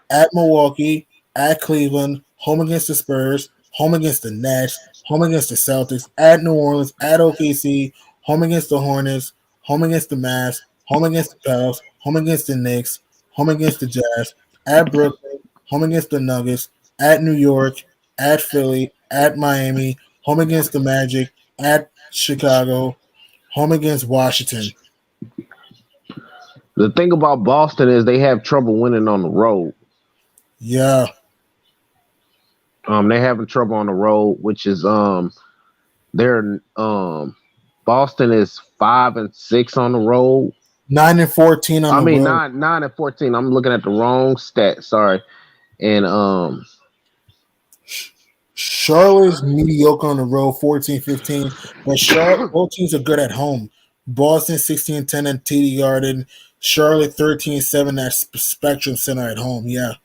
At Milwaukee. At Cleveland. Home against the Spurs. Home against the Nets. Home against the Celtics. At New Orleans. At OKC. Home against the Hornets. Home against the Mavs, home against the Pels, home against the Knicks, home against the Jazz, at Brooklyn, home against the Nuggets, at New York, at Philly, at Miami, home against the Magic, at Chicago, home against Washington. The thing about Boston is they have trouble winning on the road. Yeah. They having trouble on the road, which is they're Boston is 5-6 on the road. 9-14 on the road. 9-14. I'm looking at the wrong stat. Sorry. And Charlotte's mediocre on the road, 14-15. But Charlotte, both teams are good at home. Boston 16-10 at TD Garden. Charlotte 13-7 at Spectrum Center at home. Yeah.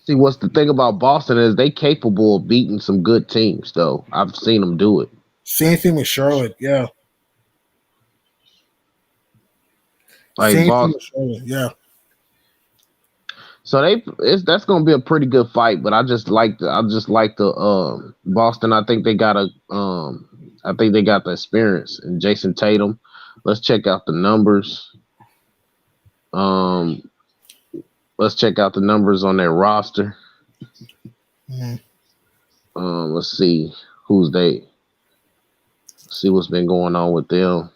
See, what's the thing about Boston is they capable of beating some good teams, though. I've seen them do it. Same thing with Charlotte. Yeah. Like Boston, yeah. So that's gonna be a pretty good fight, but I just like the Boston. I think they got the experience and Jason Tatum. Let's check out the numbers. Um, let's check out the numbers on their roster. Mhm. Let's see who's they. See what's been going on with them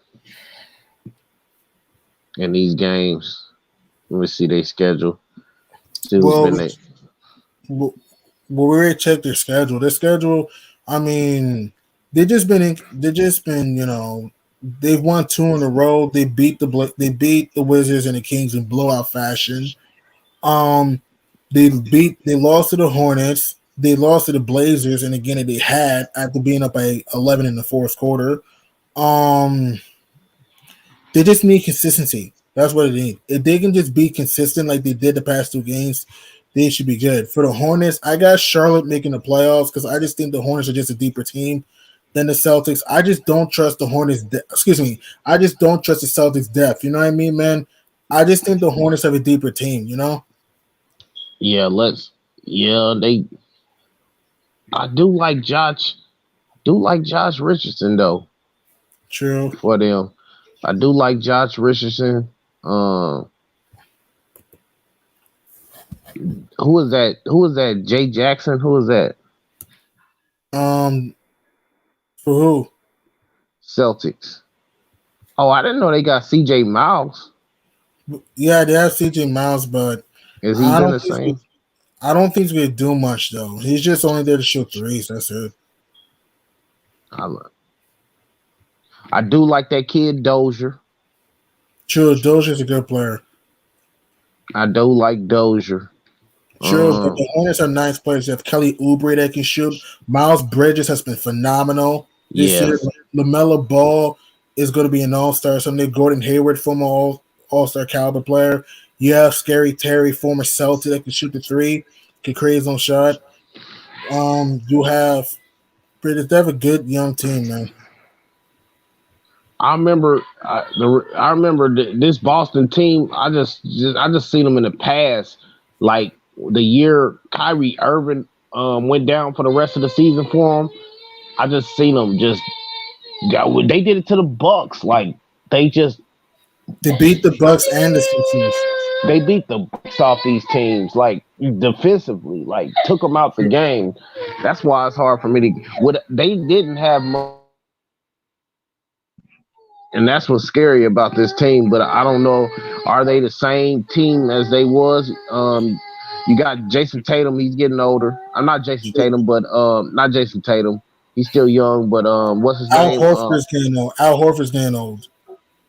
in these games. Let me see their schedule. See who's Well, been there. well, we already checked their schedule. Their schedule, I mean, they just been, they've won two in a row. They beat the Wizards and the Kings in blowout fashion. Um, they lost to the Hornets. They lost to the Blazers, and again they had after being up by 11 in the fourth quarter. Um, they just need consistency. That's what it needs. If they can just be consistent like they did the past two games, they should be good. For the Hornets, I got Charlotte making the playoffs because I just think the Hornets are just a deeper team than the Celtics. I just don't trust the Hornets. Excuse me. I just don't trust the Celtics' depth. You know what I mean, man? I just think the Hornets have a deeper team. You know? Yeah, let's. Yeah, they. I do like Josh. Do like Josh Richardson though True. for them. I do like Josh Richardson. Who is that? Who is that? Jay Jackson. Who is that? Um, for who? Celtics. Oh, I didn't know they got C.J. Miles. Yeah, they have CJ Miles, but Has he I been don't the think same? I don't think he's gonna do much though. He's just only there to shoot threes. That's it. I, I do like that kid Dozier. True, Dozier's a good player. I do like Dozier. True, but Um, the Hornets are nice players. You have Kelly Oubre that can shoot. Miles Bridges has been phenomenal this year. yes. LaMelo Ball is going to be an all-star. Someday Gordon Hayward, former all-star caliber player. You have Scary Terry, former Celtic that can shoot the three, can create his own shot. You have They have a good young team, man. I remember I remember this Boston team. I just seen them in the past, like the year Kyrie Irving went down for the rest of the season for them. I just seen them just they did it to the Bucks. Like they just They beat the Bucks and the Sixers. they beat the Bucks off these teams like defensively, like took them out the game. That's why it's hard for me to. What they didn't have much. And that's what's scary about this team. But I don't know, are they the same team as they was? You got Jason Tatum. He's getting older. I'm not Jason Tatum, but not Jason Tatum. He's still young, but what's his Al name? Horford's getting old. Al Horford's getting old.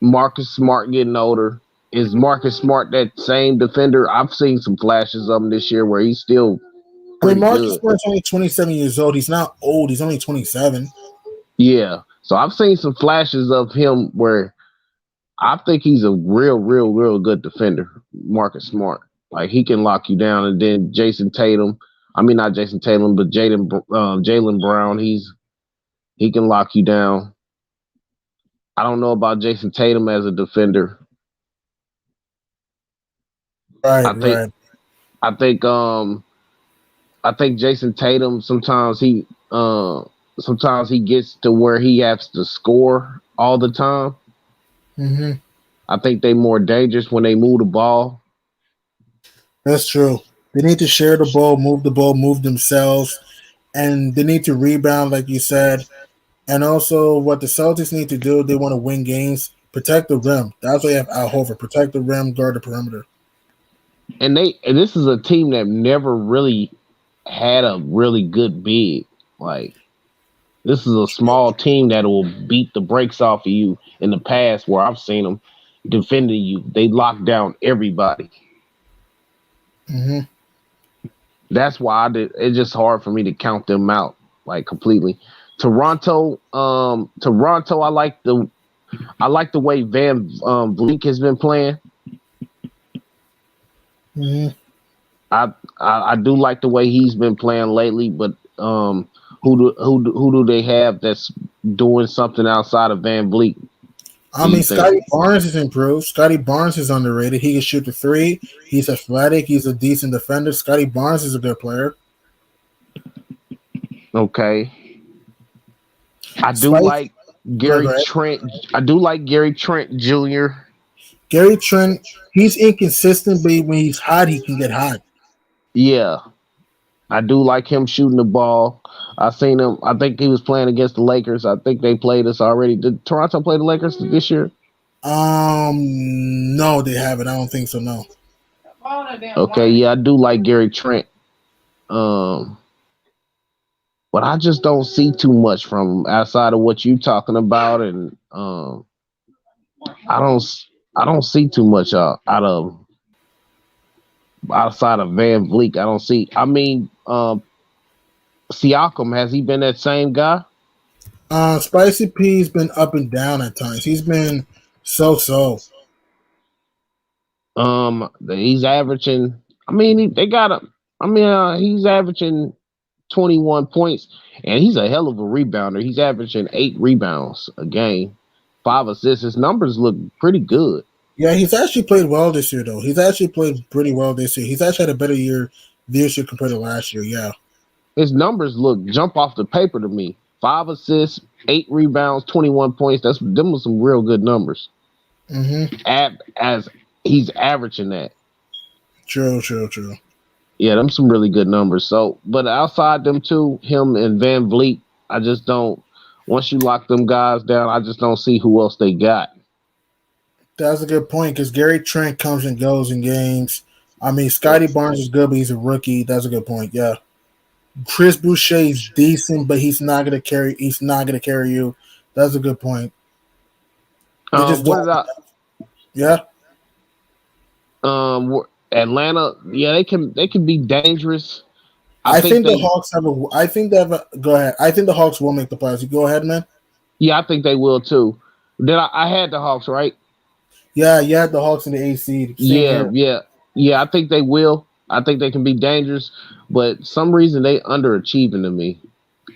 Marcus Smart getting older. Is Marcus Smart that same defender? I've seen some flashes of him this year where he's still But pretty Marcus good. Smart's only 27 years old. He's not old. He's only 27. Yeah. So I've seen some flashes of him where I think he's a real good defender, Marcus Smart. Like he can lock you down, and then Jason Tatum. I mean, not Jason Tatum, but Jalen Brown. He can lock you down. I don't know about Jason Tatum as a defender. Right, I think right. I think I think Jason Tatum sometimes he gets to where he has to score all the time. hmm I think they more dangerous when they move the ball. That's true. They need to share the ball, move themselves, and they need to rebound, like you said. And also, what the Celtics need to do, they want to win games, protect the rim. That's why you have Al Horford. Protect the rim, guard the perimeter. And this is a team that never really had a really good big. Like this is a small team that will beat the brakes off of you in the past where I've seen them defending you. They lock down everybody. hmm That's why it's just hard for me to count them out like completely. Toronto, I like the way Van Vliet has been playing. hmm I do like the way he's been playing lately, but who do they have that's doing something outside of Van Vliet? I Do you mean, think? Scotty Barnes is improved. Scotty Barnes is underrated. He can shoot the three. He's athletic. He's a decent defender. Scotty Barnes is a good player. Okay, I do Spice, like Go Gary ahead. Trent. I do like Gary Trent Jr. Gary Trent, he's inconsistent, but when he's hot, he can get hot. Yeah, I do like him shooting the ball. I seen him. I think he was playing against the Lakers. I think they played us already. Did Toronto play the Lakers this year? No, they haven't. I don't think so. No. Okay, yeah, I do like Gary Trent. Um, but I just don't see too much from him outside of what you talking about, and I don't, I don't see too much out of outside of Van Vliet. I don't see. I mean, Siakam, has he been that same guy? Spicy P's been up and down at times. He's been so. He's averaging. I mean, they got him. I mean, he's averaging 21 points, and he's a hell of a rebounder. He's averaging 8 rebounds a game, 5 assists. His numbers look pretty good. Yeah, he's actually played well this year, though. He's actually played pretty well this year. He's actually had a better year this year compared to last year. Yeah. His numbers look jump off the paper to me. 5 assists, 8 rebounds, 21 points. Them was some real good numbers. Mm-hmm. As he's averaging that. True. Yeah, them some really good numbers. So, but outside them two, him and Van Vliet, I just don't. Once you lock them guys down, I just don't see who else they got. That's a good point because Gary Trent comes and goes in games. I mean, Scotty Barnes is good, but he's a rookie. That's a good point. Yeah. Chris Boucher is decent, but he's not gonna carry. He's not gonna carry you. That's a good point. They just What did yeah. Atlanta? Yeah, they can be dangerous. I think the Hawks have a. I think they have a. Go ahead. I think the Hawks will make the playoffs. You go ahead, man. Yeah, I think they will too. Then I had the Hawks, right? Yeah, you had the Hawks in the AC. Yeah. I think they will. I think they can be dangerous, but some reason they underachieving to me.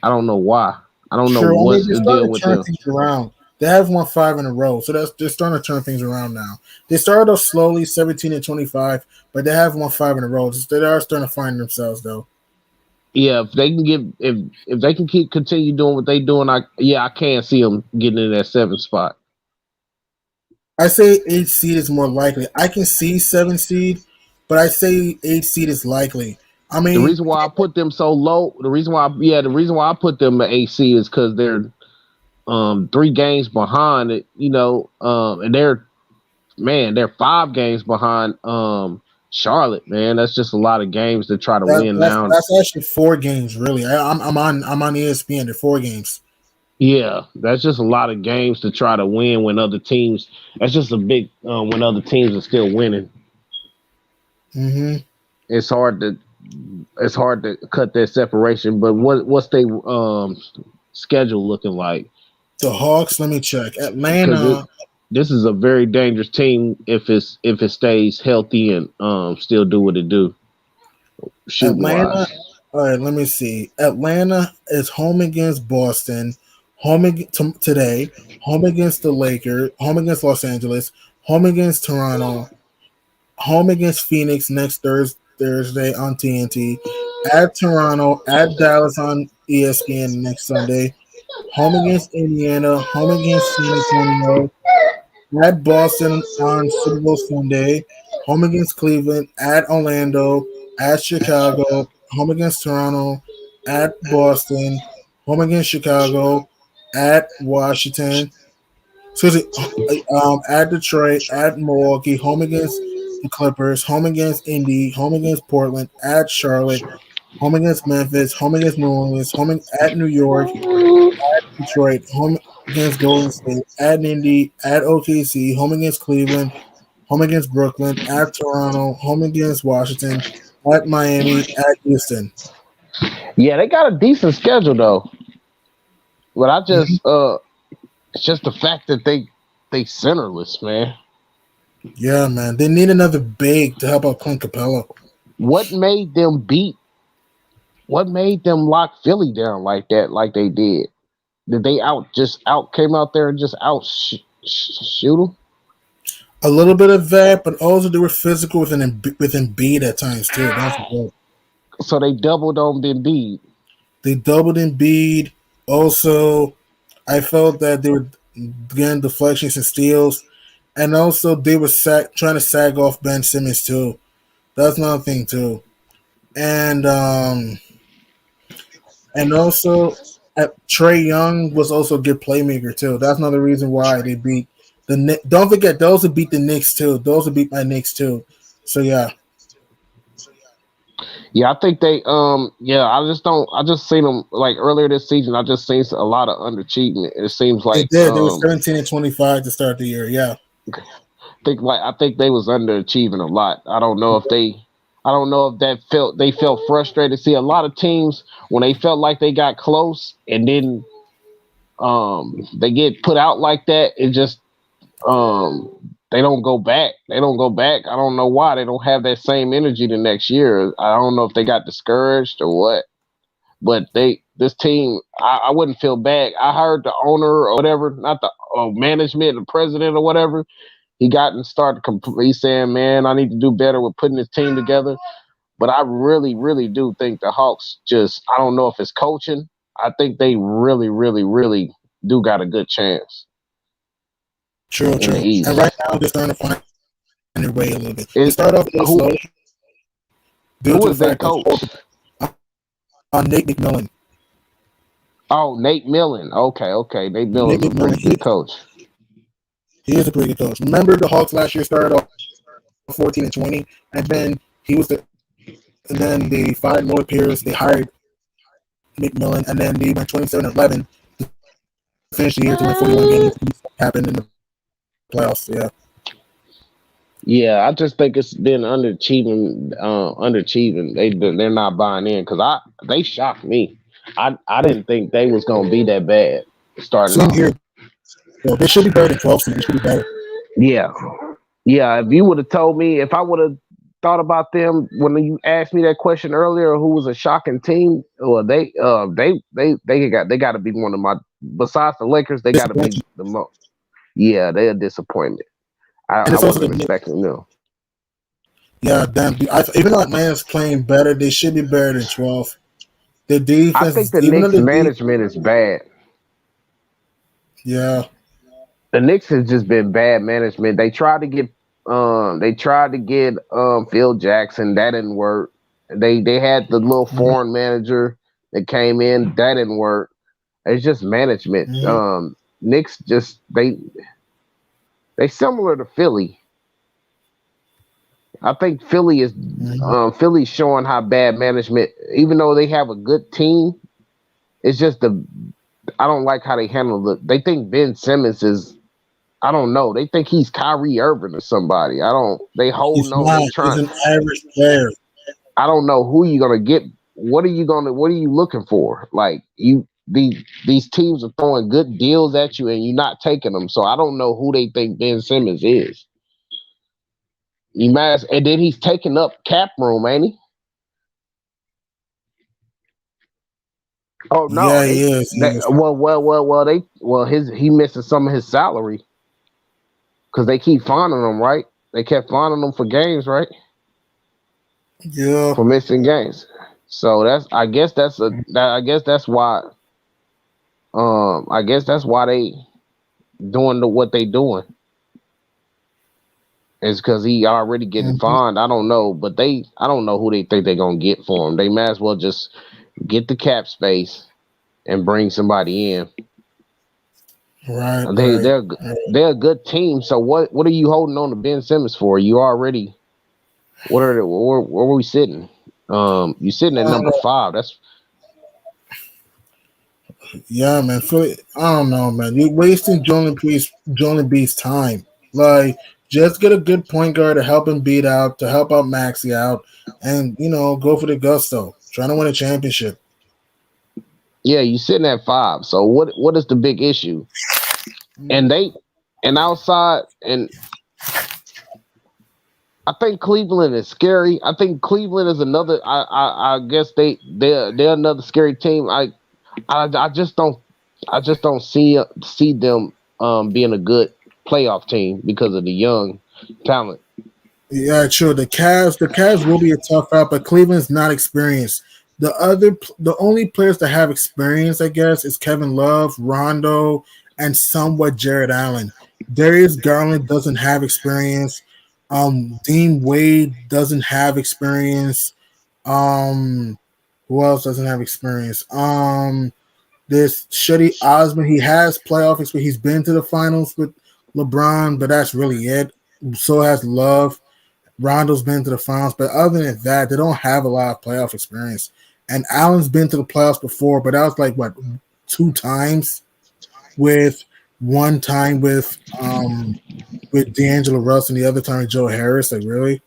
I don't know why. I don't know what's the deal with them. Things around. They have won 5 in a row, so they're starting to turn things around now. They started off slowly, 17-25, but they have won 5 in a row. They are starting to find themselves, though. Yeah, if they can if they can continue doing what they doing, I can see them getting in that 7th spot. I say 8 seed is more likely. I can see 7 seed, but I say 8 seed is likely. I mean, the reason why I put them so low, the reason why I put them at 8 seed is because they're 3 games behind it, and they're 5 games behind Charlotte, man. That's just a lot of games to try to win now. That's actually 4 games, really. I'm on ESPN. They're 4 games. Yeah, that's just a lot of games to try to win when other teams. That's just a big when other teams are still winning. Mm-hmm. It's hard to cut that separation. But what's their schedule looking like? The Hawks. Let me check. Atlanta. This is a very dangerous team if it stays healthy and still do what it do. Atlanta. All right, let me see. Atlanta is home against Boston, today, home against the Lakers, home against Los Angeles, home against Toronto, home against Phoenix next Thursday on TNT, at Toronto, at Dallas on ESPN next Sunday, home against Indiana, home against San Antonio, at Boston on Super Bowl Sunday, home against Cleveland, at Orlando, at Chicago, home against Toronto, at Boston, home against Chicago, at Washington, at Detroit, at Milwaukee, home against the Clippers, home against Indy, home against Portland, at Charlotte, home against Memphis, home against New Orleans, at New York, at Detroit, home against Golden State, at Indy, at OKC, home against Cleveland, home against Brooklyn, at Toronto, home against Washington, at Miami, at Houston. Yeah, they got a decent schedule though. But I just it's just the fact that they centerless, man. Yeah, man. They need another big to help out Clint Capella. What made them lock Philly down like that, like they did? Did they came out there and just shoot them? A little bit of that, but also they were physical with Embiid at times too. So they doubled on Embiid. They doubled Embiid. Also, I felt that they were getting deflections and steals, and also they were trying to sag off Ben Simmons too. That's another thing too, and um, and also Trey Young was also a good playmaker too. That's another reason why they beat the Knicks. Don't forget those who beat the Knicks too. Those who beat my Knicks too. So yeah, Yeah, I think they yeah, I just seen them like earlier this season. I just seen a lot of underachievement. It seems they like did. They were 17-25 to start the year. Yeah, I think they was underachieving a lot. I don't know if they felt frustrated. See, a lot of teams when they felt like they got close and then they get put out like that, it just they don't go back. They don't go back. I don't know why. They don't have that same energy the next year. I don't know if they got discouraged or what. But this team, I wouldn't feel bad. I heard the owner or whatever, not the management, the president or whatever, he got and started. He's saying, "Man, I need to do better with putting this team together." But I really, really do think the Hawks just. I don't know if it's coaching. I think they really, really, really do got a good chance true, in the true. And East. right now they're starting to find their way a little bit. They Is started off a little who slow due who to the is their fact coach? that Nate McMillan. Oh, Nate Millen. Okay, okay. Nate Nate Millen's a McMillan. pretty good coach. He is a pretty good coach. Remember the Hawks last year started off 14-20, and then and then they fired Lloyd Pierce. They hired McMillan, and then they went 27-11 to finish the year to win 41 games. Happened in the playoffs. Yeah. Yeah, I just think it's been underachieving. Underachieving. They're not buying in because they shocked me. I didn't think they was gonna be that bad starting Same off. here. Well, they should be better than 12 seed. They should be better. Yeah, yeah. If you would have told me, if I would have thought about them when you asked me that question earlier, who was a shocking team? Well, they got to be one of my. Besides the Lakers, they got to be Disappointing. the most. Yeah, they're disappointment. And I it's also the wasn't Knicks. expecting them. Yeah, damn. Even though Atlanta's playing better, they should be better than 12. The I think defense, the even though Knicks the deep, management is bad. yeah. The Knicks has just been bad management. They tried to get Phil Jackson, that didn't work. They had the little Mm-hmm, foreign manager that came in, that didn't work. It's just management. mm-hmm, Knicks just they similar to Philly. I think mm-hmm. Philly's showing how bad management, even though they have a good team, it's just I don't like how they handle it. They think Ben Simmons is I don't know. They think he's Kyrie Irving or somebody. I don't. They holding He's on. They not. He's trying. an average player. I don't know who you're gonna get. What are you gonna? What are you looking for? Like these teams are throwing good deals at you and you're not taking them. So I don't know who they think Ben Simmons is. And then he's taking up cap room, ain't he? Oh no, Yeah, he is. He they is. he missing some of his salary because they keep finding him, right? They kept finding him for games, right? Yeah. For missing games. So I guess that's why I guess that's why they doing what they doing. It's because he already getting Mm-hmm. fined. I don't know, but I don't know who they think they're gonna get for him. They might as well just get the cap space and bring somebody in. Right, They right. they're they're a good team. So what are you holding on to Ben Simmons for? You already where are we sitting? You sitting at number 5. That's Yeah, man. Philly, I don't know, man. You're wasting Joel B's time. Like, just get a good point guard to help him beat out, to help out Maxi out, and go for the gusto. Trying to win a championship. yeah, you sitting at 5. So what is the big issue? And outside and I think Cleveland is scary. I think Cleveland is another. I guess they're another scary team. I just don't see them being a good playoff team because of the young talent. Yeah, true. The Cavs will be a tough out, but Cleveland's not experienced. The only players that have experience, I guess, is Kevin Love, Rondo, and somewhat Jared Allen. Darius Garland doesn't have experience. Dean Wade doesn't have experience. Um, who else doesn't have experience? This Shetty Osman, he has playoff experience. He's been to the finals with LeBron, but that's really it. So has Love. Rondo's been to the finals, but other than that, they don't have a lot of playoff experience. And Allen's been to the playoffs before, but that was like what 2 times with one time with D'Angelo Russell and the other time with Joe Harris. Like really,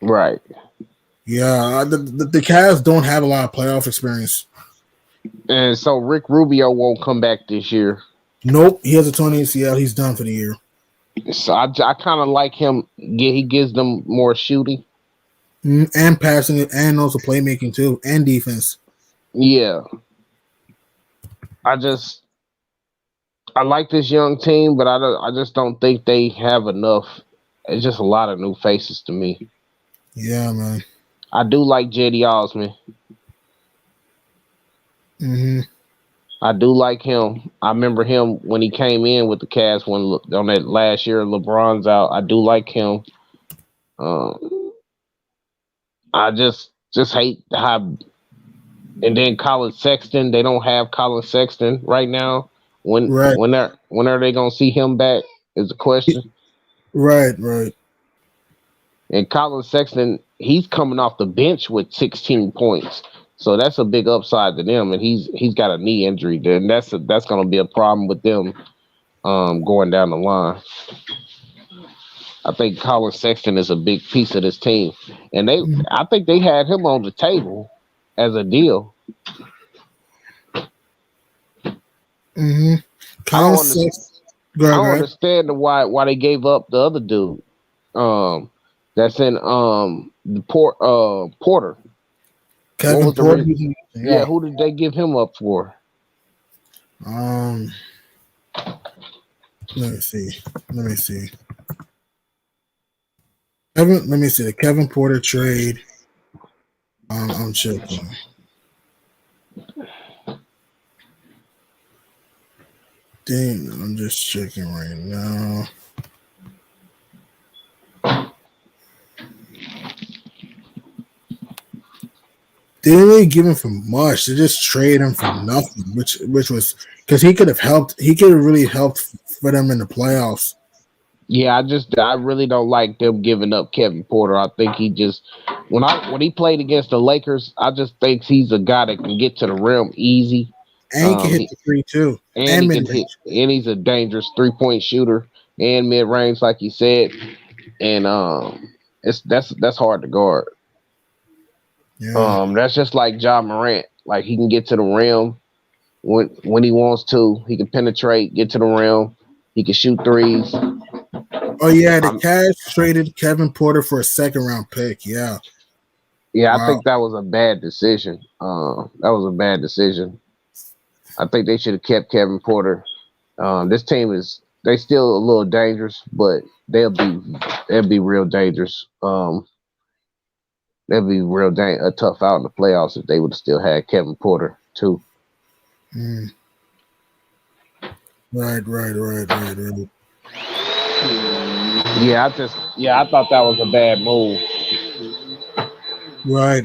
Right. yeah. The Cavs don't have a lot of playoff experience. And so Rick Rubio won't come back this year. Nope, he has a torn ACL. He's done for the year. So I kind of like him. He gives them more shooting. And passing it, and also playmaking too, and defense. Yeah. I like this young team, but I just don't think they have enough. It's just a lot of new faces to me. Yeah, man. I do like Jetty Osman. Mm-hmm. I do like him. I remember him when he came in with the Cavs on that last year. LeBron's out. I do like him. I just hate how. And then Colin Sexton, they don't have Colin Sexton right now. When are they gonna see him back? Is the question. Right. And Colin Sexton, he's coming off the bench with 16 points. So that's a big upside to them, and he's got a knee injury. Then that's going to be a problem with them going down the line. I think Colin Sexton is a big piece of this team, and I think they had him on the table as a deal. Mm-hmm. I don't understand why they gave up the other dude. That's in the Porter. Kevin Porter. Yeah, who did they give him up for? Let me see. Let me see the Kevin Porter trade. I'm checking. Dang, I'm just checking right now. They didn't really give him for much. They just trade him for nothing, which was because he could have helped. He could have really helped for them in the playoffs. Yeah, I really don't like them giving up Kevin Porter. I think he just when he played against the Lakers, I just think he's a guy that can get to the rim easy. And he can hit the three too. And he can hit, and he's a dangerous 3-point shooter and mid range, like you said. And that's hard to guard. Yeah. That's just like Ja Morant. Like he can get to the rim when he wants to. He can penetrate, get to the rim. He can shoot threes. Oh yeah, the Cavs traded Kevin Porter for a 2nd-round pick. Yeah. Yeah, wow. I think that was a bad decision. I think they should have kept Kevin Porter. This team they still a little dangerous, but they'll be real dangerous. That'd be a tough out in the playoffs if they would have still had Kevin Porter too. Mm. Right. Yeah, I thought that was a bad move. Right.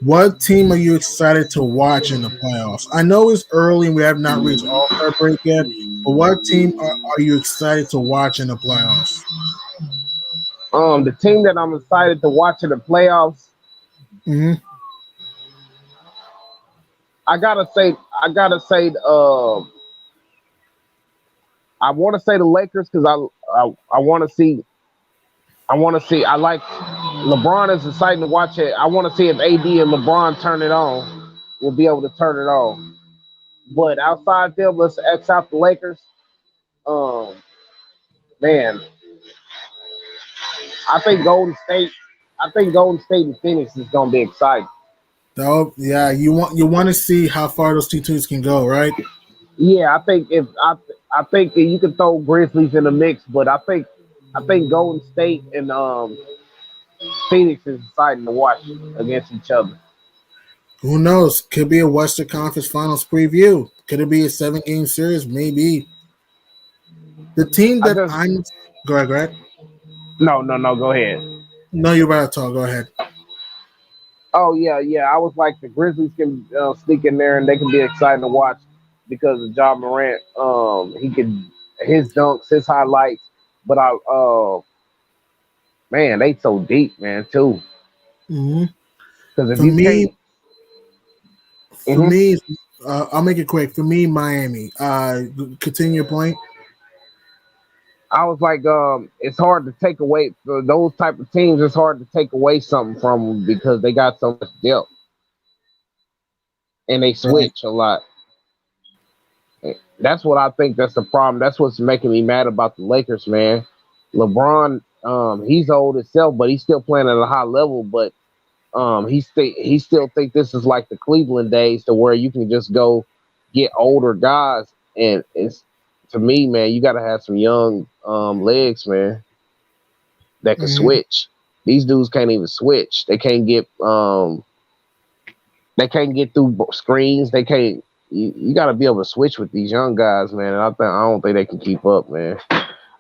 What team are you excited to watch in the playoffs? I know it's early and we have not reached All-Star break yet, but what team are you excited to watch in the playoffs? The team that I'm excited to watch in the playoffs. Mm-hmm. I gotta say, I want to say the Lakers because I want to see. I like LeBron is exciting to watch it. I want to see if AD and LeBron turn it on. We'll be able to turn it on. But outside them, let's X out the Lakers. Man, I think Golden State and Phoenix is gonna be exciting. Oh yeah, you want to see how far those two teams can go, right? Yeah, I think you can throw Grizzlies in the mix, but I think Golden State and Phoenix is exciting to watch against each other. Who knows? Could be a Western Conference Finals preview. Could it be a 7-game series? Maybe. The team I that just I'm go ahead, go ahead. no. Go ahead. No, you're about to talk. Go ahead. Oh yeah. I was like the Grizzlies can sneak in there and they can be exciting to watch because of John Morant. He can his dunks, his highlights. But man, they so deep, man, too. Hmm. Because if For you me, can't, for mhm. me, I'll make it quick. For me, Miami. Continue your point. I was like, it's hard to take away for those type of teams. It's hard to take away something from them because they got so much depth and they Right. switch a lot. That's what I think. That's the problem. That's what's making me mad about the Lakers, man. LeBron, he's old himself, but he's still playing at a high level. But he still think this is like the Cleveland days, to where you can just go get older guys, and it's to me, man, you got to have some young legs, man, that can Hmm. switch. These dudes can't even switch. They can't get through screens. They can't. You got to be able to switch with these young guys, man. And I don't think they can keep up, man.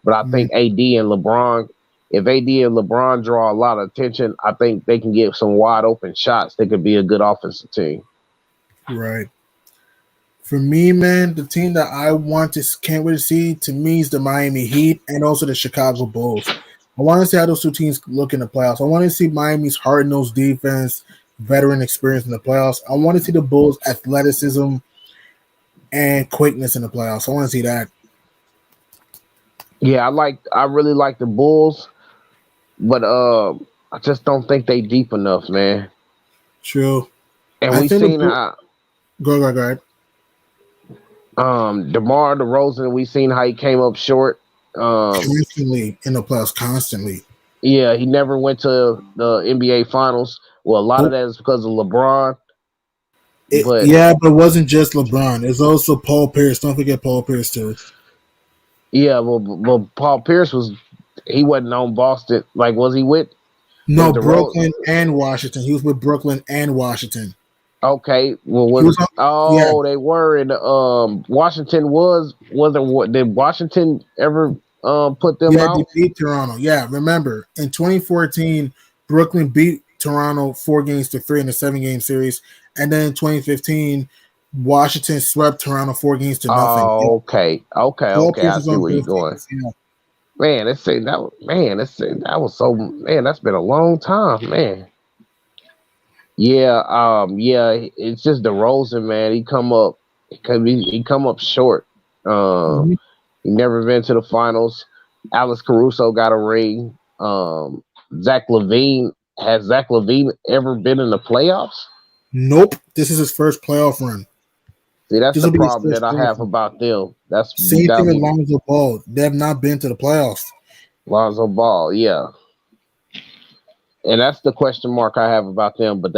But I think AD and LeBron, if AD and LeBron draw a lot of attention, I think they can get some wide open shots. They could be a good offensive team. Right. For me, man, the team that I want to can't wait to see to me is the Miami Heat and also the Chicago Bulls. I want to see how those two teams look in the playoffs. I want to see Miami's hard-nosed defense, veteran experience in the playoffs. I want to see the Bulls' athleticism and quickness in the playoffs. I want to see that. Yeah, I really like the Bulls, but I just don't think they deep enough, man. True. And I we think the seen Bulls. how Go ahead. DeMar DeRozan, we seen how he came up short. Um, Constantly in the playoffs, constantly. yeah, he never went to the NBA Finals. Well, a lot of Nope. that is because of LeBron, but Yeah, but it wasn't just LeBron. It's also Paul Pierce. Don't forget Paul Pierce too. yeah, well, Paul Pierce he wasn't on Boston. Like, was he with? Was No, DeRozan? Brooklyn and Washington. He was with Brooklyn and Washington. Okay, well, He was on. Yeah, they were in Washington wasn't what did Washington ever put them yeah, they out? beat Toronto. Yeah, remember in 2014, Brooklyn beat Toronto 4-3 in a 7-game series, and then in 2015, Washington swept Toronto 4-0. Yeah, Oh, Paul okay. Pierce I was see on where you're both going. teams. Yeah. Man, that was so man. That's been a long time, man. Yeah, it's just DeRozan, man. He come up short. Um, Mhm. he never been to the finals. Alex Caruso got a ring. Zach Levine has Zach Levine ever been in the playoffs? Nope, this is his first playoff run. See, that's This the will be his problem first that I playoff have run. about them. Same thing That'll with be Lonzo Ball. They have not been to the playoffs. Lonzo Ball, yeah. And that's the question mark I have about them. But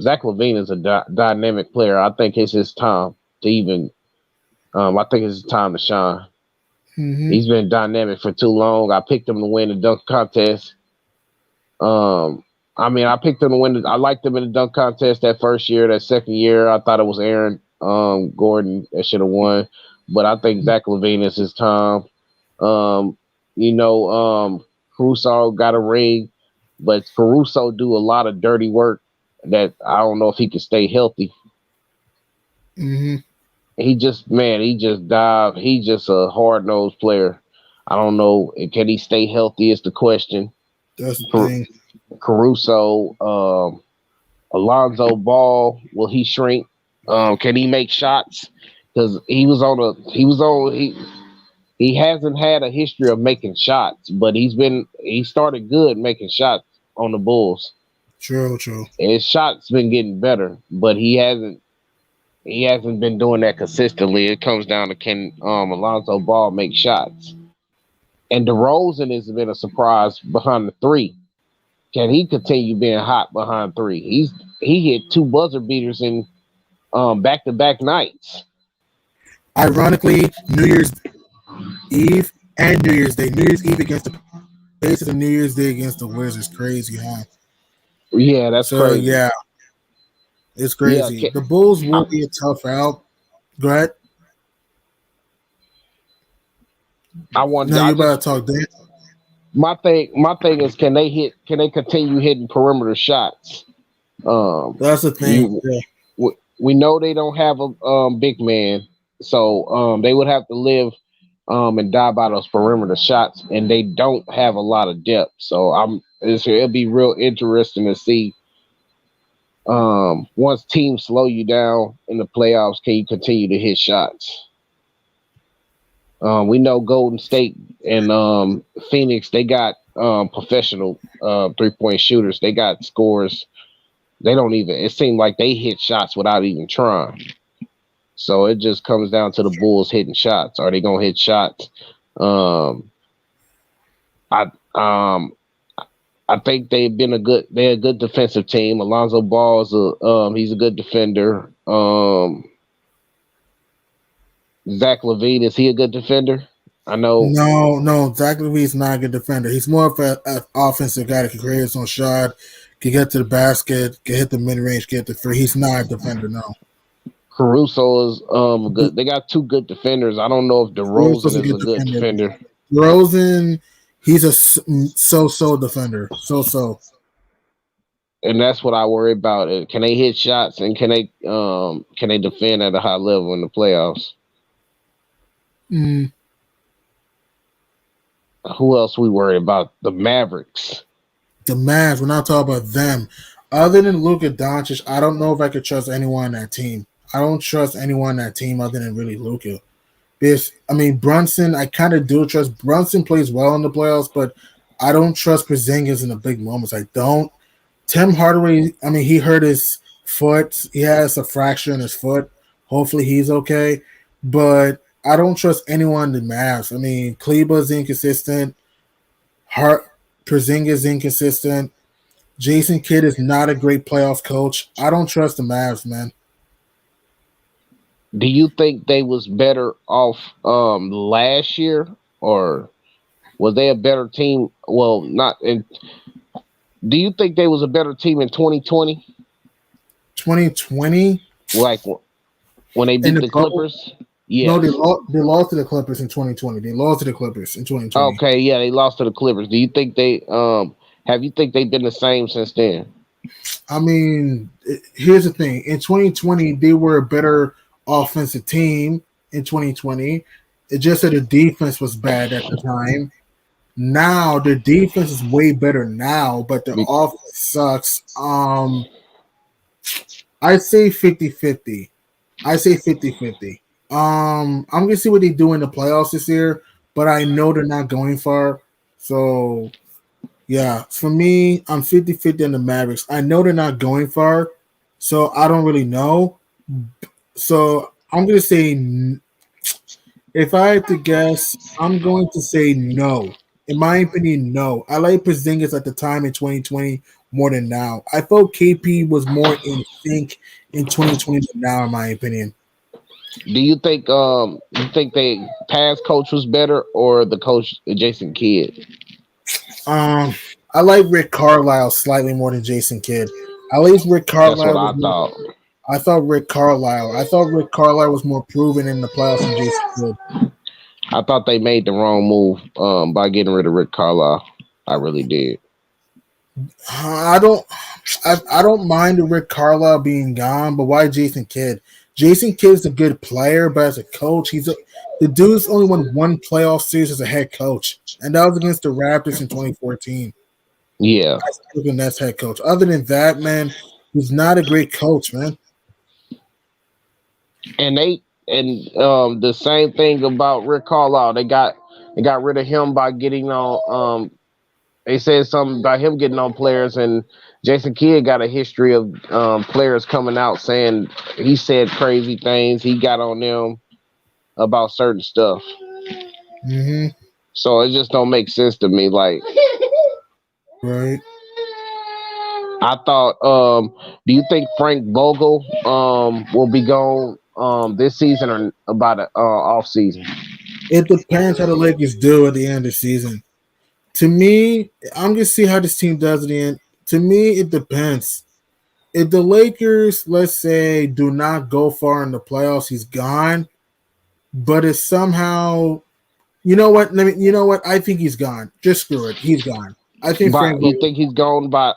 Zach Levine is a dynamic player. I think it's his time to even. I think it's his time to shine. Hmm. He's been dynamic for too long. I picked him to win the dunk contest. I picked him to win. I liked him in the dunk contest that first year. That second year, I thought it was Aaron Gordon that should have won. But I think Zach Levine is his time. Um, Caruso got a ring, but Caruso do a lot of dirty work that I don't know if he can stay healthy. Hmm. He just dive. He just a hard nosed player. I don't know. Can he stay healthy is the question. That's the Car- thing. Caruso, Alonzo Ball, will he shrink? Can he make shots? Because he hasn't had a history of making shots, but he started good making shots on the Bulls. True, true. And his shots been getting better, but he hasn't been doing that consistently. It comes down to can Alonzo Ball make shots. And DeRozan has been a surprise behind the three. Can he continue being hot behind three? He hit 2 buzzer beaters in back to back nights. Ironically, New Year's Eve and New Year's Day. New Year's Eve against the It's a New Year's Day against the Wizards. Crazy, huh? Yeah, that's So crazy. yeah, it's Yeah, crazy. The Bulls I, will be a tough out. Go ahead. I want. No, I you just better talk. Dan. my thing is, can they hit? Can they continue hitting perimeter shots? Um, That's the thing. you Yeah. we know they don't have a big man, so they would have to live and die by those perimeter shots, and they don't have a lot of depth. So it'll be real interesting to see once teams slow you down in the playoffs, can you continue to hit shots? We know Golden State and Phoenix, they got professional 3-point shooters. They got scores. They don't even. It seemed like they hit shots without even trying. So it just comes down to the Bulls hitting shots. Are they gonna hit shots? Um, I um I think they're a good defensive team. Alonzo Ball is he's a good defender. Zach LaVine, is he a good defender? I know No. Zach LaVine's not a good defender. He's more of an offensive guy that can create his own shot, can get to the basket, can hit the mid range, get the free. He's not a defender. No. Caruso is good. They got two good defenders. I don't know if Russell's DeRozan a is good a good defender. defender. Rosen, he's a so defender. So. And that's what I worry about. Can they hit shots and can they defend at a high level in the playoffs? Mm. Who else we worry about? The Mavericks. The Mavs, we're not talking about them. Other than Luka Doncic, I don't know if I could trust anyone on that team. I don't trust anyone on that team other than really Luka. Because, I mean, Brunson, I kind of do trust. Brunson plays well in the playoffs, but I don't trust Porzingis in the big moments. I don't. Tim Hardaway, I mean, he hurt his foot. He has a fracture in his foot. Hopefully he's okay. But I don't trust anyone in the Mavs. I mean, Kleber's inconsistent. Hart Porzingis inconsistent. Jason Kidd is not a great playoff coach. I don't trust the Mavs, man. Do you think they was better off last year, or was they a better team? Well, not in. Do you think they was a better team in 2020? 2020 Like when they in beat the the bubble. Clippers? No, Yes. they lost to the Clippers in 2020. They lost to the Clippers in 2020. Okay, yeah, they lost to the Clippers. Do you think they have you think they've been the same since then? I mean, here's the thing. In 2020, they were a better offensive team in 2020. It just that the defense was bad at the time. Now the defense is way better now, but the Be- offense sucks. I say 50-50. I say 50-50. I'm gonna see what they do in the playoffs this year, but I know they're not going far. So yeah, for me, I'm 50-50 on the Mavericks. I know they're not going far, so I don't really know. So I'm gonna say, if I had to guess, I'm going to say no. In my opinion, no. I like Porzingis at the time in 2020 more than now. I felt KP was more in sync in 2020 than now, in my opinion. Do you think they past coach was better or the coach Jason Kidd? Um, I like Rick Carlisle slightly more than Jason Kidd. At least Rick That's what Carlisle was I more. thought. I thought Rick Carlisle was more proven in the playoffs than Jason Kidd. I thought they made the wrong move by getting rid of Rick Carlisle. I really did. I don't, I don't mind the Rick Carlisle being gone, but why Jason Kidd? Jason Kidd's a good player, but as a coach, the dude's only won one playoff series as a head coach, and that was against the Raptors in 2014. Yeah, That's Brooklyn Nets head coach. Other than that, man, he's not a great coach, man. and the same thing about Rick Carlisle. They got rid of him by getting on. They said something about him getting on players, and Jason Kidd got a history of players coming out saying he said crazy things. He got on them about certain stuff. Mm-hmm. So it just don't make sense to me. Like Right. I thought, do you think Frank Vogel will be gone this season or about off season? It depends how the Lakers do at the end of the season. To me, I'm gonna see how this team does at the end. To me, it depends. If the Lakers, let's say, do not go far in the playoffs, he's gone. But if somehow, you know what? You know what? I think he's gone. Just screw it. He's gone. I think But Frank you Vogel. think he's gone by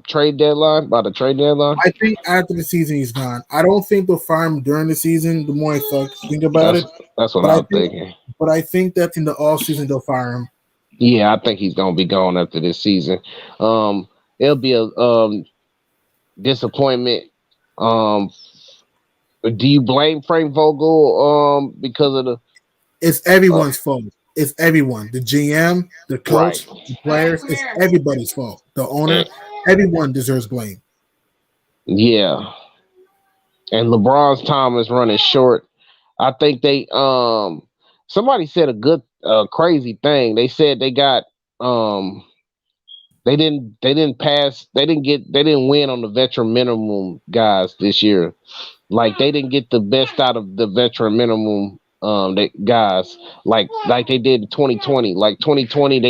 trade deadline? By the trade deadline? I think after the season he's gone. I don't think they'll fire him during the season. The more I think about That's it, that's what but I I was think, thinking. that in the off season they'll fire him. Yeah, I think he's gonna be gone after this season. It'll be a disappointment. Um, do you blame Frank Vogel because of the It's uh, everyone's fault. It's everyone. The GM, the right? coach, the players. It's everybody's fault. The Eh, owner. Everyone deserves blame. Yeah, and LeBron's time is running short. I think they somebody said a good crazy thing. They said they got um they didn't win on the veteran minimum guys this year. Like they didn't get the best out of the veteran minimum they, guys like they did in 2020. Like 2020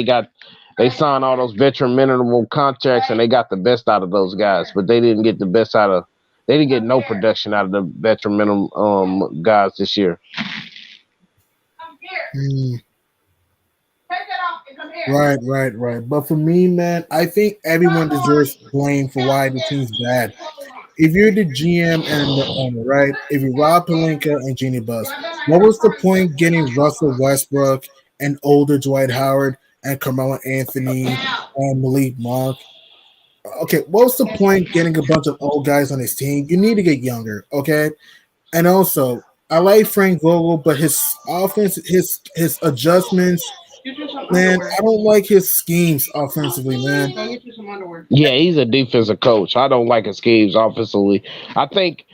they signed all those veteran minimum contracts and they got the best out of those guys, but they didn't get the best out of they didn't get no production out of the veteran minimum guys this year. Mm, right, right, right. But for me, man, I think everyone deserves blame for why the team's bad. If you're the GM and the owner, right? If you're Rob Pelinka and Jeannie Buss, what was the point getting Russell Westbrook and older Dwight Howard and Carmelo Anthony and Malik Monk? Okay, what was the point getting a bunch of old guys on his team? You need to get younger, okay? And also, I like Frank Vogel, but his offense, his adjustments, man, I don't like his schemes offensively, man. Yeah, he's a defensive coach. I don't like his schemes offensively. I think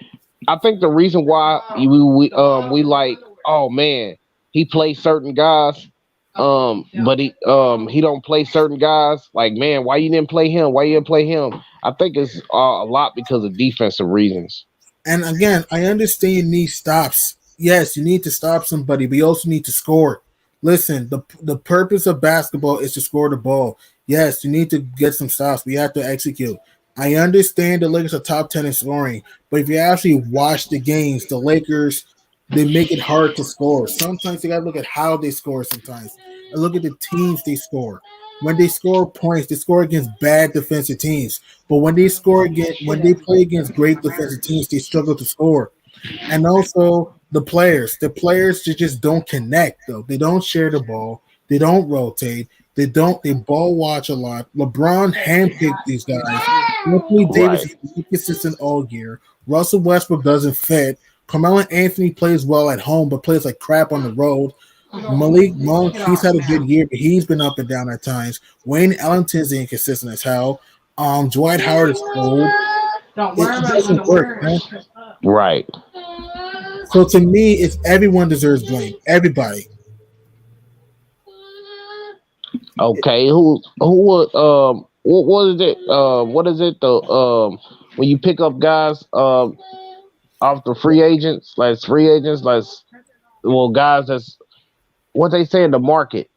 I think the reason why we like oh man he plays certain guys but he don't play certain guys like man why you didn't play him, why you didn't play him. I think it's a lot because of defensive reasons. And again, I understand you need stops. Yes, you need to stop somebody, but you also need to score. Listen, the purpose of basketball is to score the ball. Yes, you need to get some stops. We have to execute. I understand the Lakers are top 10 in scoring, but if you actually watch the games, the Lakers, they make it hard to score. Sometimes you got to look at how they score sometimes and look at the teams they score. When they score points, they score against bad defensive teams. But when they play against great defensive teams, they struggle to score. And also the players just don't connect though. They don't share the ball. They don't rotate. They ball watch a lot. LeBron handpicked these guys. Anthony Davis Right. is inconsistent all year. Russell Westbrook doesn't fit. Carmelo Anthony plays well at home, but plays like crap on the road. Malik Monk, he's had a good year, but he's been up and down at times. Wayne Ellington's inconsistent as hell. Dwight Howard is old. It doesn't work, man. Right. So to me, it's everyone deserves blame. Everybody. Okay, what is it what is it the when you pick up guys off the free agents like well guys that's what they say in the market.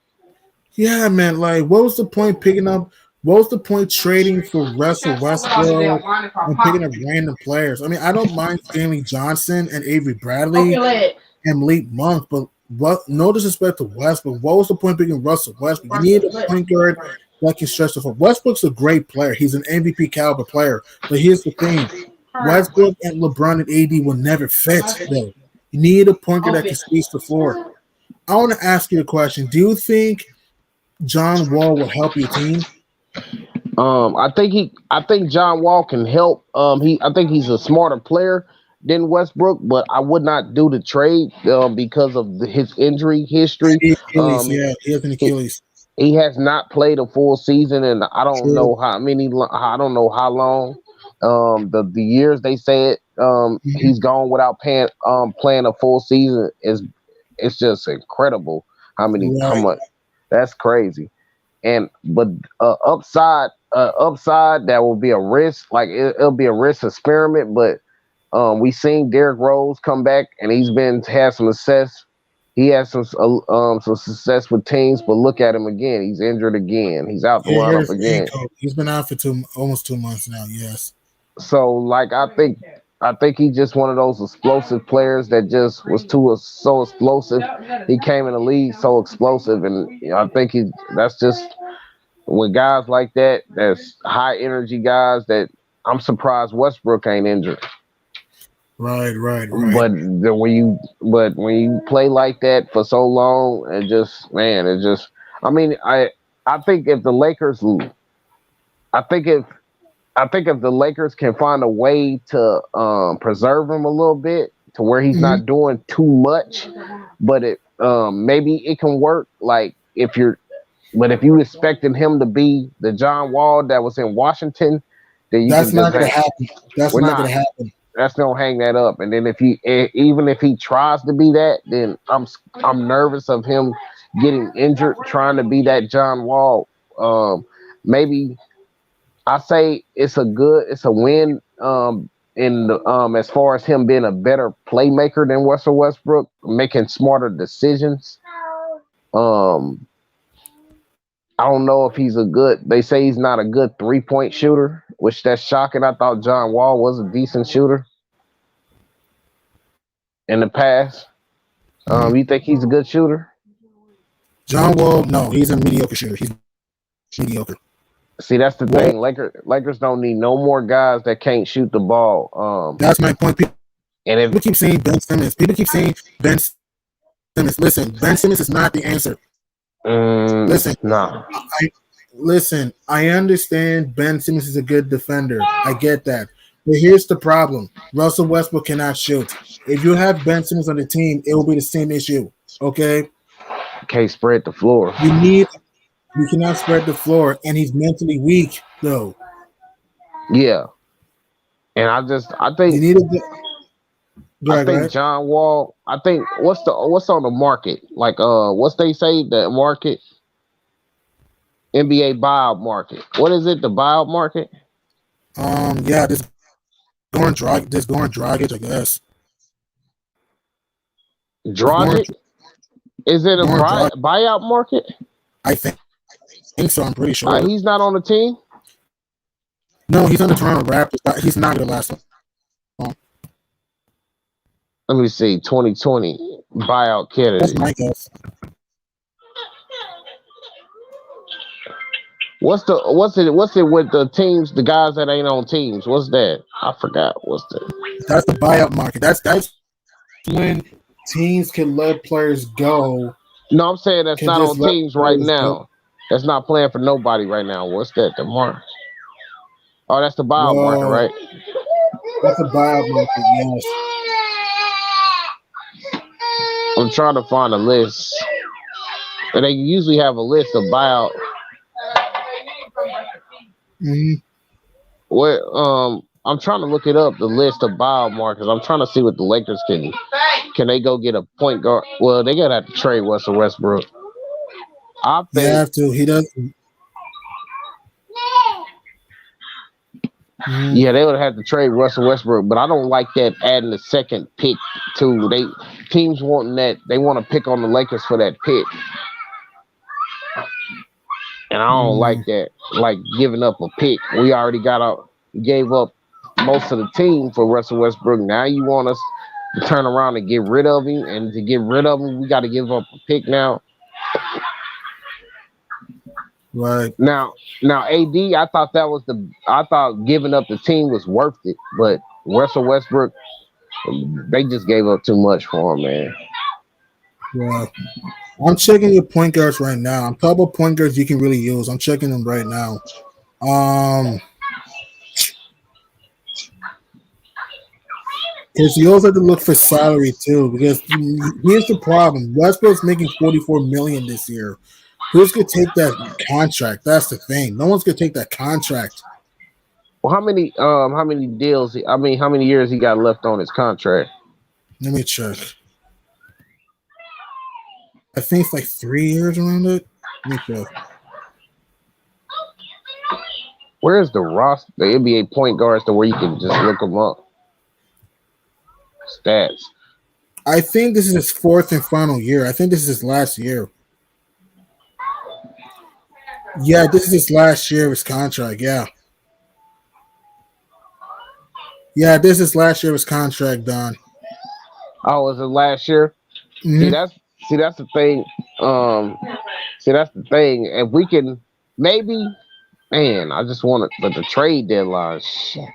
Yeah, man. Like, what was the point picking up? What was the point trading for Russell Westbrook and picking up random players? I mean, I don't mind Stanley Johnson and Avery Bradley and Malik Monk, but what? No disrespect to Westbrook. What was the point picking Russell Westbrook? You need a point guard that can stretch the floor. Westbrook's a great player. He's an MVP caliber player. But here's the thing: Westbrook and LeBron and AD will never fit. Though you need a point guard that can space the floor. I want to ask you a question. Do you think John Wall will help your team? I think John Wall can help. I think he's a smarter player than Westbrook, but I would not do the trade because of his injury history. The Achilles, Um, yeah, he has an he, Achilles. he has not played a full season, and True. I don't know how long. The years they said Mhm. he's gone without playing a full season is it's just incredible how Right. much that's crazy. And but upside that will be a risk. Like it'll be a risk experiment. But we seen Derrick Rose come back and he's been had some success. He had some success with teams, but look at him again. He's injured again. He's out the Yeah, lineup here's again. ankle. He's been out for almost 2 months now. Yes. So like I think he's just one of those explosive players that just was so explosive. He came in the league so explosive, and I think that's just with guys like that. That's high energy guys. That I'm surprised Westbrook ain't injured. Right. When you play like that for so long, it just. I mean, I think if the Lakers, I think if I think if the Lakers can find a way to preserve him a little bit to where he's Hmm. not doing too much, but it maybe it can work. But if you expected him to be the John Wall that was in Washington, then you That's can just not gonna hang. happen. That's We're not gonna not. happen. That's gonna hang that up. And then even if he tries to be that, then I'm nervous of him getting injured trying to be that John Wall. Maybe I say it's a win in the as far as him being a better playmaker than Russell Westbrook, making smarter decisions. Um I don't know if they say he's not a good 3-point shooter, which that's shocking. I thought John Wall was a decent shooter in the past. Hmm. You think he's a good shooter? John Wall, no, he's a mediocre shooter. He's mediocre. See, that's the Wall, thing. Lakers don't need no more guys that can't shoot the ball. that's my point. And if People keep saying Ben Simmons. People keep saying Ben Simmons. Listen, Ben Simmons is not the answer. Listen, nah, I understand Ben Simmons is a good defender. I get that. But here's the problem. Russell Westbrook cannot shoot. If you have Ben Simmons on the team, it will be the same issue. Okay? can't spread the floor. You cannot spread the floor, and he's mentally weak, though. Yeah, and You need a go I ahead, go think ahead. John Wall. I think what's on the market? Like what's they say the market NBA buyout market? What is it? The buyout market? Yeah, this Goran Dragic, I guess. This Goran, Dragic? Is it a Goran Dragic, buyout market? I think so. I'm pretty sure. He's not on the team. No, he's on the Toronto Raptors, but he's not the last one. Let me see. 2020 buyout That's candidate. my guess. What's it with the teams? The guys that ain't on teams. What's that? I forgot. What's the? That's the buyout market. That's when teams can let players go. No, I'm saying that's Can not just on let teams right players go. now. That's not playing for nobody right now. What's that? The mark? Oh, that's the buyout market, Well, right? that's a buyout market. Yes. I'm trying to find a list. And they usually have a list of buyout. Mm-hmm. What I'm trying to look it up, the list of buyout markets. I'm trying to see what the Lakers can they go get a point guard. Well, they gotta have to trade Russell Westbrook. I You think have to. He does. Mm-hmm. yeah, they would have to trade Russell Westbrook, but I don't like that adding the second pick too. Teams wanting that they want to pick on the Lakers for that pick. And I don't like that, like giving up a pick. We already gave up most of the team for Russell Westbrook. Now you want us to turn around and get rid of him, and to get rid of him, we got to give up a pick now. Right. Now, AD, I thought giving up the team was worth it, but Russell Westbrook, they just gave up too much for him, man. Yeah. I'm checking your point guards right now. I'm talking about point guards you can really use. I'm checking them right now. Because you also have to look for salary too. Because here's the problem: Westbrook's making $44 million this year. Who's gonna take that contract? That's the thing. No one's gonna take that contract. Well, how many deals? How many years he got left on his contract? Let me check. I think it's like 3 years around it. Let me check. Where's the roster, the NBA point guards, to where you can just look them up? Stats. I think this is his fourth and final year. I think this is his last year. Yeah, this is his last year of his contract. Yeah. Yeah, this is last year of his contract, Don. Oh, was it last year? See, Hmm. that's the thing. Um, see, that's the thing. If we can maybe, man, I just want it, but the trade deadline, shit.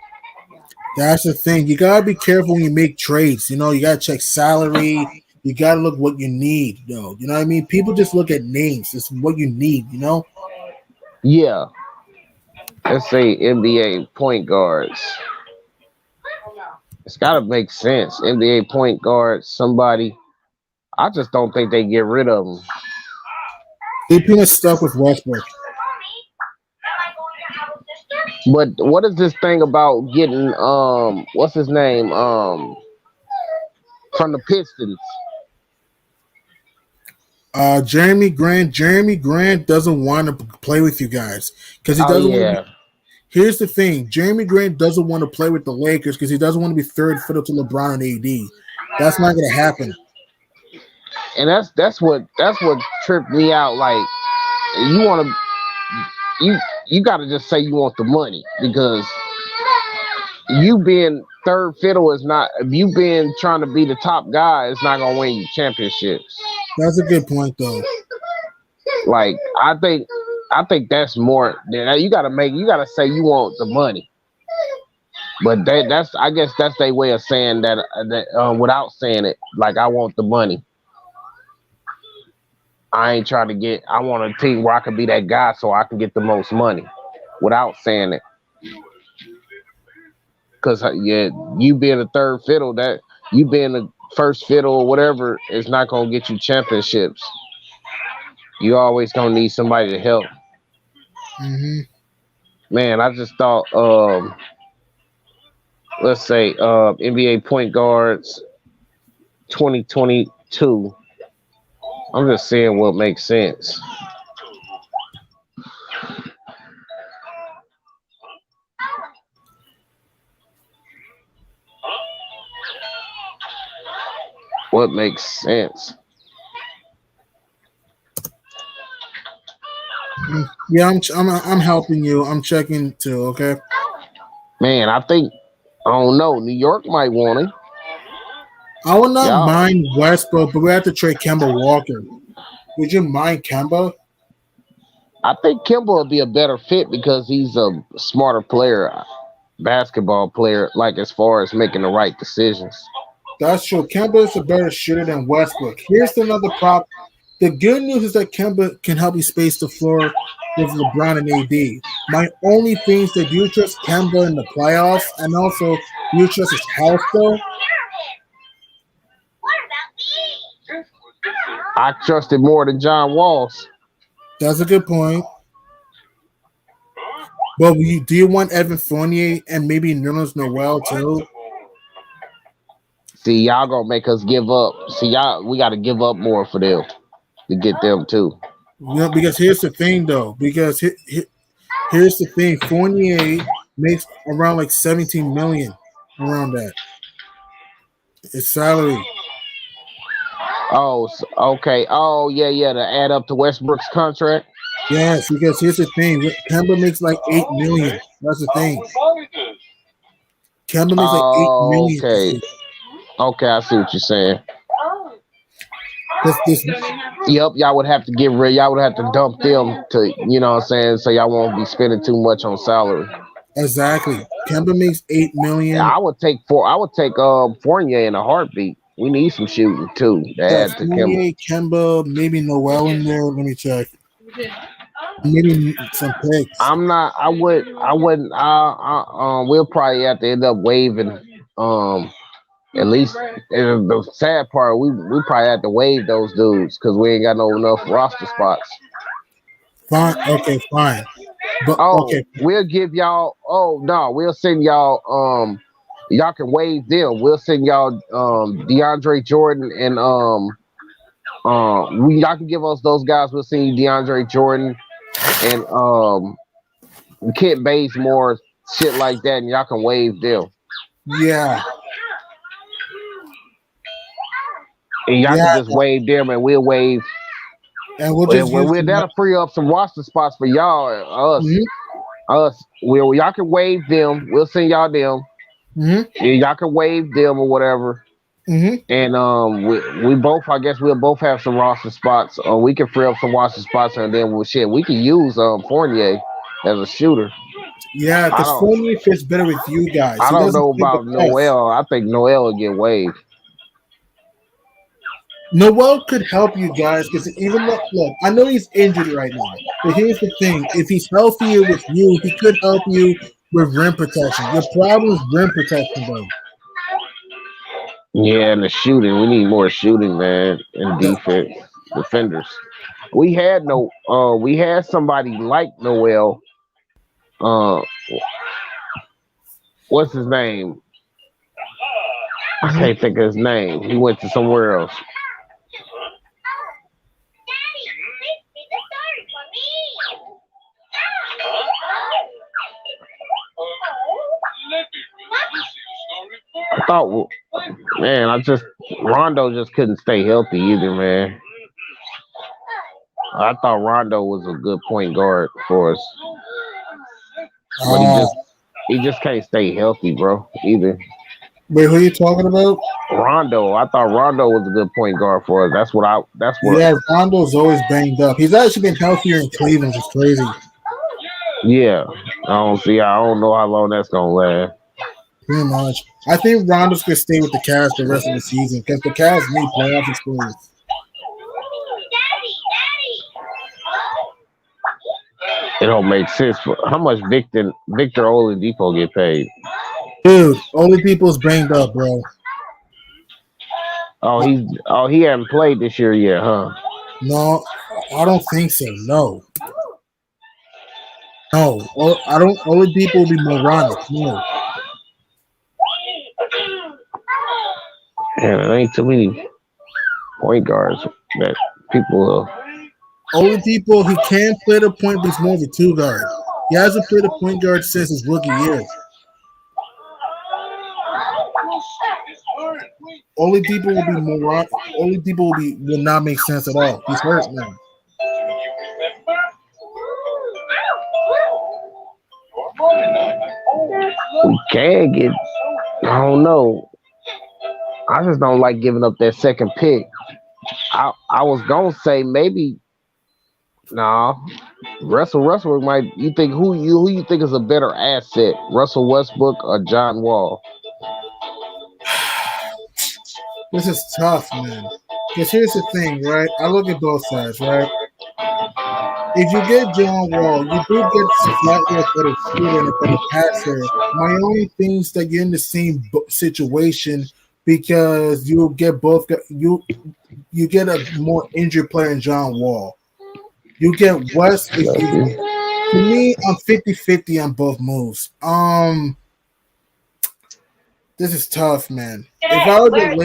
That's the thing. You gotta be careful when you make trades. You know, you gotta check salary. You gotta look what you need. You know what I mean? People just look at names. It's what you need. You know. Yeah, let's say NBA point guards. It's got to make sense. NBA point guards, somebody. I just don't think they get rid of them. They pretty much stuck with Westbrook. But what is this thing about getting what's his name from the Pistons? Jeremy Grant. Jeremy Grant doesn't want to play with you guys because he Oh doesn't want to be. yeah, Here's the thing: Jeremy Grant doesn't want to play with the Lakers because he doesn't want to be third fiddle to LeBron and AD. That's not going to happen. and that's what tripped me out. Like you want to you got to just say you want the money because you being third fiddle is not. If you being trying to be the top guy, it's not gonna win you championships. That's a good point, though. Like I think that's more. You gotta say you want the money. But that's I guess that's their way of saying that without saying it. Like I want the money. I ain't trying to get. I want a team where I can be that guy, so I can get the most money, without saying it. Because yeah, you being a third fiddle, that you being the first fiddle or whatever is not gonna get you championships. You always gonna need somebody to help. Hmm. Man, I just thought, let's say, NBA point guards, 2022. I'm just saying what makes sense. What makes sense? Yeah, I'm helping you. I'm checking too. Okay. Man, I don't know. New York might want him. I would not Y'all, mind Westbrook, but we have to trade Kemba Walker. Would you mind Kemba? I think Kimball would be a better fit because he's a smarter player, basketball player, like as far as making the right decisions. That's true. Kemba is a better shooter than Westbrook. Here's another prop. The good news is that Kemba can help you space the floor with LeBron and AD. My only thing is that you trust Kemba in the playoffs, and also you trust his health, though. I trusted more than John Walls. That's a good point. But do you want Evan Fournier and maybe Nerlens Noel too? See, y'all gonna make us give up. See, we got to give up more for them to get them too. You know, because here's the thing, though. Because here's the thing: Fournier makes around like 17 million around that. His salary. Oh, okay. Oh, yeah. To add up to Westbrook's contract. Yes, because here's the thing: Kemba makes like 8 million. That's the thing. Kemba makes like 8 million. Okay. Okay, I see what you're saying. This, Yep, y'all would have to get rid. Y'all would have to dump them to, you know what I'm saying, so y'all won't be spending too much on salary. exactly. Kemba makes 8 million. I would take Fournier in a heartbeat. We need some shooting too to Yeah, add to Fournier, Kemba, maybe Noel in there. Let me check. Maybe some picks. I'm not. I wouldn't. We'll probably have to end up waiving. At least the sad part, we probably have to waive those dudes because we ain't got no enough roster spots. Fine. Okay, fine. But Oh, okay, we'll give y'all. Oh no, we'll send y'all. Y'all can waive them. We'll send y'all DeAndre Jordan and y'all can give us those guys. We'll send you DeAndre Jordan and Kent Bazemore, shit like that, and y'all can waive them. yeah. and y'all Yeah, can just waive them, and we'll waive. and we'll Well, just use the that'll free up some roster spots for y'all. mm-hmm, Us. Y'all can waive them. We'll send y'all them. mm-hmm, Yeah, y'all can waive them or whatever. mm-hmm. And we both, I guess we'll both have some roster spots, or we can free up some roster spots, and then we can use Fournier as a shooter. Yeah, I because don't Fournier fits better with you guys. I He don't doesn't know play the about press. Noel. I think Noel will get waived. Noel could help you guys because even though, look, I know he's injured right now, but here's the thing: if he's healthier with you, he could help you with rim protection. Your problem is rim protection, though. Yeah, and the shooting. We need more shooting, man, and The, defense, defenders. We had somebody like Noel. Uh, what's his name? I mhm. can't think of his name. He went to somewhere else. I thought, man, Rondo just couldn't stay healthy either, man. I thought Rondo was a good point guard for us, but Ah, he just can't stay healthy, bro. Either wait, who are you talking about? Rondo, I thought Rondo was a good point guard for us. That's what. Yeah, Rondo's always banged up. He's actually been healthier in Cleveland, which is crazy. Yeah, I don't know how long that's gonna last. Pretty much. I think Rondo's gonna stay with the Cavs the rest of the season because the Cavs need playoff experience. It don't make sense. For how much Victor Oladipo get paid? Dude, Oladipo's banged up, bro. Uh, He hasn't played this year yet, huh? no, I don't think so. No, no. I don't. Oladipo will be moronic. No. And it ain't too many point guards that people. Oladipo, he can play the point, but he's more of a two guard. He hasn't played a point guard since his rookie year. Oladipo will be moron. Oladipo will not make sense at all. He's hurt now. We can get. I don't know. I just don't like giving up that second pick. I was gonna say maybe. Nah, Russell might. Who you think is a better asset, Russell Westbrook or John Wall? This is tough, man. Because here's the thing, right? I look at both sides, right? If you get John Wall, you do get slightly a better shooter and a better passer. My only thing is that you're in the same situation because you get both. You get a more injured player in John Wall. You get West if you. To me, I'm 50-50 on both moves. This is tough, man. If I were the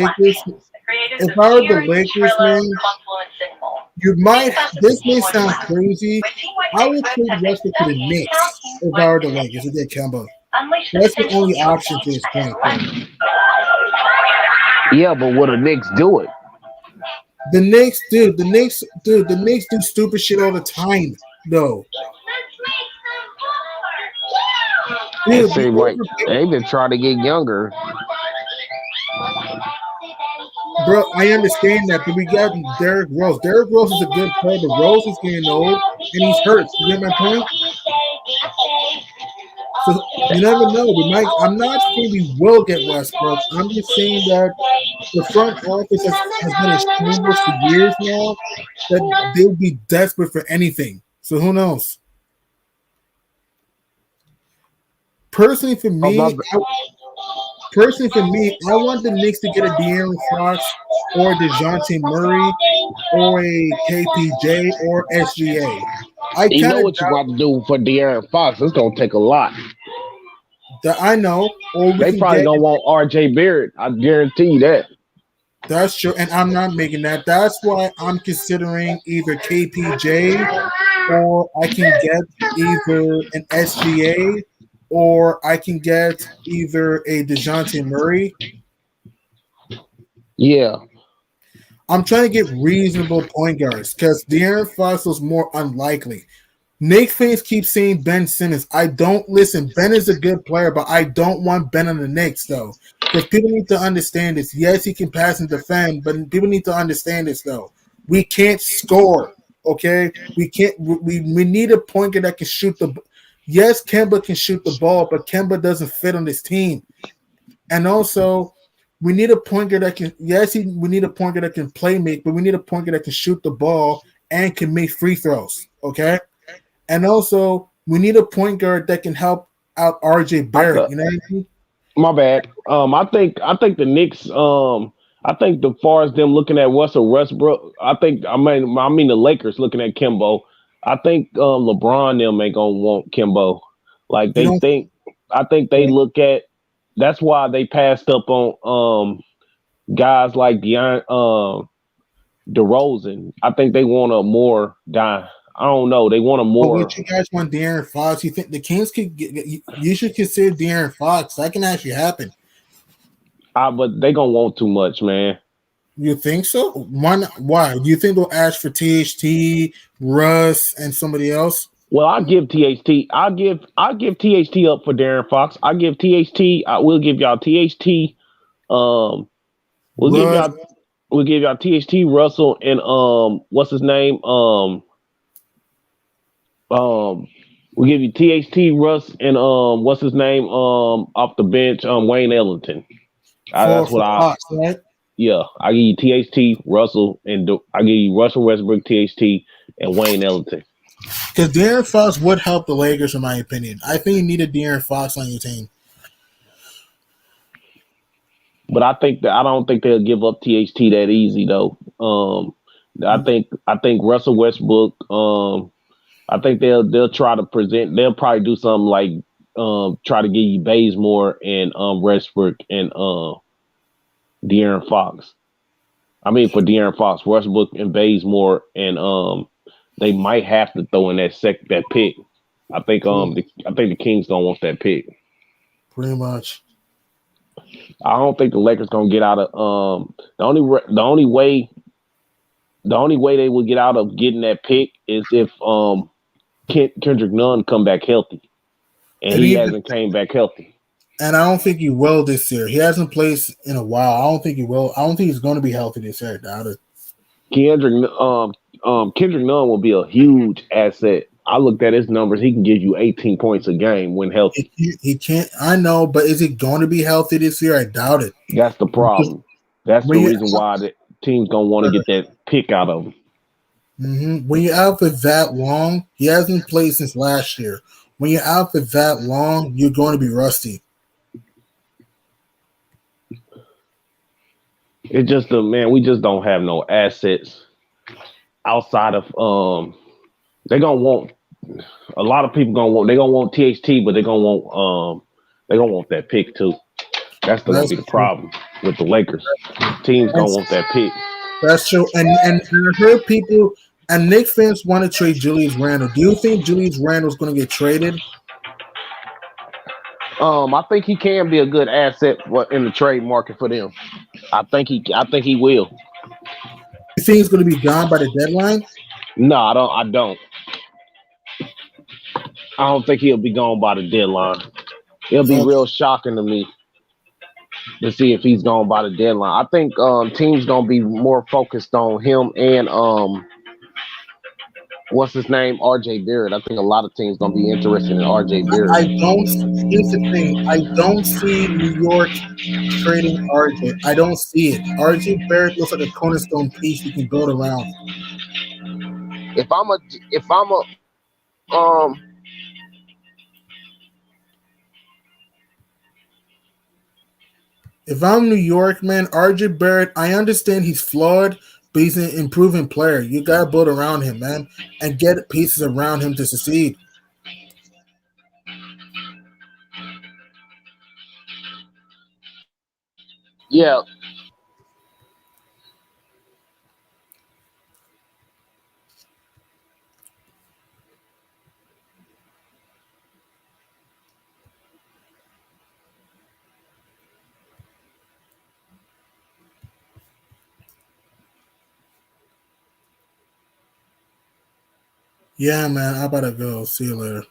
Lakers, man, you might. This may sound crazy. I would trade Westbrook to the Knicks if I were the Lakers with their Kemba. That's the only option to this point for me. Yeah, but will the Knicks do it? The Knicks do stupid shit all the time, though. It Dude, seems like they've been trying to get younger. bro, I understand that, but we got Derrick Rose. Derrick Rose is a good player, but Rose is getting old and he's hurt. You get my point? So you never know. I'm not saying we will get Westbrook. I'm just saying that the front office has been in shambles for years now. That they'll be desperate for anything. So who knows? Personally, for me, I want the Knicks to get a De'Aaron Fox or DeJounte Murray or a KPJ or SGA. You know what you got to do for De'Aaron Fox? It's gonna take a lot. I know. Or we They can probably get. gonna want RJ Barrett. I guarantee you that. That's true, and I'm not making that. That's why I'm considering either KPJ or I can get either an SGA or I can get either a DeJounte Murray. Yeah. I'm trying to get reasonable point guards because De'Aaron Fox was more unlikely. Knicks fans keep saying Ben Simmons. I don't listen. Ben is a good player, but I don't want Ben on the Knicks though. Because people need to understand this. Yes, he can pass and defend, but people need to understand this though. We can't score. Okay, we can't. We need a point guard that can shoot the. Yes, Kemba can shoot the ball, but Kemba doesn't fit on this team. And also, we need a point guard that can. Yes, we need a point guard that can play make, but we need a point guard that can shoot the ball and can make free throws. Okay, and also we need a point guard that can help out RJ I Barrett. th- You know what I mean? my bad. I think the Knicks. I think the far as them looking at Russell Westbrook, I mean the Lakers looking at Kimbo. I think LeBron them ain't gonna want Kimbo. Like You they don't. think. I think they look at. That's why they passed up on guys like DeRozan. I think they want a more die. I don't know. They want a But more. what you guys want, De'Aaron Fox? You think the Kings could get? You should consider De'Aaron Fox. That can actually happen. But they gonna want too much, man. You think so? Why? Do you think they'll ask for THT, Russ, and somebody else? Well, I give THT. I give THT up for Darren Fox. I give THT. I will give y'all THT. Um, we'll give Russ y'all we'll give y'all THT Russell and what's his name? Um we'll give you THT Russ and what's his name? Off the bench, Wayne Ellington. That's for what I Fox, right? yeah. I give you THT Russell and I give you Russell Westbrook, THT, and Wayne Ellington. Because De'Aaron Fox would help the Lakers, in my opinion. I think you need a De'Aaron Fox on your team. But I don't think they'll give up THT that easy though. I think Russell Westbrook. I think they'll try to present. They'll probably do something like try to give you Bazemore and Westbrook and De'Aaron Fox. I mean for De'Aaron Fox, Westbrook and Bazemore and they might have to throw in that pick. I think the Kings don't want that pick. Pretty much. I don't think the Lakers gonna get out of the only way they would get out of getting that pick is if Kendrick Nunn come back healthy, and And he even hasn't came back healthy. and I don't think he will this year. He hasn't played in a while. I don't think he will. I don't think he's going to be healthy this year. I doubt it. Kendrick Nunn will be a huge asset. I looked at his numbers. He can give you 18 points a game when healthy. He can't. I know, but is he going to be healthy this year? I doubt it. That's the problem. That's the When you reason why the team's gonna want to get that pick out of him. when you're out for that long, he hasn't played since last year. When you're out for that long, you're going to be rusty. It's just man, we just don't have no assets outside of they're gonna want a lot of people gonna want THT, but they're gonna want that pick too. That's gonna That's be the true. problem with the Lakers. Teams gonna That's, want that pick. that's true. And I heard people and Knicks fans want to trade Julius Randle. Do you think Julius Randle is going to get traded? I think he can be a good asset in the trade market for them. I think he will. You think he's going to be gone by the deadline? No, I don't. I don't think he'll be gone by the deadline. It'll be Okay. real shocking to me to see if he's gone by the deadline. I think teams gonna be more focused on him and what's his name, RJ Barrett. I think a lot of teams gonna be interested in RJ I Barrett. don't. Here's the thing. I don't see New York trading RJ. I don't see it. RJ Barrett looks like a cornerstone piece you can build around. If I'm a um If I'm New York, man, RJ Barrett, I understand he's flawed, but he's an improving player. You gotta build around him, man, and get pieces around him to succeed. yeah, Yeah, man. I better go. See you later.